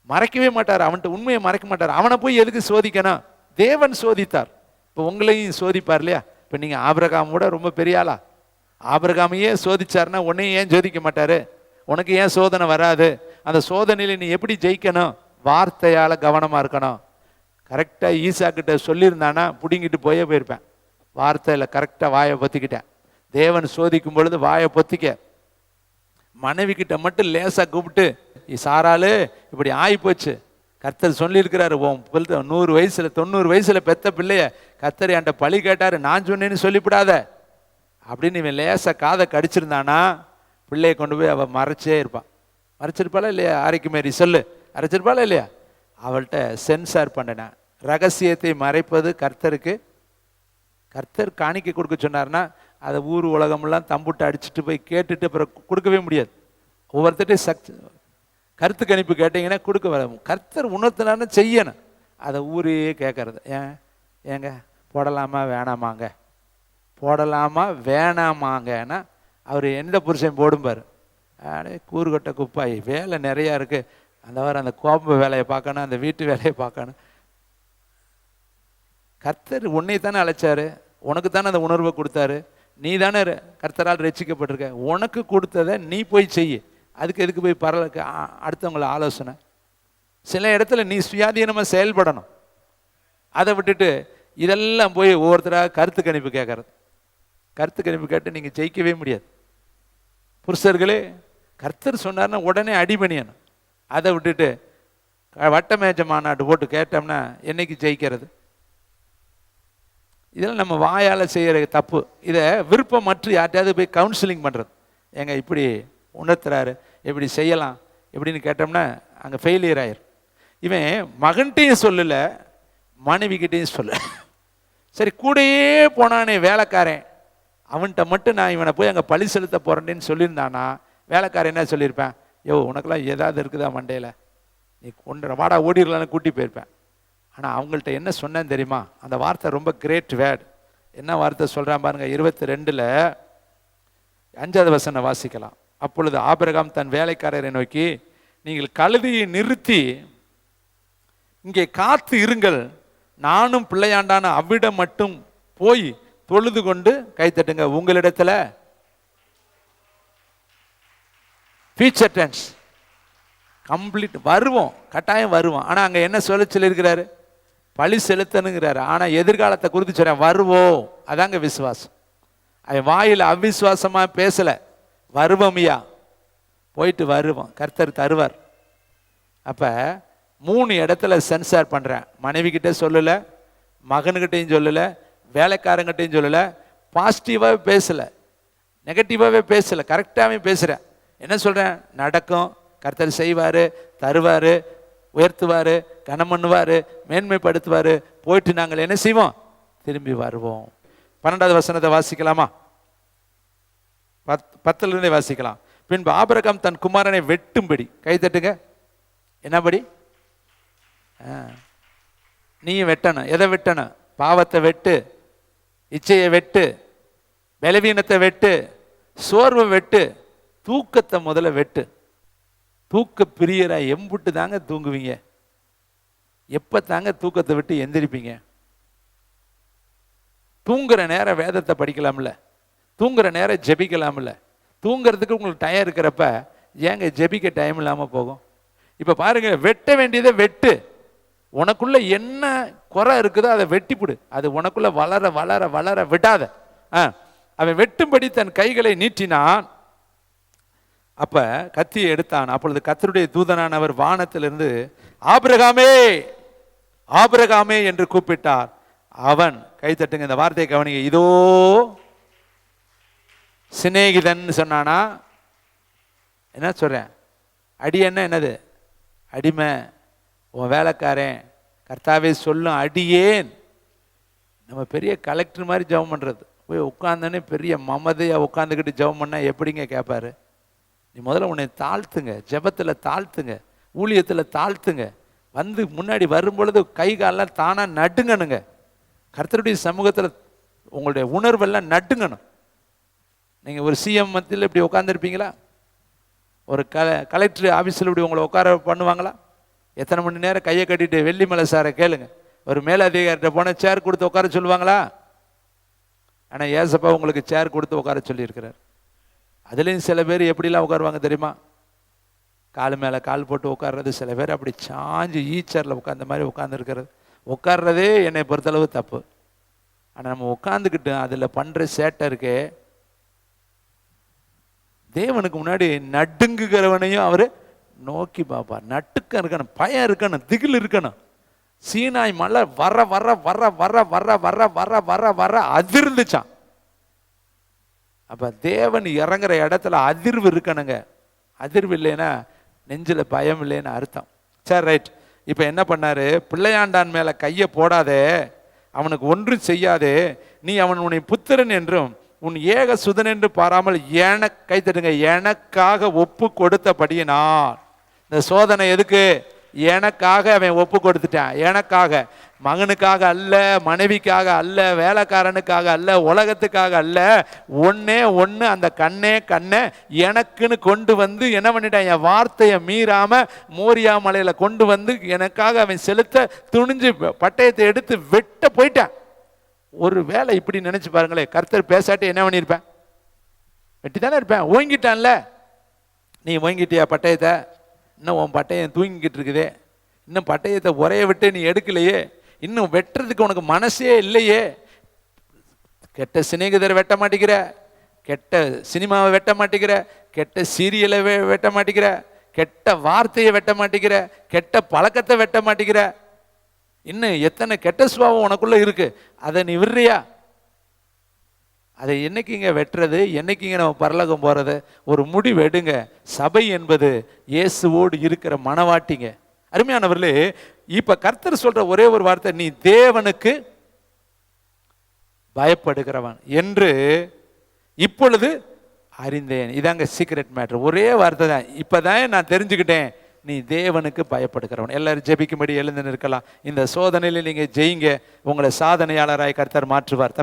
மறைக்கவே மாட்டார். அவன்கிட்ட உண்மையை மறைக்க மாட்டார். அவனை போய் எதுக்கு சோதிக்கணும்? தேவன் சோதித்தார். இப்போ உங்களையும் சோதிப்பார் இல்லையா? இப்போ நீங்கள் ஆபிரகாமோட ரொம்ப பெரிய ஆளா? ஆபிரகாமையே சோதிச்சார்னா உன்னையும் ஏன் சோதிக்க மாட்டாரு? உனக்கு ஏன் சோதனை வராது? அந்த சோதனையில் நீ எப்படி ஜெயிக்கணும்? வார்த்தையால் கவனமாக இருக்கணும். கரெக்டாக ஈசா கிட்ட சொல்லியிருந்தானா பிடிங்கிட்டு போயிருப்பேன். வார்த்தையில் கரெக்டாக வாயை பொத்திக்கிட்டேன். தேவன் சோதிக்கும் பொழுது வாயை பொத்திக்க. மனைவி கிட்ட மட்டும் லேசாக கூப்பிட்டு, சாராளு இப்படி ஆகிப்போச்சு, கர்த்தர் சொல்லியிருக்கிறாரு, 100 வயசுல 90 வயசுல பெத்த பிள்ளைய கர்த்தர் என்கிட்ட பழி கேட்டாரு, நான் சொன்னேன்னு சொல்லிவிடாத அப்படின்னு இவன் லேசாக காதை கடிச்சிருந்தானா பிள்ளையை கொண்டு போய் அவள் மறைச்சே இருப்பான். மறைச்சிருப்பாளா இல்லையா? ஆரைக்கு மாரி சொல்லு, அரைச்சிருப்பாளா இல்லையா? அவள்கிட்ட சென்சார் பண்ணினேன். ரகசியத்தை மறைப்பது கர்த்தருக்கு. கர்த்தர் காணிக்க கொடுக்க சொன்னார்னா அதை ஊர் உலகமெல்லாம் தம்புட்டு அடிச்சுட்டு போய் கேட்டுட்டு அப்புறம் கொடுக்கவே முடியாது. ஒவ்வொருத்தட்டையும் கருத்து கணிப்பு கேட்டீங்கன்னா கொடுக்க வர. கர்த்தர் உணர்த்தினான்னு செய்யணும். அதை ஊரையே கேட்கறது. ஏங்க போடலாமா வேணாமாங்க, போடலாமா வேணாமாங்கன்னா அவர் எந்த புருஷன் போடும்பார். கூறுகட்ட குப்பாய், வேலை நிறையா இருக்குது, அந்த வாரம் அந்த கோப வேலையை பார்க்கணும், அந்த வீட்டு வேலையை பார்க்கணும். கர்த்தர் உன்னை தானே அழைச்சாரு, உனக்கு தானே அந்த உணர்வை கொடுத்தாரு. நீ தானே கர்த்தரால் ரட்சிக்கப்பட்டிருக்க. உனக்கு கொடுத்ததை நீ போய் செய்ய. அதுக்கு எதுக்கு போய் அடுத்தவங்கள ஆலோசனை? சில இடத்துல நீ சுயாதீனமாக செயல்படணும். அதை விட்டுட்டு இதெல்லாம் போய் ஒவ்வொருத்தராக கருத்து கணிப்பு கேட்கறது. கருத்து கணிப்பு கேட்டு நீங்கள் ஜெயிக்கவே முடியாது. புருஷர்களே, கர்த்தர் சொன்னார்னா உடனே அடிபணியணும். அதை விட்டுட்டு வட்டமேஜ மாநாட்டு போட்டு கேட்டோம்னா என்னைக்கு ஜெயிக்கிறது? இதெல்லாம் நம்ம வாயால் செய்கிற தப்பு. இதை விருப்பம் மற்ற யார்ட்டையாவது போய் கவுன்சிலிங் பண்ணுறது. ஏங்க இப்படி உணர்த்துறாரு, எப்படி செய்யலாம் எப்படின்னு கேட்டோம்னா அங்கே ஃபெயிலியர் ஆயிரும். இவன் மகன்கிட்டையும் சொல்லலை, மனைவிக்கிட்டையும் சொல்ல. சரி, கூடையே போனானே வேலைக்காரன், அவன்கிட்ட மட்டும் நான் இவனை போய் அங்கே பழி செலுத்த போகிறேன்னு சொல்லியிருந்தானா வேலைக்காரன் என்ன சொல்லியிருப்பேன்? யோ உனக்கெல்லாம் ஏதாவது இருக்குதா மண்டையில், நீ வாடா ஓடிடலான்னு கூட்டி போயிருப்பேன். ஆனால் அவங்கள்ட்ட என்ன சொன்னேன்னு தெரியுமா? அந்த வார்த்தை ரொம்ப கிரேட் வேர்டு. என்ன வார்த்தை சொல்கிறான் பாருங்க. 22 5வது வசனம் வாசிக்கலாம். அப்பொழுது ஆபிரகாம் தன் வேலைக்காரரை நோக்கி, நீங்கள் கழுதையை நிறுத்தி இங்கே காத்து இருங்கள், நானும் பிள்ளையாண்டான அவ்விடம் மட்டும் போய் தொழுது கொண்டு கைத்தட்டுங்க. உங்களிடத்துல ஃபியூச்சர் டென்ஸ் கம்ப்ளீட் வருவோம், கட்டாயம் வருவோம். ஆனால் அங்கே என்ன சொல்லியிருக்கிறாரு? பழி செலுத்தணுங்கிறாரு. ஆனால் எதிர்காலத்தை குறித்து சொல்றேன், வருவோம். அதாங்க விசுவாசம். அவன் வாயில் அவிசுவாசமாக பேசலை, வருவோம்யா, போயிட்டு வருவோம், கர்த்தர் தருவார். அப்போ 3 இடத்துல சென்சார் பண்ணுறேன். மனைவிக்கிட்ட சொல்லலை, மகனுக்கிட்டையும் சொல்லலை, வேலைக்காரங்கிட்டையும் சொல்லலை. பாசிட்டிவாகவே பேசலை, நெகட்டிவாகவே பேசலை, கரெக்டாகவே பேசுகிறேன். என்ன சொல்கிறேன்? நடக்கும், கர்த்தர் செய்வார், தருவார், உயர்த்துவார், கனம் பண்ணுவார், மேன்மைப்படுத்துவார். போயிட்டு நாங்கள் என்ன செய்வோம்? திரும்பி வருவோம். 12வது வசனத்தை வாசிக்கலாமா? 10 வாசிக்கலாம். பின்பு ஆபிரகாம் தன் குமாரனை வெட்டும்படி, கை தட்டுங்க, என்னபடி? நீயும் வெட்டணும். எதை வெட்டணும்? பாவத்தை வெட்டு, இச்சையை வெட்டு, பலவீனத்தை வெட்டு, சோர்வை வெட்டு, தூக்கத்தை முதல்ல வெட்டு. தூக்க பிரியரா எம்புட்டு தாங்க தூங்குவீங்க? எப்போ தாங்க தூக்கத்தை விட்டு எந்திரிப்பீங்க? தூங்குற நேரம் வேதத்தை படிக்கலாம்ல, தூங்குற நேரம் ஜெபிக்கலாம்ல. தூங்குறதுக்கு உங்களுக்கு டைம் இருக்கிறப்ப ஏங்க ஜெபிக்க டைம் இல்லாமல் போகும்? இப்போ பாருங்க, வெட்ட வேண்டியதை வெட்டு. உனக்குள்ள என்ன குறை இருக்குதோ அதை வெட்டிப்பிடு. அது உனக்குள்ள வளர வளர வளர விடாத. அவன் வெட்டும்படி தன் கைகளை நீட்டினான். அப்ப கத்தியை எடுத்தான். அப்பொழுது கர்த்தருடைய தூதனானவர் வானத்திலிருந்து ஆபிரகாமே ஆபிரகாமே என்று கூப்பிட்டார். அவன், கை தட்டுங்க, இந்த வார்த்தையை கவனிங்க, இதோ சிநேகிதன் சொன்னானா? என்ன சொல்றேன்? அடி என்ன என்னது? அடிமை, உன் வேலைக்காரன், கர்த்தாவே சொல்லும் அடியேன். நம்ம பெரிய கலெக்டர் மாதிரி ஜெபம் பண்ணுறது. போய் உட்காந்தோன்னே பெரிய மமதையாக உட்காந்துக்கிட்டு ஜெபம் பண்ணால் எப்படிங்க கேட்பாரு? நீ முதல்ல உன்னை தாழ்த்துங்க, ஜெபத்தில் தாழ்த்துங்க, ஊழியத்தில் தாழ்த்துங்க. வந்து முன்னாடி வரும்பொழுது கை காலெல்லாம் தானாக நடுங்கணுங்க. கர்த்தருடைய சமூகத்தில் உங்களுடைய உணர்வெல்லாம் நடுங்கணும். நீங்கள் ஒரு சிஎம் மத்தியில் இப்படி உட்காந்துருப்பீங்களா? ஒரு கலெக்டர் ஆஃபீஸில் இப்படி உங்களை உட்கார பண்ணுவாங்களா? எத்தனை மணி நேரம் கையை கட்டிட்டு வெள்ளிமலை சாரை கேளுங்க. ஒரு மேலதிகாரிட்ட போனால் சேர் கொடுத்து உட்கார சொல்லுவாங்களா? ஆனால் ஏசப்பா உங்களுக்கு சேர் கொடுத்து உட்கார சொல்லியிருக்கிறார். அதுலேயும் சில பேர் எப்படிலாம் உட்காருவாங்க தெரியுமா? கால் மேலே கால் போட்டு உட்கார்றது. சில பேர் அப்படி சாஞ்சு ஈச்சரில் உட்காந்த மாதிரி உட்காந்துருக்கிறது. உட்கார்றதே என்னை பொறுத்தளவு தப்பு. ஆனால் நம்ம உட்காந்துக்கிட்டு அதில் பண்ணுற சேட்டை இருக்கே, தேவனுக்கு முன்னாடி நடுங்குகிறவனையும் அவர் நோக்கி பார்ப்பார். நட்டுக்கம் இருக்கணும், பயம் இருக்கணும், திகில் இருக்கணும். சீனாய் மலை வர வர வர வர வர வர வர வர வர அதிர்ந்துச்சான். அப்ப தேவன் இறங்குற இடத்துல அதிர்வு இருக்கணுங்க. அதிர்வு இல்லைன்னா நெஞ்சில் பயம் இல்லைன்னு அர்த்தம். சரி, ரைட். இப்போ என்ன பண்ணாரு? பிள்ளையாண்டான் மேலே கையை போடாதே, அவனுக்கு ஒன்றும் செய்யாதே, நீ அவன் உன்னை புத்திரன் என்றும் உன் ஏக சுதன் என்று பாராமல் கை தட்டுங்க, எனக்காக ஒப்பு கொடுத்தபடியினால். இந்த சோதனை எதுக்கு? எனக்காக அவன் ஒப்பு கொடுத்துட்டான். எனக்காக, மகனுக்காக அல்ல, மனைவிக்காக அல்ல, வேலைக்காரனுக்காக அல்ல, உலகத்துக்காக அல்ல. ஒன்னே ஒன்று, அந்த கண்ணே எனக்குன்னு கொண்டு வந்து என்ன பண்ணிட்டான்? என் வார்த்தையை மீறாம மோரியா மலையில கொண்டு வந்து எனக்காக அவன் செலுத்த துணிஞ்சு பட்டயத்தை எடுத்து வெட்ட போயிட்டான். ஒரு வேலை இப்படி நினைச்சு பாருங்களேன், கர்த்தர் பேசாட்டி என்ன பண்ணியிருப்பேன்? வெட்டி தானே இருப்பேன். ஓங்கிட்டான்ல. நீ ஓங்கிட்டியா பட்டயத்தை? இன்னும் உன் பட்டயம் தூங்கிக்கிட்டு இருக்குதே. இன்னும் பட்டயத்தை உரைய விட்டு நீ எடுக்கலையே. இன்னும் வெட்டுறதுக்கு உனக்கு மனசே இல்லையே. கெட்ட சிநேகிதரை வெட்ட மாட்டேங்கிற, கெட்ட சினிமாவை வெட்ட மாட்டேங்கிற, கெட்ட சீரியலை வெட்ட மாட்டேங்கிற, கெட்ட வார்த்தையை வெட்ட மாட்டேங்கிற, கெட்ட பழக்கத்தை வெட்ட மாட்டேங்கிற. இன்னும் எத்தனை கெட்ட சுபாவம் உனக்குள்ள இருக்கு, அதை நீ விடுறியா? அதை என்னைக்குங்க வெட்டுறது? என்னைக்குங்க நம்ம பரலோகம் போறது? ஒரு முடிவு எடுங்க. சபை என்பது இயேசுவோடு இருக்கிற மனவாட்டிங்க. அருமையானவர்களே, இப்ப கர்த்தர் சொல்ற ஒரே ஒரு வார்த்தை, நீ தேவனுக்கு பயப்படுகிறவன் என்று இப்பொழுது அறிந்தேன். இதாங்க சீக்ரெட் மேட்டர். ஒரே வார்த்தை தான். இப்பதான் நான் தெரிஞ்சுக்கிட்டேன், நீ தேவனுக்கு பயப்படுகிறவன். எல்லாரும் ஜெபிக்கும்படி எழுந்து நிற்கலாம். இந்த சோதனையில் நீங்க ஜெயிங்க. உங்களை சாதனையாளராய் கர்த்தர் மாற்றுவார்.